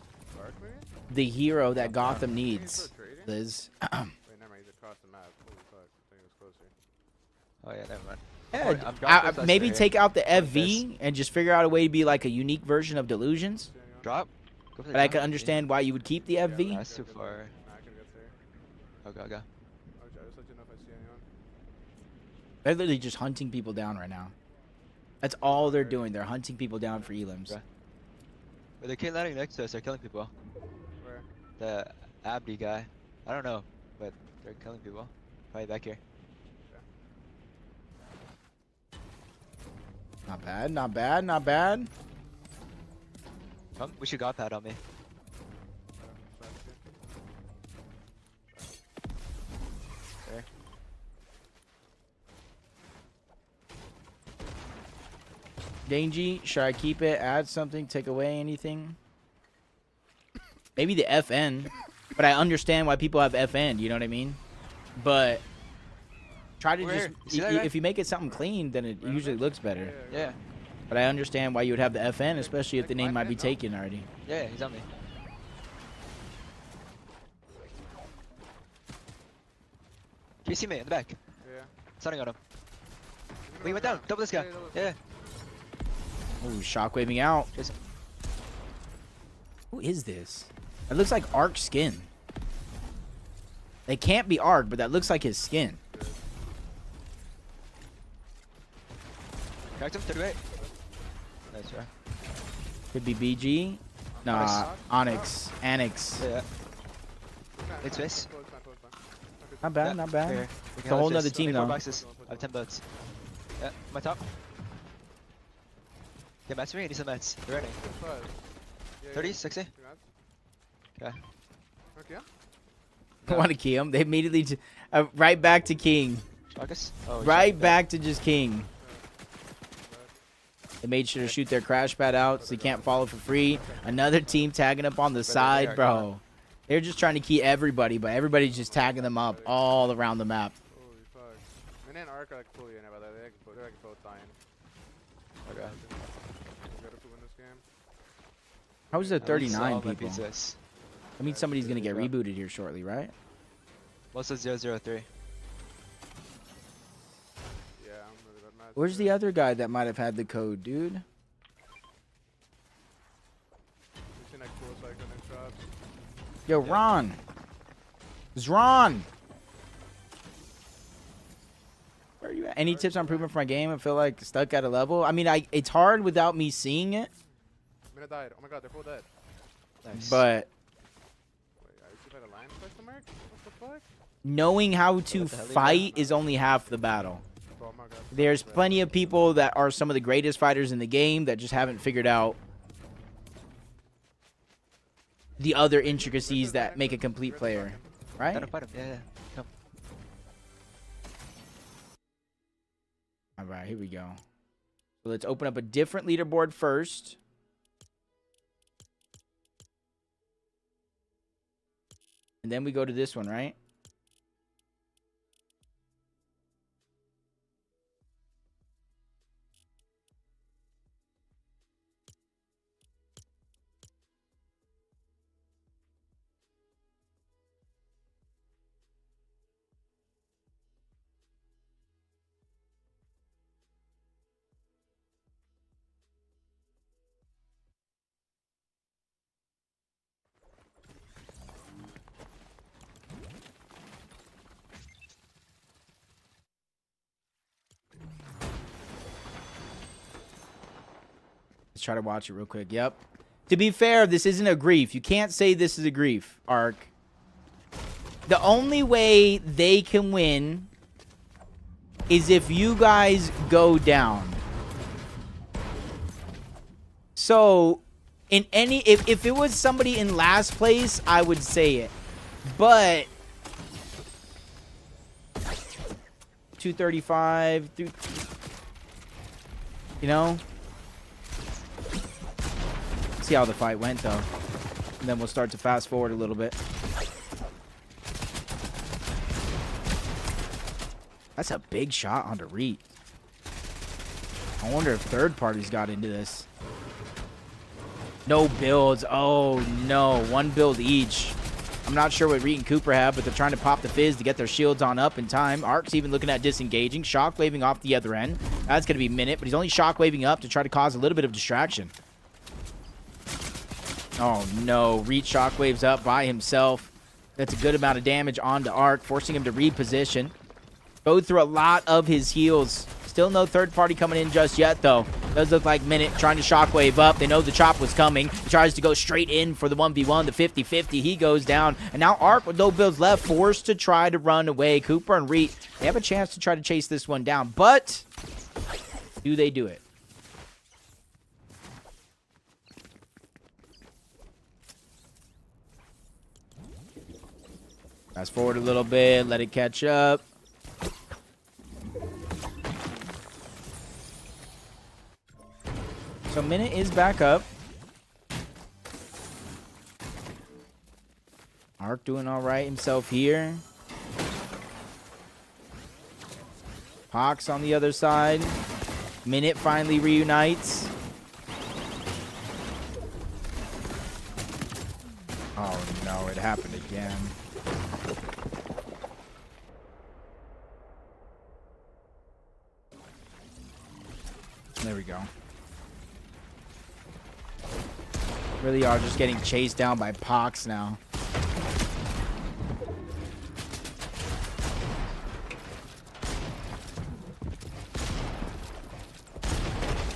The hero that Gotham needs. Liz. Wait, never mind. He's across the map. Holy fuck. I think it was closer. Oh, yeah, never mind. Yeah, maybe take out the FV and just figure out a way to be like a unique version of Delusions. Drop. Go for the But I drop. can understand why you would keep the FV. That's too far. Nah, I can get there. Okay, okay. I'll just let you know if I see anyone. They're literally just hunting people down right now. That's all they're doing. They're hunting people down for elims. Okay. But they keep landing next to us. They're killing people. Where? The Abdi guy. I don't know, but they're killing people. Probably back here. Not bad, not bad, not bad. Come, we should got pad on me. There. Dangy, should I keep it? Add something? Take away anything? Maybe the FN. But I understand why people have FN, you know what I mean? But try to Where? just... See that guy? If you make it something clean, then it usually looks better. Yeah. But I understand why you would have the FN, especially if the name might be taken already. Yeah, he's on me. Can you see me in the back? Yeah. Stunning on him. Wait, he went down. Double this guy. Yeah. Ooh, shockwaving out. Just Who is this? It looks like Ark skin. They can't be Ark, but that looks like his skin. Cracked him, 38. Nice try. Could be BG. Nah, Onyx. Annex. Yeah. Okay, It's face. Close, fine, close, fine. Okay. Not bad, Yeah, not bad. here. It's a whole nother team, 24 though. boxes. I have 10 boats. Yeah, my top. Yeah, match me. I need some mats. They're running. Good fight. Yeah, 30, yeah. 60. You got it? Okay. Okay, yeah? I want to key him. They immediately right back to King. Marcus? Oh, he's Right shot. back to just King. They made sure to shoot their crash pad out so they can't follow for free. Another team tagging up on the side, bro. They're just trying to key everybody, but everybody's just tagging them up all around the map. Holy fuck. Minute and Ark are like fully in it, but they're like both dying. Okay. We gotta win this game. How is there At least 39 all my people? pizzas. I mean, somebody's going to get rebooted here shortly, right? What's the 003? Yeah, I'm really bad match. Where's the other guy that might have had the code, dude? You seen like cool cycling shots? Yo, Yeah. Ron. It's Ron. Where are you at? Any tips on improvement for my game? I feel like stuck at a level. I mean, it's hard without me seeing it, Minute died. Oh my god, they're full dead. Nice. but Wait, is he by the line question mark? What the fuck? knowing how to What the hell are you fight doing? is only half the battle. Oh my god. There's plenty of people that are some of the greatest fighters in the game that just haven't figured out the other intricacies that make a complete player, right? Gotta fight him. Yeah, yeah. Come. All right, here we go. So let's open up a different leaderboard first. And then we go to this one, right? Let's try to watch it real quick. Yep. To be fair, this isn't a grief. You can't say this is a grief, Ark. The only way they can win is if you guys go down. So, in any if it was somebody in last place, I would say it. But 235 through, you know, see how the fight went though, and then we'll start to fast forward a little bit. That's a big shot onto Reet. I wonder if third parties got into this. No builds. Oh no, one build each. I'm not sure what Reet and Cooper have, but they're trying to pop the fizz to get their shields on up in time. Ark's even looking at disengaging, shockwaving off the other end. That's going to be Minute, but he's only shockwaving up to try to cause a little bit of distraction. Oh no, Reet shockwaves up by himself. That's a good amount of damage onto Ark, forcing him to reposition. Go through a lot of his heals. Still no third party coming in just yet, though. Does look like Minute trying to shockwave up. They know the chop was coming. He tries to go straight in for the 1v1, the 50-50. He goes down. And now Ark, with no builds left, forced to try to run away. Cooper and Reet, they have a chance to try to chase this one down. But do they do it? Fast forward a little bit. Let it catch up. So Minute is back up. Ark doing all right himself here. Pox on the other side. Minute finally reunites. Oh no, it happened again. There we go. Really are just getting chased down by Pox now.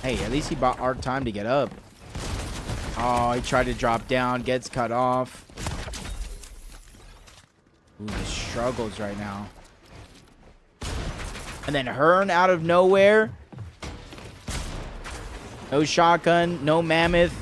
Hey, at least he bought Arc time to get up. Oh, he tried to drop down, gets cut off. Ooh, he struggles right now. And then Hearn out of nowhere. No shotgun, no mammoth.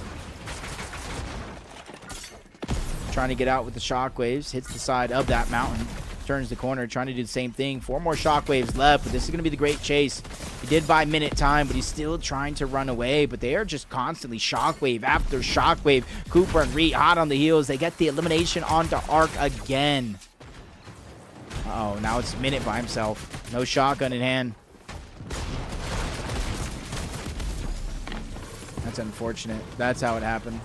Trying to get out with the shockwaves. Hits the side of that mountain. Turns the corner, trying to do the same thing. 4 more shockwaves left, but this is going to be the great chase. He did buy minute time, but he's still trying to run away. But they are just constantly shockwave after shockwave. Cooper and Reed hot on the heels. They get the elimination onto Arc again. Uh-oh, now it's Minute by himself. No shotgun in hand. That's unfortunate. That's how it happened.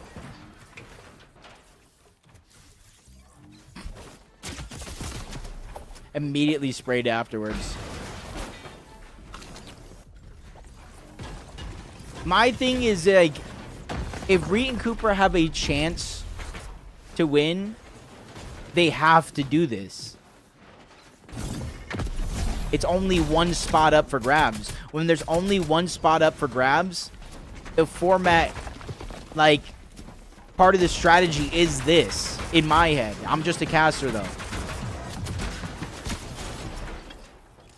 Immediately sprayed afterwards. My thing is, like, if Reed and Cooper have a chance to win, they have to do this. It's only one spot up for grabs. When there's only one spot up for grabs, the format, like, part of the strategy is this, in my head. I'm just a caster, though.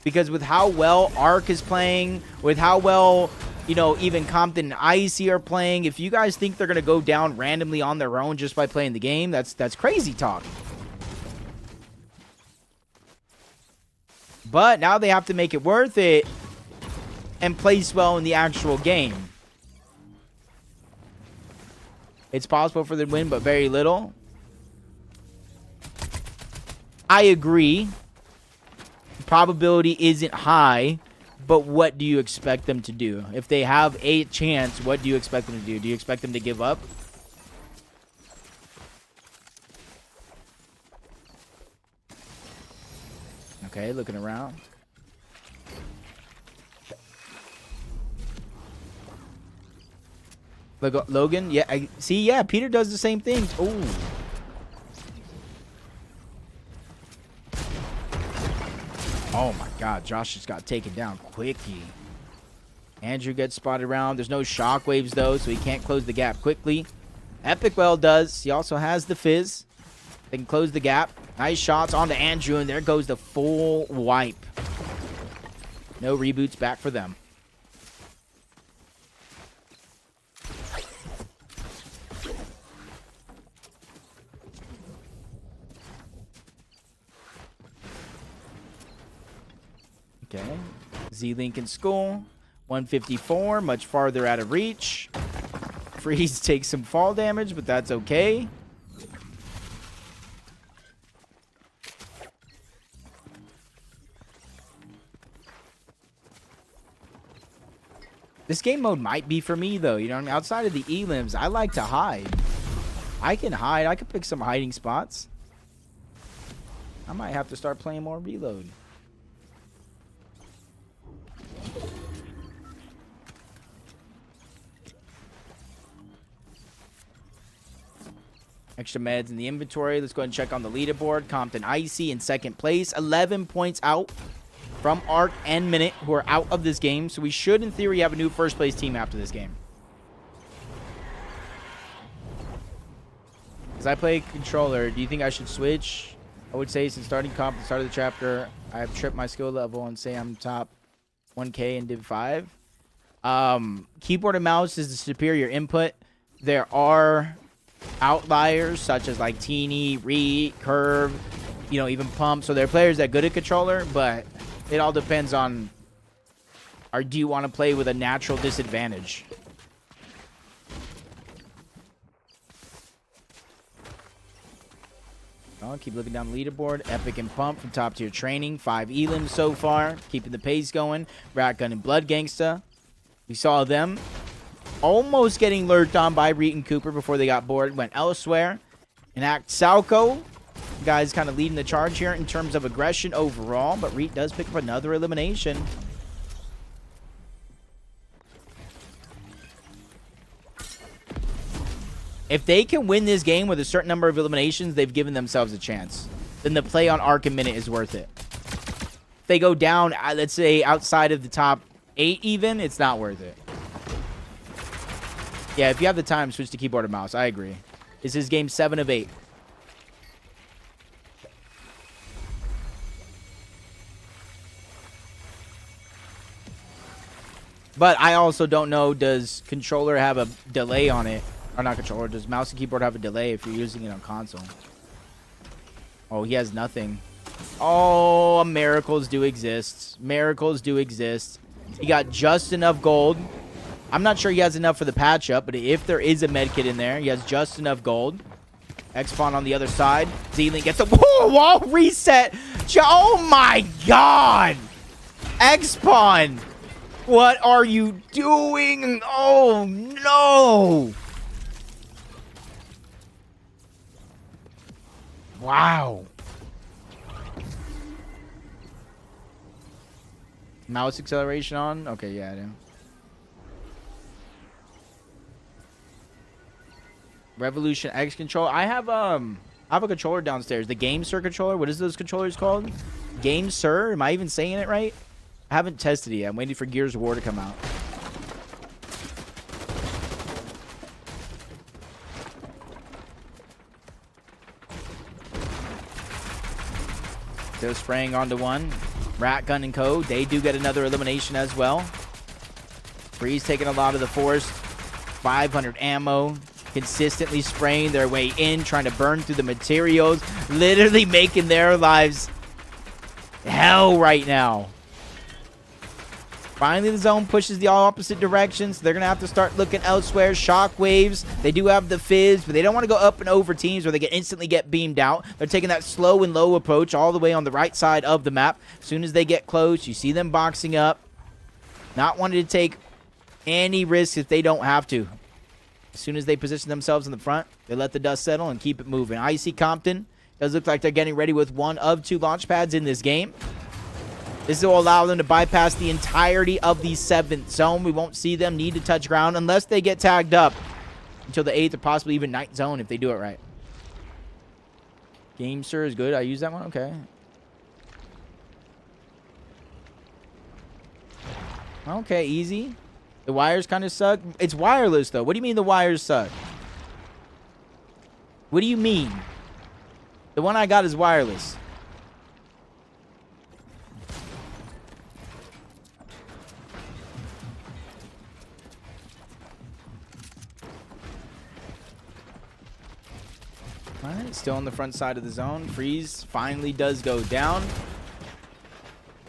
Because with how well Arc is playing, with how well, you know, even Compton and Icy are playing, if you guys think they're going to go down randomly on their own just by playing the game, that's crazy talk. But now they have to make it worth it and place well in the actual game. It's possible for them to win, but very little. I agree. Probability isn't high, but what do you expect them to do? If they have a chance, what do you expect them to do? Do you expect them to give up? Okay, looking around. Look, Logan, yeah, see, yeah, Peter does the same thing. Ooh. Oh my God, Josh just got taken down quickly. Andrew gets spotted around. There's no shockwaves though, so he can't close the gap quickly. Epic Well does. He also has the Fizz. They can close the gap. Nice shots onto Andrew, and there goes the full wipe. No reboots back for them. Okay. Z-Link in school. 154, much farther out of reach. Freeze takes some fall damage, but that's okay. This game mode might be for me, though. You know what I mean? Outside of the elims, I like to hide. I can hide. I can pick some hiding spots. I might have to start playing more reload. Extra meds in the inventory. Let's go ahead and check on the leaderboard. Compton Icy in second place. 11 points out from Arc and Minute, who are out of this game. So we should, in theory, have a new first place team after this game. As I play controller, do you think I should switch? I would say since starting comp at the start of the chapter, I have tripped my skill level and say I'm top 1K in Div 5. Keyboard and mouse is the superior input. There are outliers such as like Teeny, Reed, Curve, you know, even Pump. So there are players that are good at controller, but it all depends on, or do you want to play with a natural disadvantage? Oh, keep looking down the leaderboard. Epic and Pump from top tier training. 5 elims so far, keeping the pace going. Ratgun and Blood Gangsta. We saw them almost getting lurked on by Reed and Cooper before they got bored. Went elsewhere. And Act Salco, guys kind of leading the charge here in terms of aggression overall, but Reed does pick up another elimination. If they can win this game with a certain number of eliminations, they've given themselves a chance. Then the play on Arc and Minute is worth it. If they go down, let's say, outside of the top 8 even, it's not worth it. Yeah, if you have the time, switch to keyboard and mouse. I agree. This is game 7 of 8. But I also don't know, does controller have a delay on it? Or not controller, does mouse and keyboard have a delay if you're using it on console? Oh, he has nothing. Oh, miracles do exist. Miracles do exist. He got just enough gold. I'm not sure he has enough for the patch up, but if there is a med kit in there, he has just enough gold. X-Spawn on the other side. Z-Link gets a wall reset. Oh my god! X-Spawn! What are you doing? Oh no! Wow. Mouse acceleration on? Okay, yeah, I do. Revolution X control. I have a controller downstairs. The Game Sir controller. What is those controllers called? Game Sir? Am I even saying it right? I haven't tested it yet. I'm waiting for Gears of War to come out. Still spraying onto one. Rat Gun and Co. They do get another elimination as well. Freeze taking a lot of the force. 500 ammo. Consistently spraying their way in. Trying to burn through the materials. Literally making their lives hell right now. Finally, the zone pushes the opposite direction, so they're going to have to start looking elsewhere. Shockwaves, they do have the fizz, but they don't want to go up and over teams where they can instantly get beamed out. They're taking that slow and low approach all the way on the right side of the map. As soon as they get close, you see them boxing up. Not wanting to take any risks if they don't have to. As soon as they position themselves in the front, they let the dust settle and keep it moving. Icy Compton does look like they're getting ready with one of 2 launch pads in this game. This will allow them to bypass the entirety of the 7th zone. We won't see them need to touch ground unless they get tagged up until the 8th or possibly even 9th zone if they do it right. Game Sir is good. I use that one. Okay. Okay, easy. The wires kind of suck. It's wireless, though. What do you mean the wires suck? What do you mean? The one I got is wireless. Alright, still on the front side of the zone. Freeze finally does go down.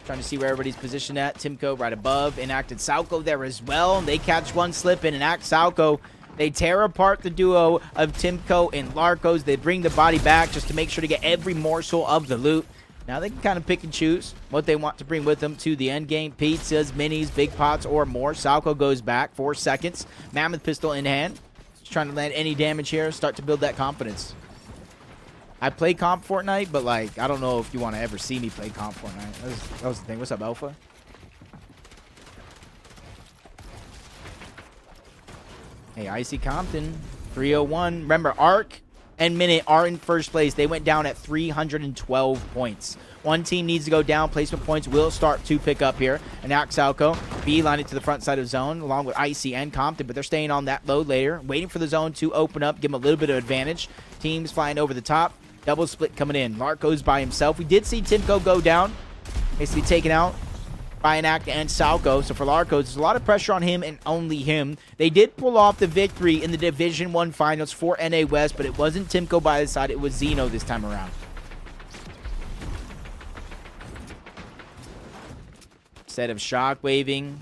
Trying to see where everybody's positioned at. Timko right above. Enacted Salco there as well. They catch one slip and enact Salco. They tear apart the duo of Timko and Larkos. They bring the body back just to make sure to get every morsel of the loot. Now they can kind of pick and choose what they want to bring with them to the end game. Pizzas, minis, big pots, or more. Salco goes back. 4 seconds. Mammoth pistol in hand. Just trying to land any damage here. Start to build that confidence. I play comp Fortnite, but like, I don't know if you want to ever see me play comp Fortnite. That was the thing. What's up, Alpha? Hey, Icy Compton, 301. Remember, Arc and Minute are in first place. They went down at 312 points. One team needs to go down. Placement points will start to pick up here. And Axalco beeline it to the front side of zone along with Icy and Compton, but they're staying on that load later, waiting for the zone to open up, give them a little bit of advantage. Teams flying over the top. Double split coming in. Larko's by himself. We did see Timko go down. Basically taken out by Enact and Salco. So for Larkos, there's a lot of pressure on him and only him. They did pull off the victory in the Division 1 finals for NA West, but it wasn't Timko by his side. It was Zeno this time around. Instead of shockwaving,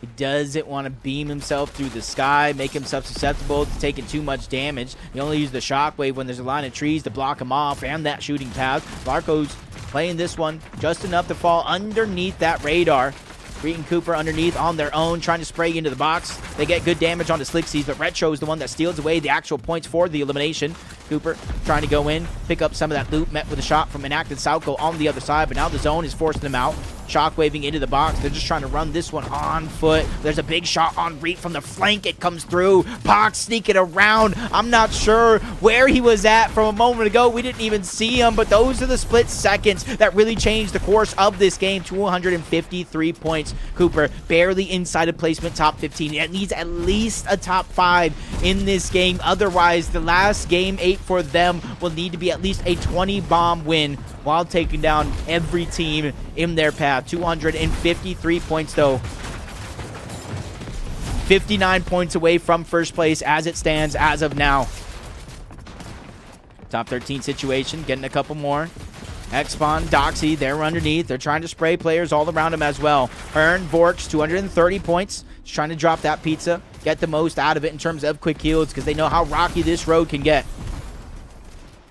he doesn't want to beam himself through the sky, make himself susceptible to taking too much damage. He only uses the shockwave when there's a line of trees to block him off and that shooting path. Larko's playing this one just enough to fall underneath that radar. Reed and Cooper underneath on their own, trying to spray into the box. They get good damage onto Slixies, but Retro is the one that steals away the actual points for the elimination. Cooper trying to go in, pick up some of that loot, met with a shot from Enacted Salco on the other side, but now the zone is forcing them out. Shockwaving into the box. They're just trying to run this one on foot. There's a big shot on Reap from the flank. It comes through. Pox sneaking around. I'm not sure where he was at from a moment ago. We didn't even see him, but those are the split seconds that really changed the course of this game. 253 points. Cooper barely inside of placement top 15. It needs at least a top 5 in this game. Otherwise, the last game 8 for them will need to be at least a 20 bomb win while taking down every team in their path. 253 points though. 59 points away from first place as it stands as of now. Top 13 situation, getting a couple more. X-Spawn, Doxy, they're underneath. They're trying to spray players all around him as well. Hearn, Vorks, 230 points. Just trying to drop that pizza. Get the most out of it in terms of quick heals because they know how rocky this road can get.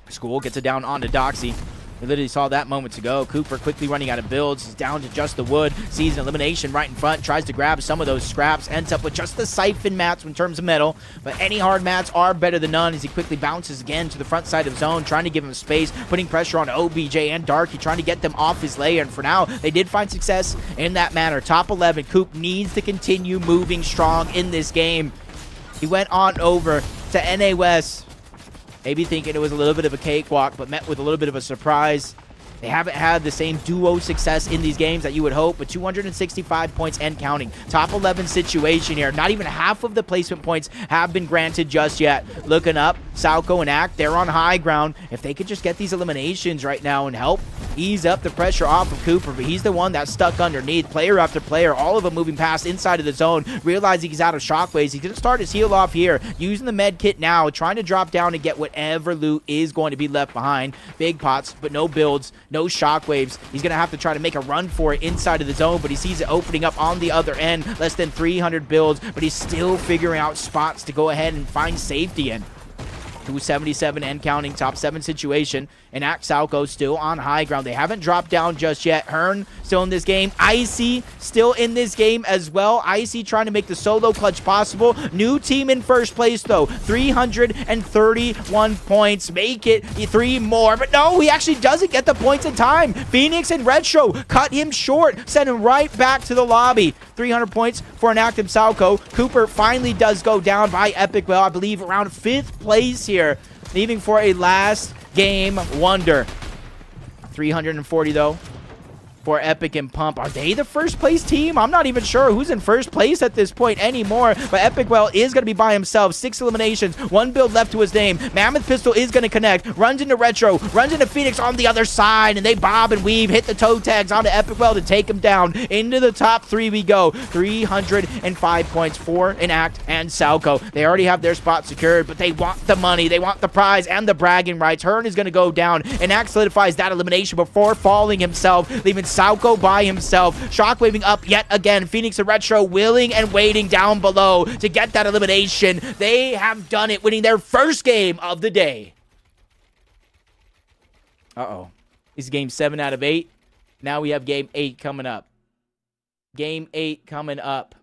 School gets it down onto Doxy. We literally saw that moments ago. Cooper quickly running out of builds. He's down to just the wood. Sees an elimination right in front. Tries to grab some of those scraps. Ends up with just the siphon mats in terms of metal. But any hard mats are better than none as he quickly bounces again to the front side of zone. Trying to give him space. Putting pressure on OBJ and Darky. Trying to get them off his layer. And for now, they did find success in that manner. Top 11. Coop needs to continue moving strong in this game. He went on over to NA West. Maybe thinking it was a little bit of a cakewalk, but met with a little bit of a surprise. They haven't had the same duo success in these games that you would hope, but 265 points and counting. Top 11 situation here. Not even half of the placement points have been granted just yet. Looking up, Salco and Act, they're on high ground. If they could just get these eliminations right now and help ease up the pressure off of Cooper, but he's the one that's stuck underneath. Player after player, all of them moving past inside of the zone, realizing he's out of shockwaves. He's going to start his heal off here, using the med kit now, trying to drop down and get whatever loot is going to be left behind. Big pots, but no builds. No shockwaves. He's going to have to try to make a run for it inside of the zone, but he sees it opening up on the other end. Less than 300 builds, but he's still figuring out spots to go ahead and find safety in. 277 and counting, top 7 situation. And Act Salco still on high ground. They haven't dropped down just yet. Hearn still in this game. Icy still in this game as well. Icy trying to make the solo clutch possible. New team in first place though. 331 points. Make it 3 more. But no, he actually doesn't get the points in time. Phoenix and Retro cut him short. Send him right back to the lobby. 300 points for an active Salco. Cooper finally does go down by Epic Well, I believe around 5th place here. Leaving for a last game wonder. 340 though for Epic and Pump. Are they the first place team? I'm not even sure who's in first place at this point anymore, but Epic Well is going to be by himself. 6 eliminations, 1 build left to his name. Mammoth Pistol is going to connect, runs into Retro, runs into Phoenix on the other side, and they bob and weave, hit the toe tags onto Epic Well to take him down. Into the top 3 we go. 305 points for an Act and Salco. They already have their spot secured, but they want the money, they want the prize and the bragging rights. Hearn is going to go down, and Act solidifies that elimination before falling himself, leaving Salco by himself. Shockwaving up yet again. Phoenix and Retro willing and waiting down below to get that elimination. They have done it, winning their first game of the day. Uh-oh. This is game 7 out of 8. Now we have game 8 coming up. Game 8 coming up.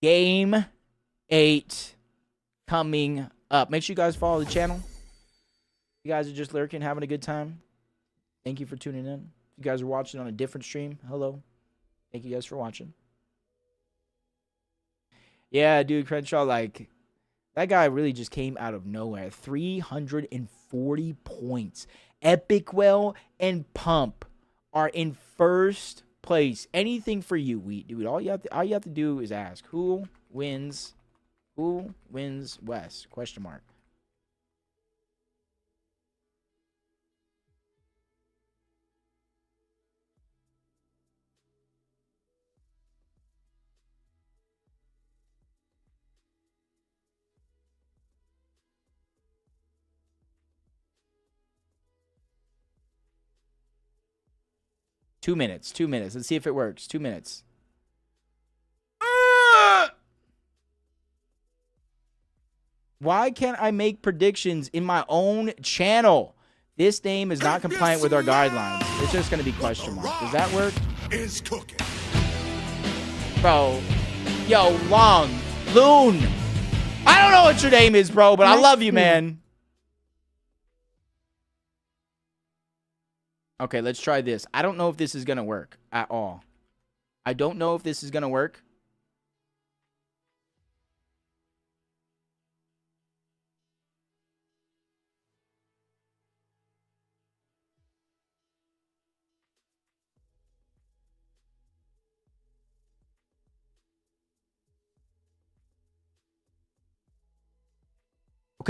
Game 8 coming up. Make sure you guys follow the channel. You guys are just lurking, having a good time. Thank you for tuning in. If you guys are watching on a different stream, hello. Thank you guys for watching. Yeah, dude, Crenshaw, like, that guy really just came out of nowhere. 340 points. Epic Well and Pump are in first place. Anything for you, Wheat, dude. All you have to do is ask, who wins West? Question mark. Two minutes. Let's see if it works. 2 minutes. Why can't I make predictions in my own channel? This name is not compliant with our guidelines. It's just going to be question mark. Does that work? Is cooking. Bro. Yo, Loon. I don't know what your name is, bro, but I love you, man. Okay, let's try this. I don't know if this is going to work at all. I don't know if this is going to work.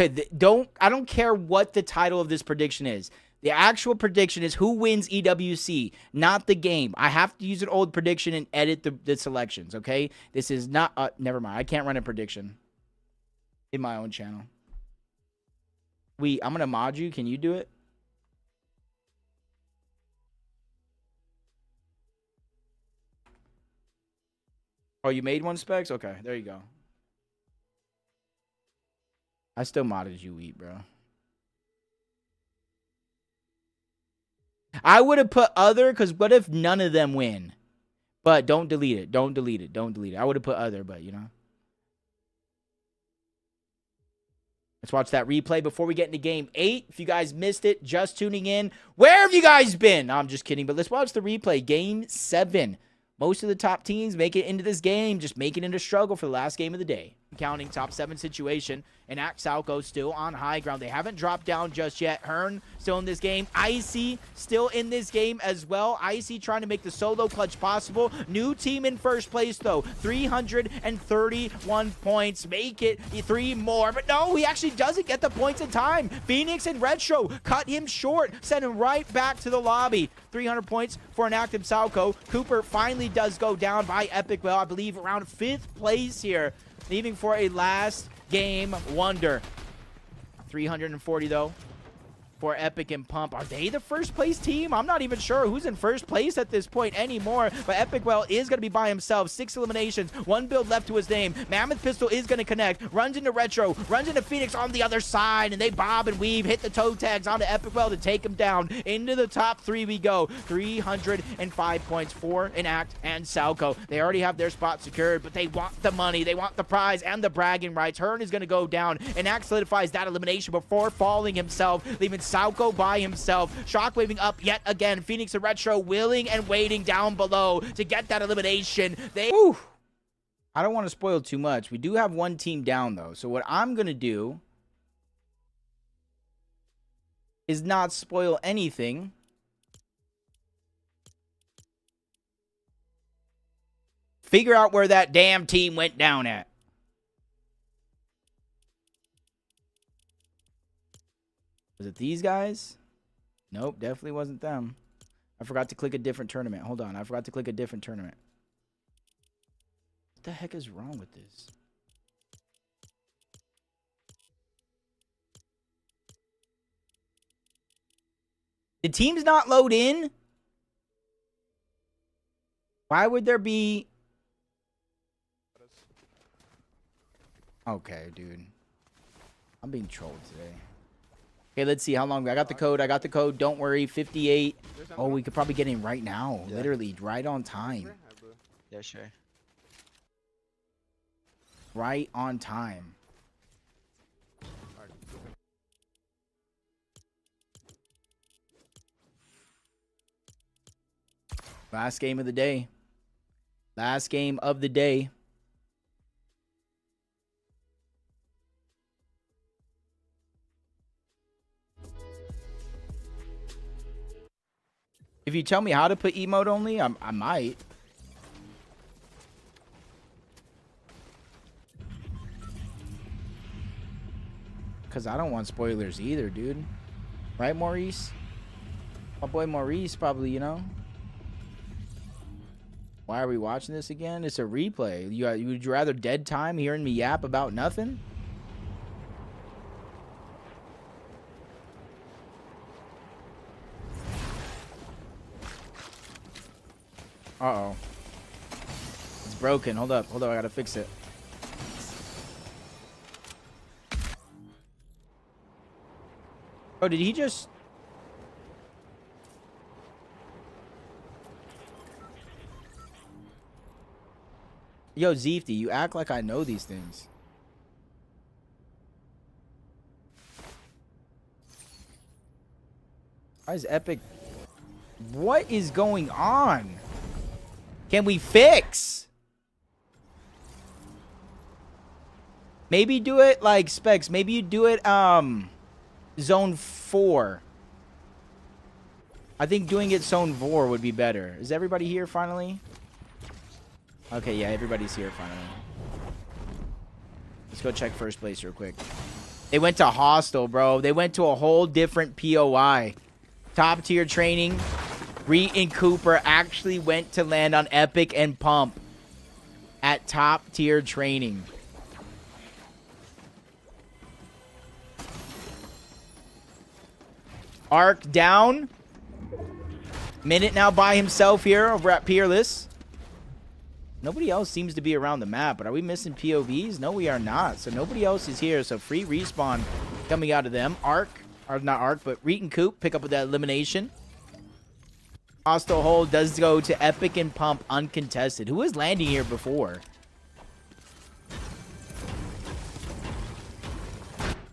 Okay, I don't care what the title of this prediction is. The actual prediction is who wins EWC, not the game. I have to use an old prediction and edit the selections, okay? This is not, never mind. I can't run a prediction in my own channel. I'm going to mod you. Can you do it? Oh, you made one, Specs? Okay, there you go. I still modded you, Wheat, bro. I would have put other, because what if none of them win? But don't delete it. Don't delete it. Don't delete it. I would have put other, but, you know. Let's watch that replay before we get into game 8. If you guys missed it, just tuning in, where have you guys been? No, I'm just kidding, but let's watch the replay. Game 7. Most of the top teams make it into this game, just making it a struggle for the last game of the day. Counting top 7 situation, and Axalco still on high ground. They haven't dropped down just yet. Hearn still in this game. Icy still in this game as well. Icy trying to make the solo clutch possible. New team in first place, though. 331 points. Make it 3 more. But no, he actually doesn't get the points in time. Phoenix and Retro cut him short. Send him right back to the lobby. 300 points for an active Salco. Cooper finally does go down by Epic. Well, I believe around 5th place here. Leaving for a last game wonder. 340 though for Epic and Pump. Are they the first place team? I'm not even sure who's in first place at this point anymore, but Epic Well is going to be by himself. 6 eliminations, 1 build left to his name. Mammoth Pistol is going to connect, runs into Retro, runs into Phoenix on the other side, and they bob and weave, hit the toe tags onto Epic Well to take him down. Into the top 3 we go. 305 points for Enact and Salco. They already have their spot secured, but they want the money, they want the prize and the bragging rights. Hearn is going to go down. Enact solidifies that elimination before falling himself, leaving Salco by himself. Shockwaving up yet again. Phoenix and Retro willing and waiting down below to get that elimination. Whew. I don't want to spoil too much. We do have one team down, though. So what I'm going to do is not spoil anything. Figure out where that damn team went down at. Was it these guys? Nope, definitely wasn't them. I forgot to click a different tournament. Hold on, I forgot to click a different tournament. What the heck is wrong with this? Did teams not load in? Why would there be... Okay, dude. I'm being trolled today. Okay, let's see how long. I got the code. I got the code. Don't worry. 58. Oh, we could probably get in right now. Yeah. Literally, right on time. Yeah, sure. Right on time. Last game of the day. Last game of the day. If you tell me how to put emote only, I might. Because I don't want spoilers either, dude. Right, Maurice? My boy Maurice probably, you know. Why are we watching this again? It's a replay. Would you rather dead time hearing me yap about nothing? Uh-oh. It's broken. Hold up. Hold up. I gotta fix it. Oh, did he just... Yo, Zeefty, you act like I know these things. Why is Epic... What is going on? Can we fix? Maybe do it like Specs. Maybe you do it zone 4. I think doing it zone 4 would be better. Is everybody here finally? Okay, yeah, everybody's here finally. Let's go check first place real quick. They went to hostile, bro. They went to a whole different POI. Top tier training. Reet and Cooper actually went to land on Epic and Pump at top tier training. Arc down. Minute now by himself here over at Peerless. Nobody else seems to be around the map, but are we missing POVs? No, we are not. So nobody else is here. So free respawn coming out of them. Arc, or not Arc, but Reet and Coop pick up with that elimination. Hostile hold does go to Epic and Pump uncontested. Who was landing here before?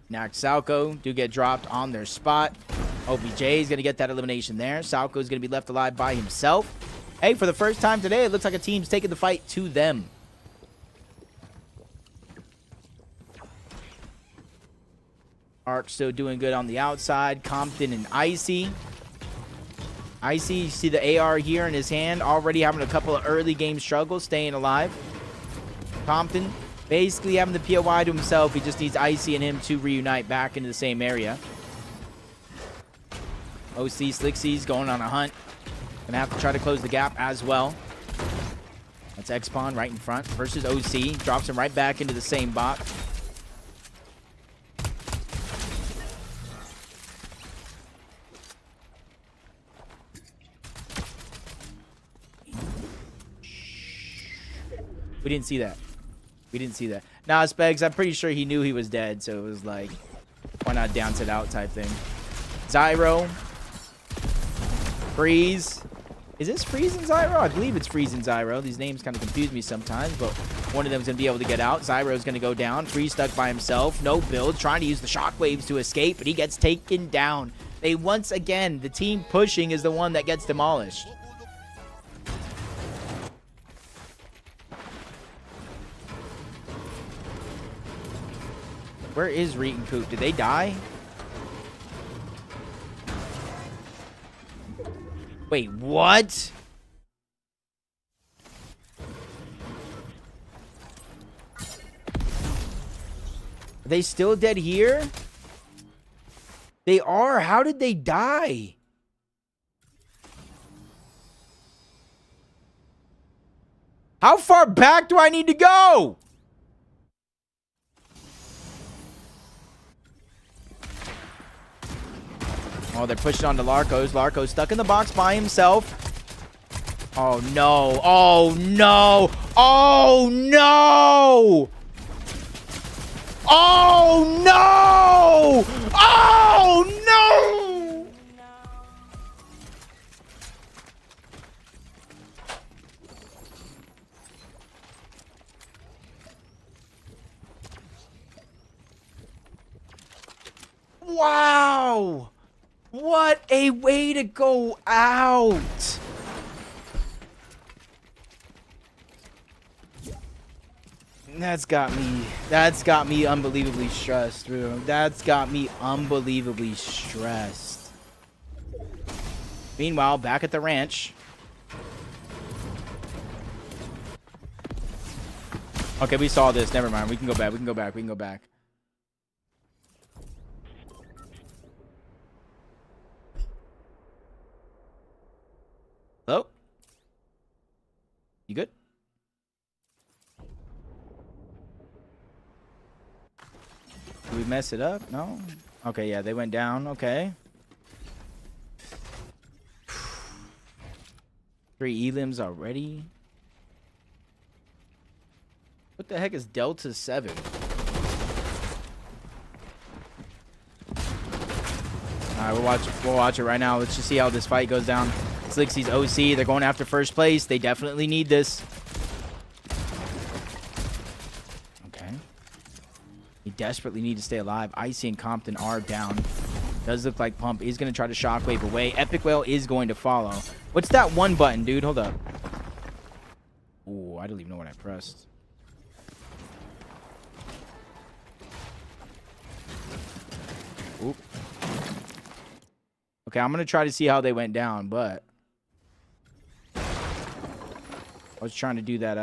Now Salco do get dropped on their spot. OBJ is going to get that elimination there. Salco is going to be left alive by himself. Hey, for the first time today, it looks like a team's taking the fight to them. Arc still doing good on the outside. Compton and Icy. Icy, you see the AR here in his hand. Already having a couple of early game struggles, staying alive. Compton basically having the POI to himself. He just needs Icy and him to reunite back into the same area. OC Slixies going on a hunt. Gonna have to try to close the gap as well. That's X-Pawn right in front versus OC. Drops him right back into the same box. We didn't see that. We didn't see that. Nah, Spegs, I'm pretty sure he knew he was dead, so it was like, why not dance it out type thing. Zyro. Freeze. Is this Freeze and Zyro? I believe it's Freeze and Zyro. These names kind of confuse me sometimes, but one of them is going to be able to get out. Zyro's going to go down. Freeze stuck by himself. No build. Trying to use the shockwaves to escape, but he gets taken down. They once again, the team pushing is the one that gets demolished. Where is Reet and Coop? Did they die? Wait, what? Are they still dead here? They are. How did they die? How far back do I need to go? Oh, they're pushing on to Larcos. Larcos stuck in the box by himself. Oh, no. Oh, no. Oh, no. Oh, no. Oh, no. Wow. What a way to go out. That's got me unbelievably stressed, bro. That's got me unbelievably stressed. Meanwhile, back at the ranch. Okay, we saw this. Never mind. We can go back. We can go back. We can go back. Hello? You good? Did we mess it up? No? Okay, yeah, they went down. Okay. 3 elims already. What the heck is Delta 7? Alright, we'll watch it right now. Let's just see how this fight goes down. Slixies OC, they're going after first place. They definitely need this. Okay. They desperately need to stay alive. Icy and Compton are down. Does look like Pump is going to try to shockwave away. Epic Whale is going to follow. What's that one button, dude? Hold up. Ooh, I don't even know what I pressed. Oop. Okay, I'm going to try to see how they went down, but I was trying to do that,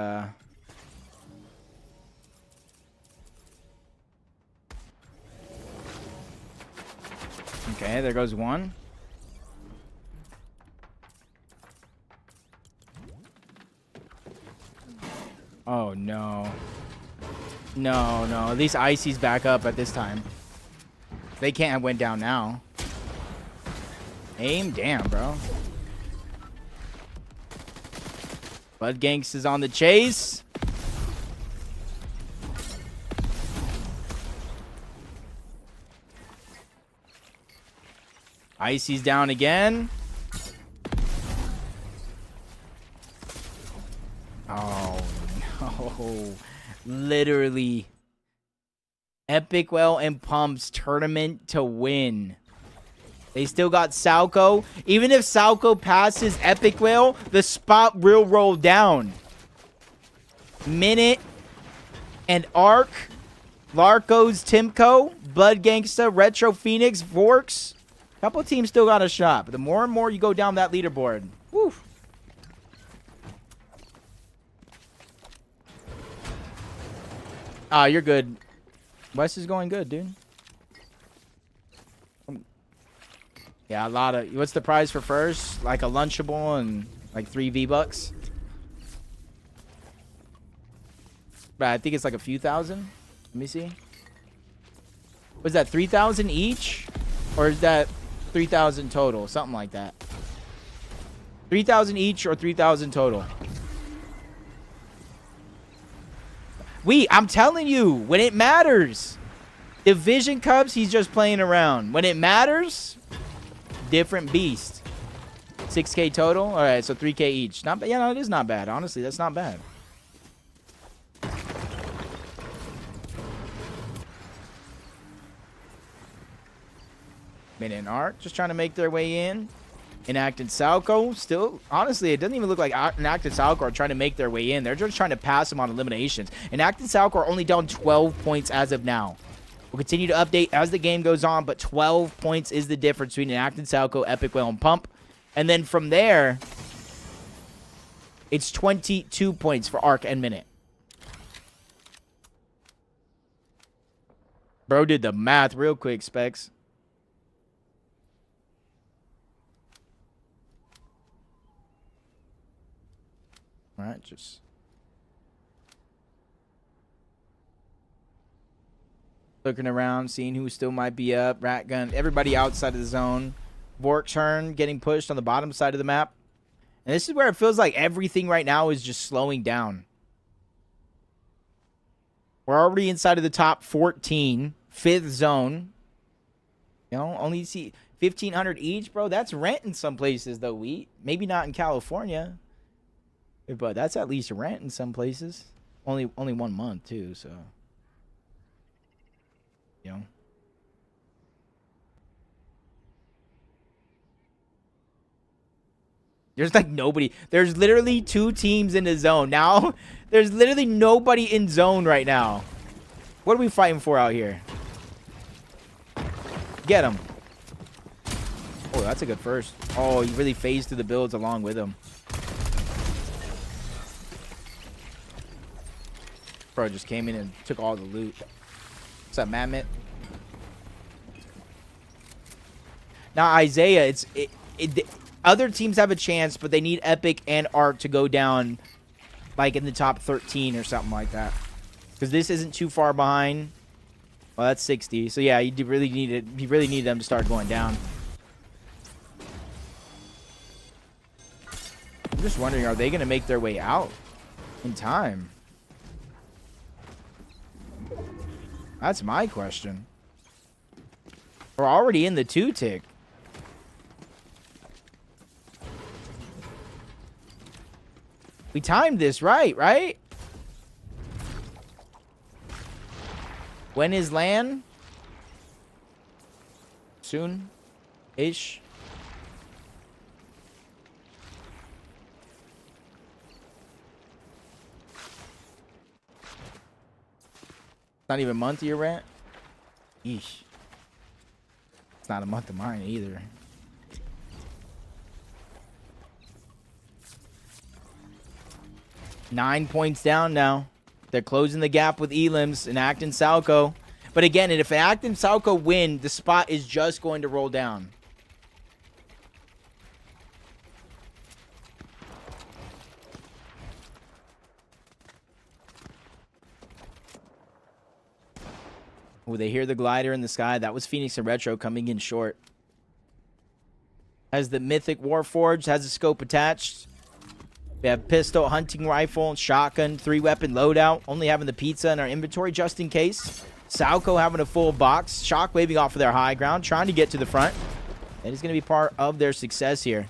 Okay, there goes one. Oh, no. No, no. At least Icy's back up at this time. They can't have went down now. Aim? Damn, bro. Bud Ganks is on the chase. Icy's down again. Oh, no. Literally. Epic Whale and Pump's tournament to win. They still got Salco. Even if Salco passes Epic Whale, the spot will roll down. Minute and Arc. Larko's Timco. Bud Gangsta. Retro Phoenix. Vorks. Couple teams still got a shot, but the more and more you go down that leaderboard, woo. Ah, you're good. West is going good, dude. Yeah, a lot of. What's the prize for first? Like a Lunchable and like 3 V-Bucks. But I think it's like a few thousand. Let me see. Was that 3,000 each, or is that 3,000 total? Something like that. 3,000 each or 3,000 total. I'm telling you, when it matters. Division Cups, he's just playing around. When it matters, different beast. 6K total. All right, so 3K each. Not bad. Yeah, no, it is not bad. Honestly, that's not bad. Minute and Art just trying to make their way in. Enact and Salco still, honestly, it doesn't even look like Enact and Salco are trying to make their way in. They're just trying to pass them on eliminations. Enact and Salco are only down 12 points as of now. We'll continue to update as the game goes on, but 12 points is the difference between Enact and Salco, Epic Whale, and Pump. And then from there, it's 22 points for Arc and Minute. Bro did the math real quick, Specs. All right, just looking around, seeing who still might be up. Rat Gun, everybody outside of the zone. Vork turn getting pushed on the bottom side of the map. And this is where it feels like everything right now is just slowing down. We're already inside of the top 14, 5th zone. You know, only see 1,500 each, bro. That's rent in some places, though. Maybe not in California. But that's at least rent in some places. Only 1 month too, so you know. There's like nobody. There's literally 2 teams in the zone. Now, there's literally nobody in zone right now. What are we fighting for out here? Get him. Oh, that's a good first. Oh, he really phased through the builds along with him. Bro just came in and took all the loot. What's up, Mammoth? Now, Isaiah, other teams have a chance, but they need Epic and Arc to go down, like, in the top 13 or something like that. Because this isn't too far behind. Well, that's 60. So, yeah, you really need them to start going down. I'm just wondering, are they going to make their way out in time? That's my question. We're already in the 2-tick. We timed this right? When is LAN? soon-ish. Not even a month of your rant? Yeesh. It's not a month of mine either. Nine points down now. They're closing the gap with Elims and Act and Salco. But again, if Act and Salco win, the spot is just going to roll down. Oh, they hear the glider in the sky. That was Phoenix and Retro coming in short. Has the Mythic Warforged, has the scope attached. We have pistol, hunting rifle, shotgun, 3-weapon loadout. Only having the pizza in our inventory just in case. Salco having a full box. Shock waving off of their high ground, trying to get to the front. That is going to be part of their success here.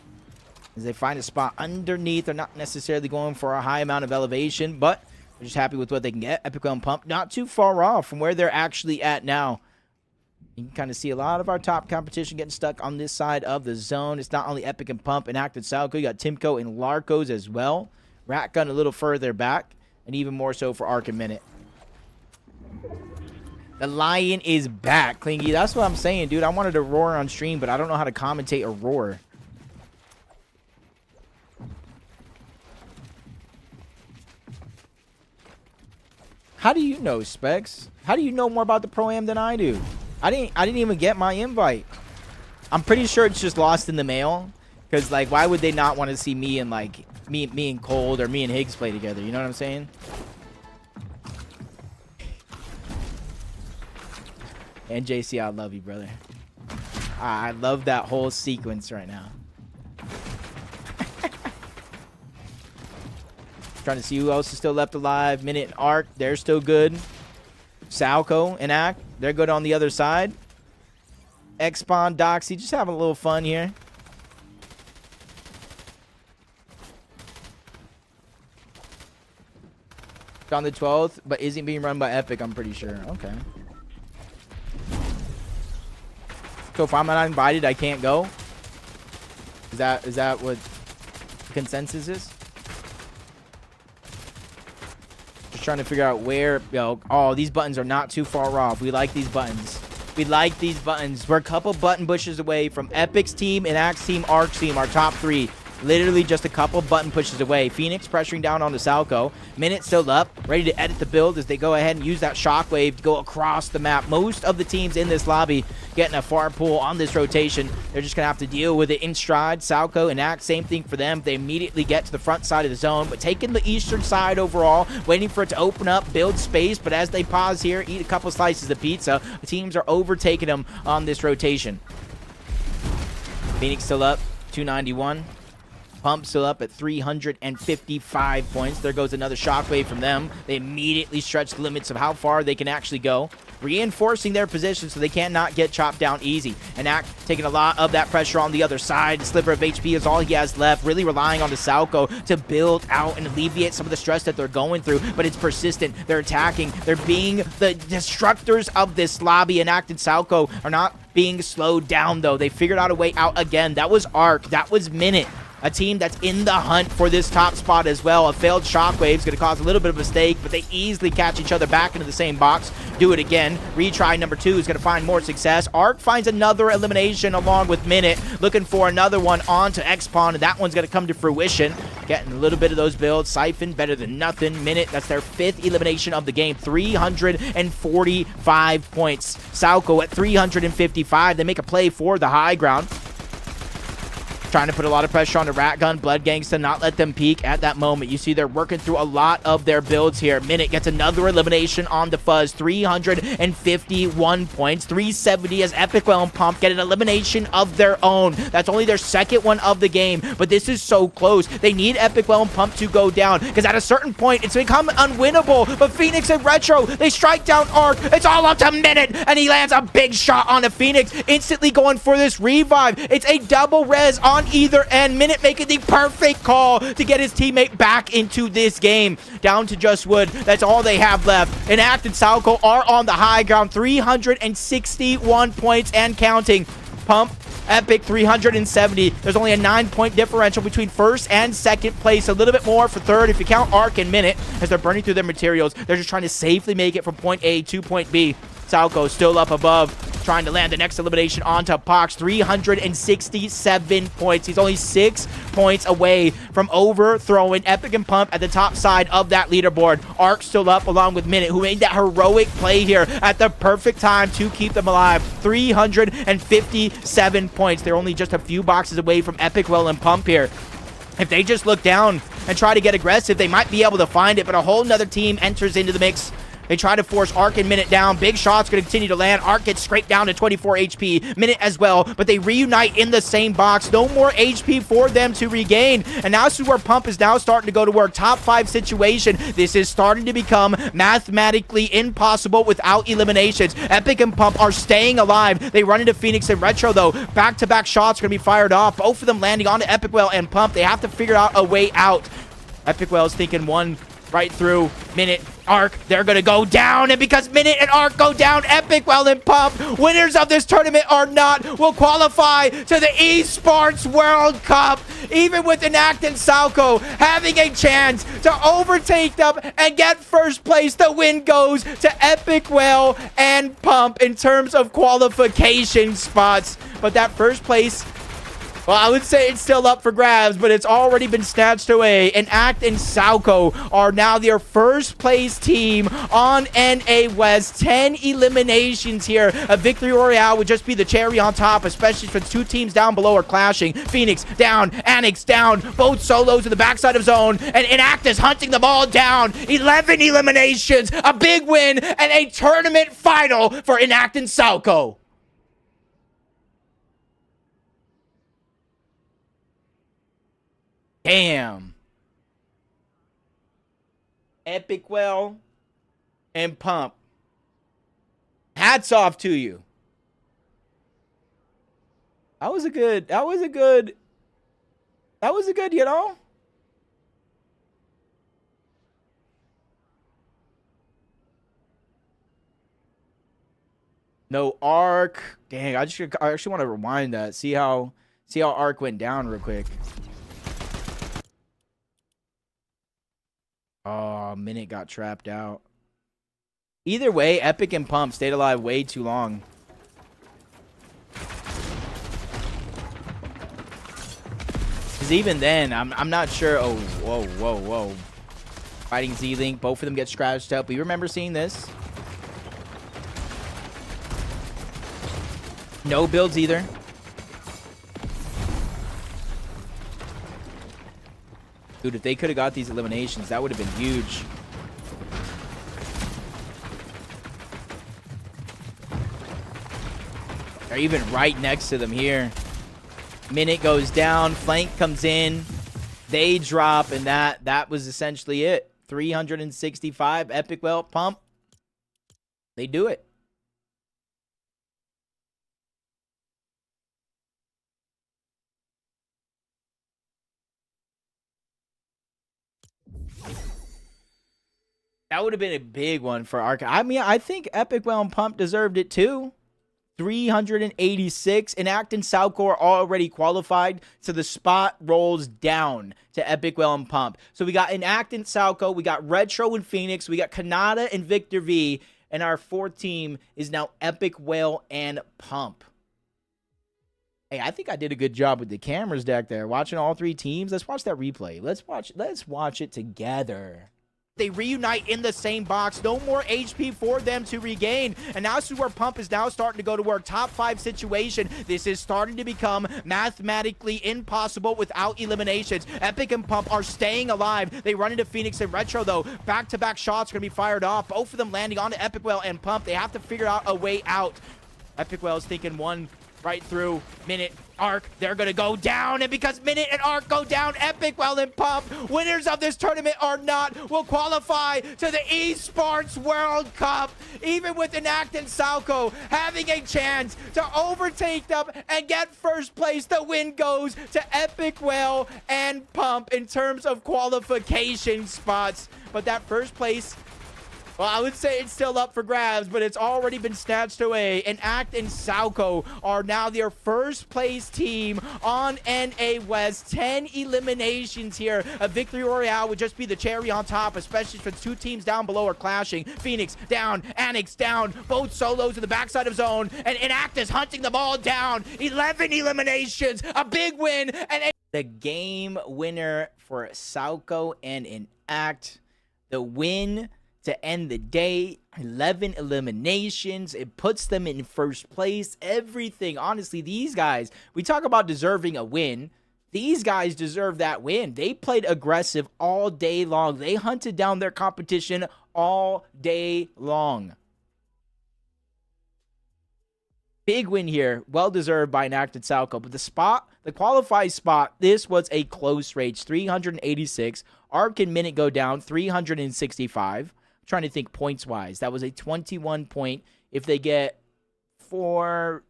As they find a spot underneath. They're not necessarily going for a high amount of elevation, but they're just happy with what they can get. Epic Realm Pump, not too far off from where they're actually at now. You can kind of see a lot of our top competition getting stuck on this side of the zone. It's not only Epic and Pump and Active Salco. You got Timco and Larcos as well. Rat Gun a little further back. And even more so for Arc and Minute. The Lion is back, Clingy. That's what I'm saying, dude. I wanted to roar on stream, but I don't know how to commentate a roar. How do you know, Specs? How do you know more about the Pro-Am than I do? I didn't even get my invite. I'm pretty sure it's just lost in the mail. Cause like, why would they not want to see me and like me and Cold or me and Higgs play together? You know what I'm saying? And JC, I love you, brother. I love that whole sequence right now. Trying to see who else is still left alive. Minute and Arc, they're still good. Salco and Act, they're good on the other side. X-Spawn, Doxy, just having a little fun here. It's on the 12th, but isn't being run by Epic, I'm pretty sure. Okay. So if I'm not invited, I can't go? Is that what the consensus is? Just trying to figure out where, yo, oh, these buttons are not too far off. We like these buttons. We like these buttons. We're a couple button pushes away from Epic's team and Axe team, Arc team, our top three. Literally just a couple button pushes away. Phoenix pressuring down onto Salco. Minute still up, ready to edit the build as they go ahead and use that shockwave to go across the map. Most of the teams in this lobby getting a far pull on this rotation. They're just going to have to deal with it in stride. Salco and Axe, same thing for them. They immediately get to the front side of the zone, but taking the eastern side overall, waiting for it to open up, build space. But as they pause here, eat a couple slices of pizza, the teams are overtaking them on this rotation. Phoenix still up, 291. Pump still up at 355 points. There goes another shockwave from them. They immediately stretch the limits of how far they can actually go, reinforcing their position so they cannot get chopped down easy. And Act taking a lot of that pressure on the other side. The sliver of HP is all he has left, really relying on the Salco to build out and alleviate some of the stress that they're going through, but it's persistent. They're attacking. They're being the destructors of this lobby, and Act and Salco are not being slowed down, though. They figured out a way out again. That was Arc. That was Minute. A team that's in the hunt for this top spot as well. A failed shockwave is going to cause a little bit of a mistake, but they easily catch each other back into the same box. Do it again. Retry number 2 is going to find more success. Arc finds another elimination along with Minute, looking for another one onto X-Pawn, and that one's going to come to fruition. Getting a little bit of those builds. Siphon, better than nothing. Minute, that's their 5th elimination of the game. 345 points. Salco at 355. They make a play for the high ground. Trying to put a lot of pressure on the Rat Gun, Blood Gangsta, not let them peek at that moment. You see they're working through a lot of their builds here. Minute gets another elimination on the Fuzz, 351 points, 370 as Epic Realm Pump get an elimination of their own. That's only their 2nd one of the game, but this is so close. They need Epic Realm Pump to go down, because at a certain point, it's become unwinnable, but Phoenix and Retro, they strike down Arc. It's all up to Minute, and he lands a big shot on the Phoenix, instantly going for this revive. It's a double res on either end. Minute making the perfect call to get his teammate back into this game. Down to just wood. That's all they have left. And Act and Salco are on the high ground. 361 points and counting. Pump, Epic 370. There's only a 9-point differential between first and second place. A little bit more for third if you count Arc and Minute as they're burning through their materials. They're just trying to safely make it from point A to point B. Salco still up above, trying to land the next elimination onto Pox. 367 points. He's only 6 points away from overthrowing Epic and Pump at the top side of that leaderboard. Arc still up along with Minute, who made that heroic play here at the perfect time to keep them alive. 357 points. They're only just a few boxes away from Epic, Well, and Pump here. If they just look down and try to get aggressive, they might be able to find it, but a whole nother team enters into the mix. They try to force Arc and Minute down. Big shots going to continue to land. Arc gets scraped down to 24 HP. Minute as well, but they reunite in the same box. No more HP for them to regain. And now this is where Pump is now starting to go to work. Top 5 situation. This is starting to become mathematically impossible without eliminations. Epic and Pump are staying alive. They run into Phoenix and Retro, though. Back-to-back shots are going to be fired off. Both of them landing onto Epic Well and Pump. They have to figure out a way out. Epic Well is thinking one right through. Minute, Arc, they're gonna go down, and because Minute and Arc go down, Epic, Well, and Pump, winners of this tournament or not, will qualify to the Esports World Cup. Even with Enact and Salco having a chance to overtake them and get first place, the win goes to Epic, Well, and Pump in terms of qualification spots. But that first place, well, I would say it's still up for grabs, but it's already been snatched away. And Act and Salco are now their first place team on NA West. 10 eliminations here. A victory royale would just be the cherry on top, especially since 2 teams down below are clashing. Phoenix down, Annex down, both solos in the backside of zone, and Act is hunting them all down. 11 eliminations, a big win, and a tournament final for Enact and Salco. Damn. Epic, Well, and Pump. Hats off to you. That was a good, you know? No Arc. Dang, I actually want to rewind that. See how Arc went down real quick. Oh, Minute got trapped out. Either way, Epic and Pump stayed alive way too long. Because even then, I'm not sure. Oh, whoa. Fighting Z-Link. Both of them get scratched up. We remember seeing this. No builds either. Dude, if they could have got these eliminations, that would have been huge. They're even right next to them here. Minute goes down, flank comes in, they drop, and that was essentially it. 365, Epic, Well, Pump. They do it. That would have been a big one for Arca. I mean, I think Epic, Well, and Pump deserved it too. 386. Enact and Salco are already qualified, so the spot rolls down to Epic, Well, and Pump. So we got Enact and Salco, we got Retro and Phoenix, we got Kanata and Victor V, and our 4th team is now Epic, Well, and Pump. Hey, I think I did a good job with the cameras back there, watching all 3 teams. Let's watch that replay. Let's watch it together. They reunite in the same box. No more HP for them to regain. And now this is where Pump is now starting to go to work. Top 5 situation. This is starting to become mathematically impossible without eliminations. Epic and Pump are staying alive. They run into Phoenix and Retro, though. Back-to-back shots are going to be fired off. Both of them landing onto Epic, Well, and Pump. They have to figure out a way out. Epic, Well is thinking one right through. Minute, Arc, they're gonna go down, and because Minute and Arc go down, Epic, Well, and Pump, winners of this tournament or not, will qualify to the Esports World Cup. Even with Enact and Salco having a chance to overtake them and get first place, the win goes to Epic, Well, and Pump in terms of qualification spots. But that first place, Well, I would say it's still up for grabs, but it's already been snatched away. And Act and Sauco are now their first place team on NA West. 10 eliminations here. A victory royale would just be the cherry on top, especially since two teams down below are clashing. Phoenix down, Annex down, both solos in the backside of zone, and Act is hunting them all down. 11 eliminations, a big win, and the game winner for Sauco and an Act. The win to end the day, 11 eliminations. It puts them in first place. Everything. Honestly, these guys, we talk about deserving a win. These guys deserve that win. They played aggressive all day long. They hunted down their competition all day long. Big win here. Well-deserved by an Act and Sauco. But the qualified spot, this was a close race. 386. Arc and Minute go down. 365. Trying to think points wise. That was a 21 point. If they get 4,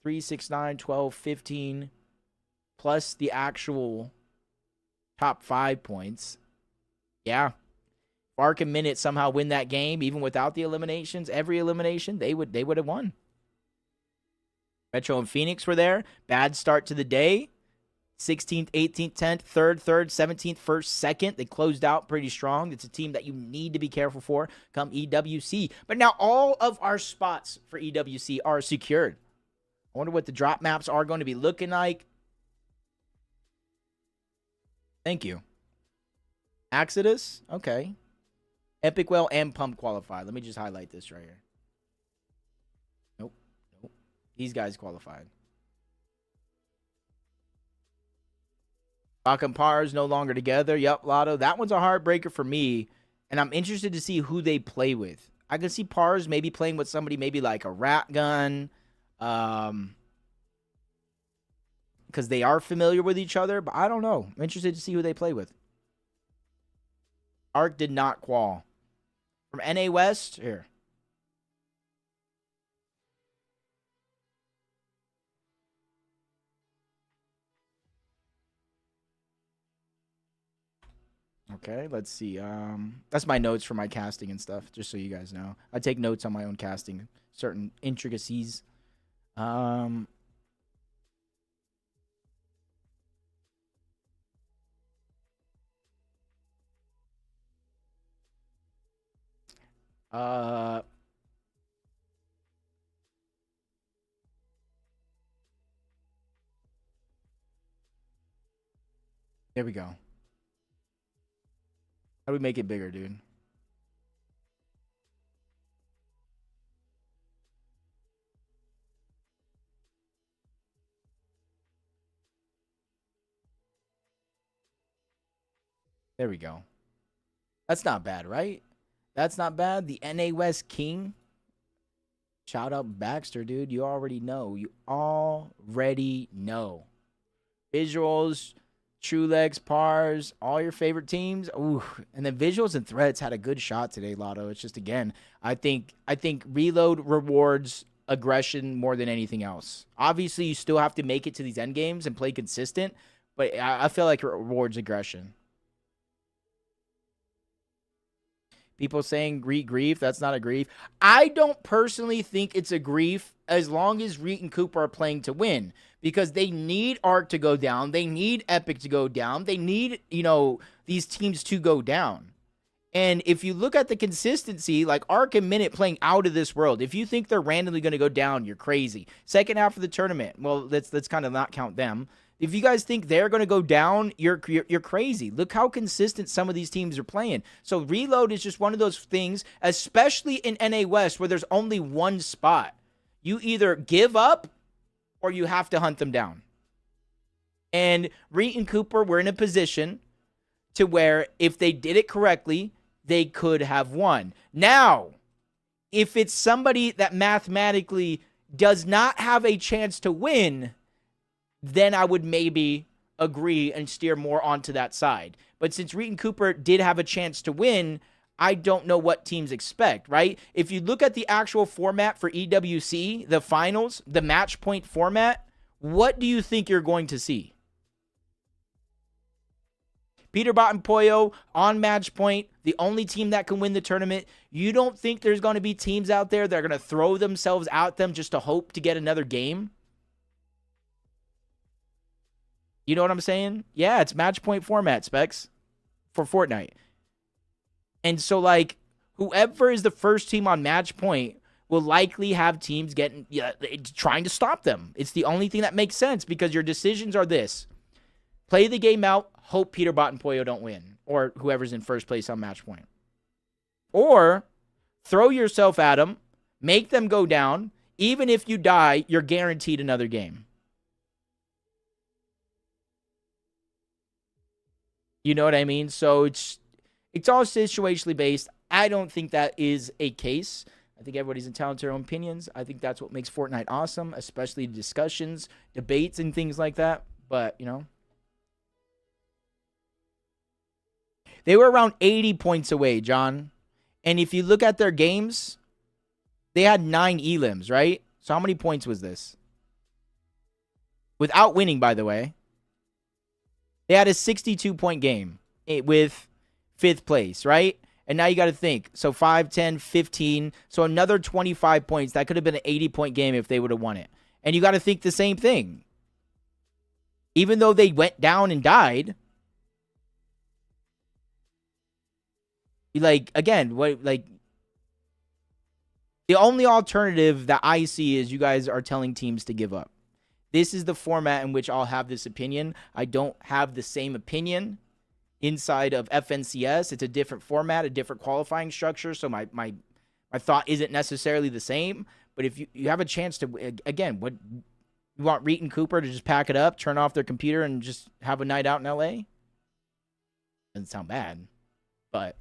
3, 6, 9, 12, 15 plus the actual top 5 points. Yeah. If Arc and Minute somehow win that game, even without the eliminations, every elimination, they would have won. Metro and Phoenix were there. Bad start to the day. 16th, 18th, 10th, 3rd, 17th, 1st, 2nd. They closed out pretty strong. It's a team that you need to be careful for come EWC. But now all of our spots for EWC are secured. I wonder what the drop maps are going to be looking like. Thank you. Exodus. Okay. Epic Whale and Pump qualified. Let me just highlight this right here. Nope. These guys qualified. Bach and Pars no longer together. Yup, Lotto. That one's a heartbreaker for me. And I'm interested to see who they play with. I can see Pars maybe playing with somebody maybe like a Rat Gun. Because they are familiar with each other. But I don't know. I'm interested to see who they play with. Arc did not qual. From NA West, here. Okay, let's see. That's my notes for my casting and stuff, just so you guys know. I take notes on my own casting, certain intricacies. There we go. How do we make it bigger, dude? There we go. That's not bad, right? That's not bad. The NA West King. Shout out Baxter, dude. You already know. You already know. Visuals, Trulex, Pars, all your favorite teams. Ooh, and then Visuals and Threats had a good shot today, Lotto. It's just, again, I think Reload rewards aggression more than anything else. Obviously, you still have to make it to these end games and play consistent, but I feel like it rewards aggression. People saying grief. That's not a grief. I don't personally think it's a grief as long as Reet and Cooper are playing to win. Because they need Arc to go down. They need Epic to go down. They need, these teams to go down. And if you look at the consistency, like Arc and Minute playing out of this world, if you think they're randomly going to go down, you're crazy. Second half of the tournament, well, let's kind of not count them. If you guys think they're going to go down, you're crazy. Look how consistent some of these teams are playing. So Reload is just one of those things, especially in NA West, where there's only one spot. You either give up or you have to hunt them down. And Reet and Cooper were in a position to where if they did it correctly, they could have won. Now, if it's somebody that mathematically does not have a chance to win, then I would maybe agree and steer more onto that side. But since Reet and Cooper did have a chance to win, I don't know what teams expect, right? If you look at the actual format for EWC, the finals, the match point format, what do you think you're going to see? Peterbot and Pollo on match point, the only team that can win the tournament. You don't think there's going to be teams out there that are going to throw themselves at them just to hope to get another game? You know what I'm saying? Yeah, it's match point format, Specs, for Fortnite. And so, like, whoever is the first team on match point will likely have teams trying to stop them. It's the only thing that makes sense because your decisions are this. Play the game out, hope Peterbot and Pollo don't win, or whoever's in first place on match point. Or throw yourself at them, make them go down. Even if you die, you're guaranteed another game. You know what I mean? So it's all situationally based. I don't think that is a case. I think everybody's entitled to their own opinions. I think that's what makes Fortnite awesome, especially discussions, debates, and things like that. But, you know. They were around 80 points away, John. And if you look at their games, they had 9 elims, right? So how many points was this? Without winning, by the way. They had a 62-point game with 5th place, right? And now you got to think. So 5, 10, 15. So another 25 points. That could have been an 80-point game if they would have won it. And you got to think the same thing. Even though they went down and died. Like, again, the only alternative that I see is you guys are telling teams to give up. This is the format in which I'll have this opinion. I don't have the same opinion inside of FNCS. It's a different format, a different qualifying structure, so my thought isn't necessarily the same. But if you have a chance to, again, what you want Reet and Cooper to just pack it up, turn off their computer, and just have a night out in LA? Doesn't sound bad, but...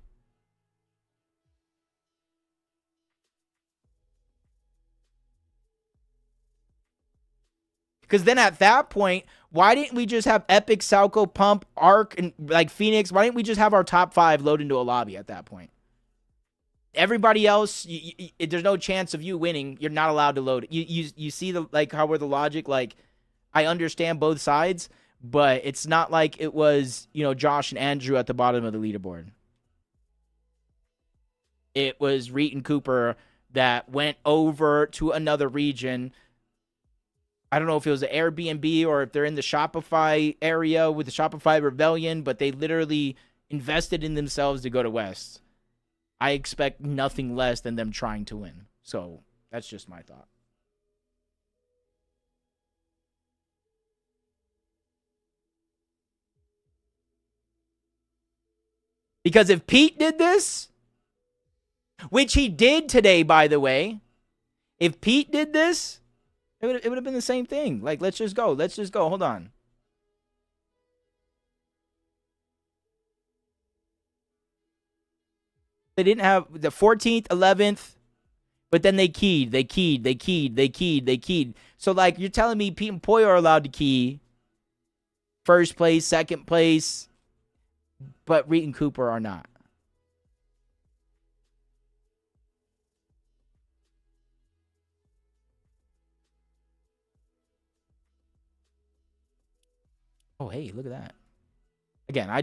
Because then at that point, why didn't we just have Epic, Salco, Pump, Arc, and like Phoenix? Why didn't we just have our top 5 load into a lobby at that point? Everybody else, there's no chance of you winning. You're not allowed to load it. You see the how were the logic? Like, I understand both sides, but it's not like it was, Josh and Andrew at the bottom of the leaderboard. It was Reet and Cooper that went over to another region. I don't know if it was an Airbnb or if they're in the Shopify area with the Shopify Rebellion, but they literally invested in themselves to go to West. I expect nothing less than them trying to win. So that's just my thought. Because if Pete did this, which he did today, by the way, if Pete did this, it would have been the same thing. Like, let's just go. Let's just go. Hold on. They didn't have the 14th, 11th, but then they keyed. So, like, you're telling me Pete and Pollo are allowed to key first place, second place, but Reet and Cooper are not. Oh, hey, look at that. Again, I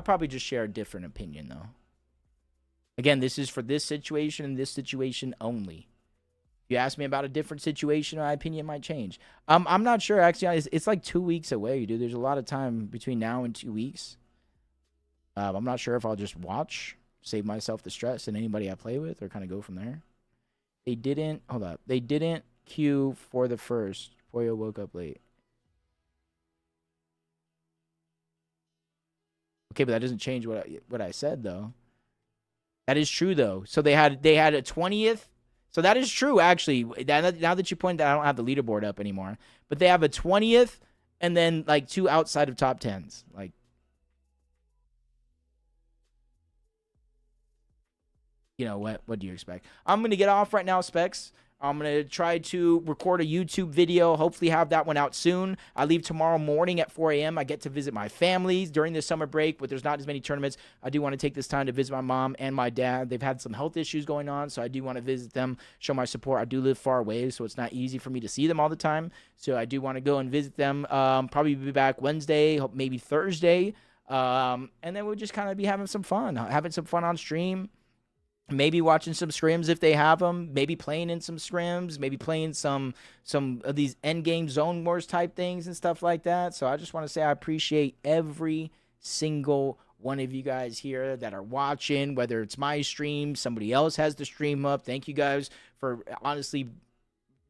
probably just share a different opinion, though. Again, this is for this situation and this situation only. If you ask me about a different situation, my opinion might change. I'm not sure, actually. It's like 2 weeks away, dude. There's a lot of time between now and 2 weeks. I'm not sure if I'll just watch, save myself the stress and anybody I play with, or kind of go from there. They didn't queue for the first. Pollo woke up late. Okay, but that doesn't change what I said, though. That is true, though. So they had a 20th. So that is true, actually. Now that you point that, I don't have the leaderboard up anymore. But they have a 20th and then, like, 2 outside of top 10s. Like, what do you expect? I'm going to get off right now, Specs. I'm going to try to record a YouTube video, hopefully have that one out soon. I leave tomorrow morning at 4 a.m. I get to visit my families during the summer break, but there's not as many tournaments. I do want to take this time to visit my mom and my dad. They've had some health issues going on, so I do want to visit them, show my support. I do live far away, so it's not easy for me to see them all the time. So I do want to go and visit them. Probably be back Wednesday, maybe Thursday. And then we'll just kind of be having some fun on stream. Maybe watching some scrims if they have them. Maybe playing in some scrims. Maybe playing some of these endgame zone wars type things and stuff like that. So I just want to say I appreciate every single one of you guys here that are watching, whether it's my stream, somebody else has the stream up. Thank you guys for honestly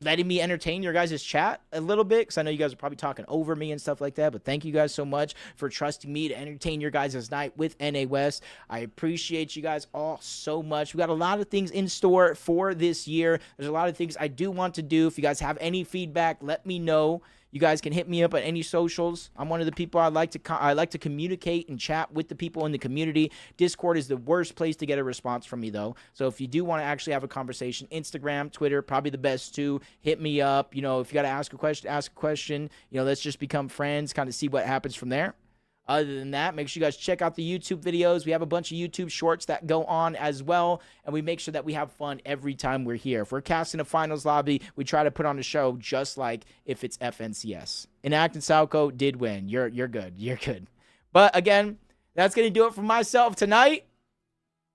letting me entertain your guys' chat a little bit, because I know you guys are probably talking over me and stuff like that, but thank you guys so much for trusting me to entertain your guys' night with NA West. I appreciate you guys all so much. We got a lot of things in store for this year. There's a lot of things I do want to do. If you guys have any feedback, let me know. You guys can hit me up on any socials. I'm one of the people I like to communicate and chat with the people in the community. Discord is the worst place to get a response from me, though. So if you do want to actually have a conversation, Instagram, Twitter, probably the best too. Hit me up. You know, if you got to ask a question, ask a question. You know, let's just become friends, kind of see what happens from there. Other than that, make sure you guys check out the YouTube videos. We have a bunch of YouTube shorts that go on as well, and we make sure that we have fun every time we're here. If we're casting a finals lobby, we try to put on a show just like if it's FNCS. Enact and Salco did win. You're good. You're good. But again, that's going to do it for myself tonight.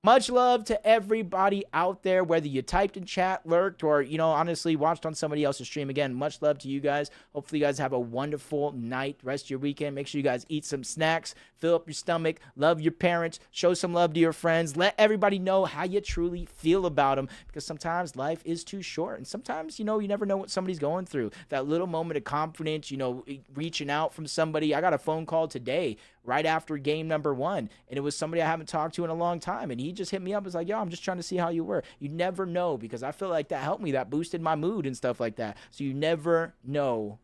Much love to everybody out there, whether you typed in chat, lurked, or, you know, honestly watched on somebody else's stream. Again, much love to you guys. Hopefully you guys have a wonderful night, rest of your weekend. Make sure you guys eat some snacks, fill up your stomach, love your parents, show some love to your friends. Let everybody know how you truly feel about them, because sometimes life is too short. And sometimes, you know, you never know what somebody's going through. That little moment of confidence, you know, reaching out from somebody. I got a phone call today right after game number 1, and it was somebody I haven't talked to in a long time, and he just hit me up. Was like, yo, I'm just trying to see how you were. You never know, because I feel like that helped me, that boosted my mood and stuff like that. So you never know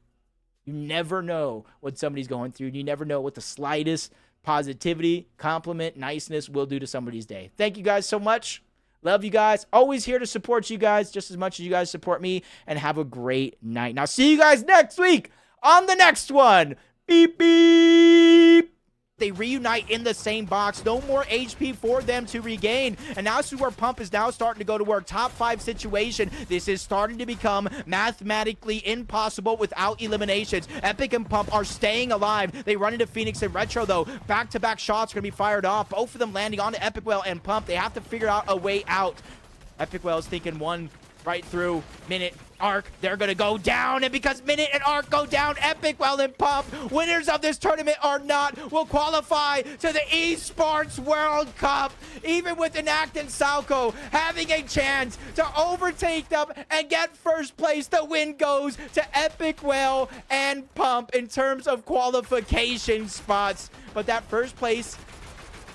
what somebody's going through. You never know what the slightest positivity, compliment, niceness will do to somebody's day. Thank you guys so much. Love you guys. Always here to support you guys just as much as you guys support me, and have a great night. Now see you guys next week on the next one. Beep beep. They reunite in the same box. No more HP for them to regain. And now this is where Pump is now starting to go to work. Top 5 situation. This is starting to become mathematically impossible without eliminations. Epic and Pump are staying alive. They run into Phoenix and Retro, though. Back-to-back shots are going to be fired off. Both of them landing onto Epic Whale and Pump. They have to figure out a way out. Epic Whale is thinking one right through. Minute, Arc, they're gonna go down, and because Minute and Arc go down, Epic Well and Pump, winners of this tournament or not, will qualify to the Esports World Cup. Even with Enact and Salco having a chance to overtake them and get first place, the win goes to Epic Well and Pump in terms of qualification spots. But that first place,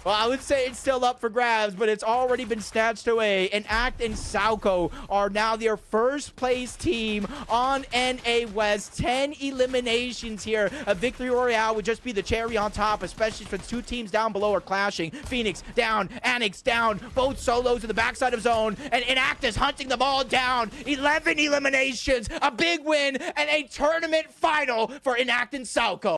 well, I would say it's still up for grabs, but it's already been snatched away. Enact and Salco are now their first place team on NA West. 10 eliminations here. A victory royale would just be the cherry on top, especially since 2 teams down below are clashing. Phoenix down, Annex down, both solos to the backside of zone, and Enact is hunting them all down. 11 eliminations, a big win, and a tournament final for Enact and Salco.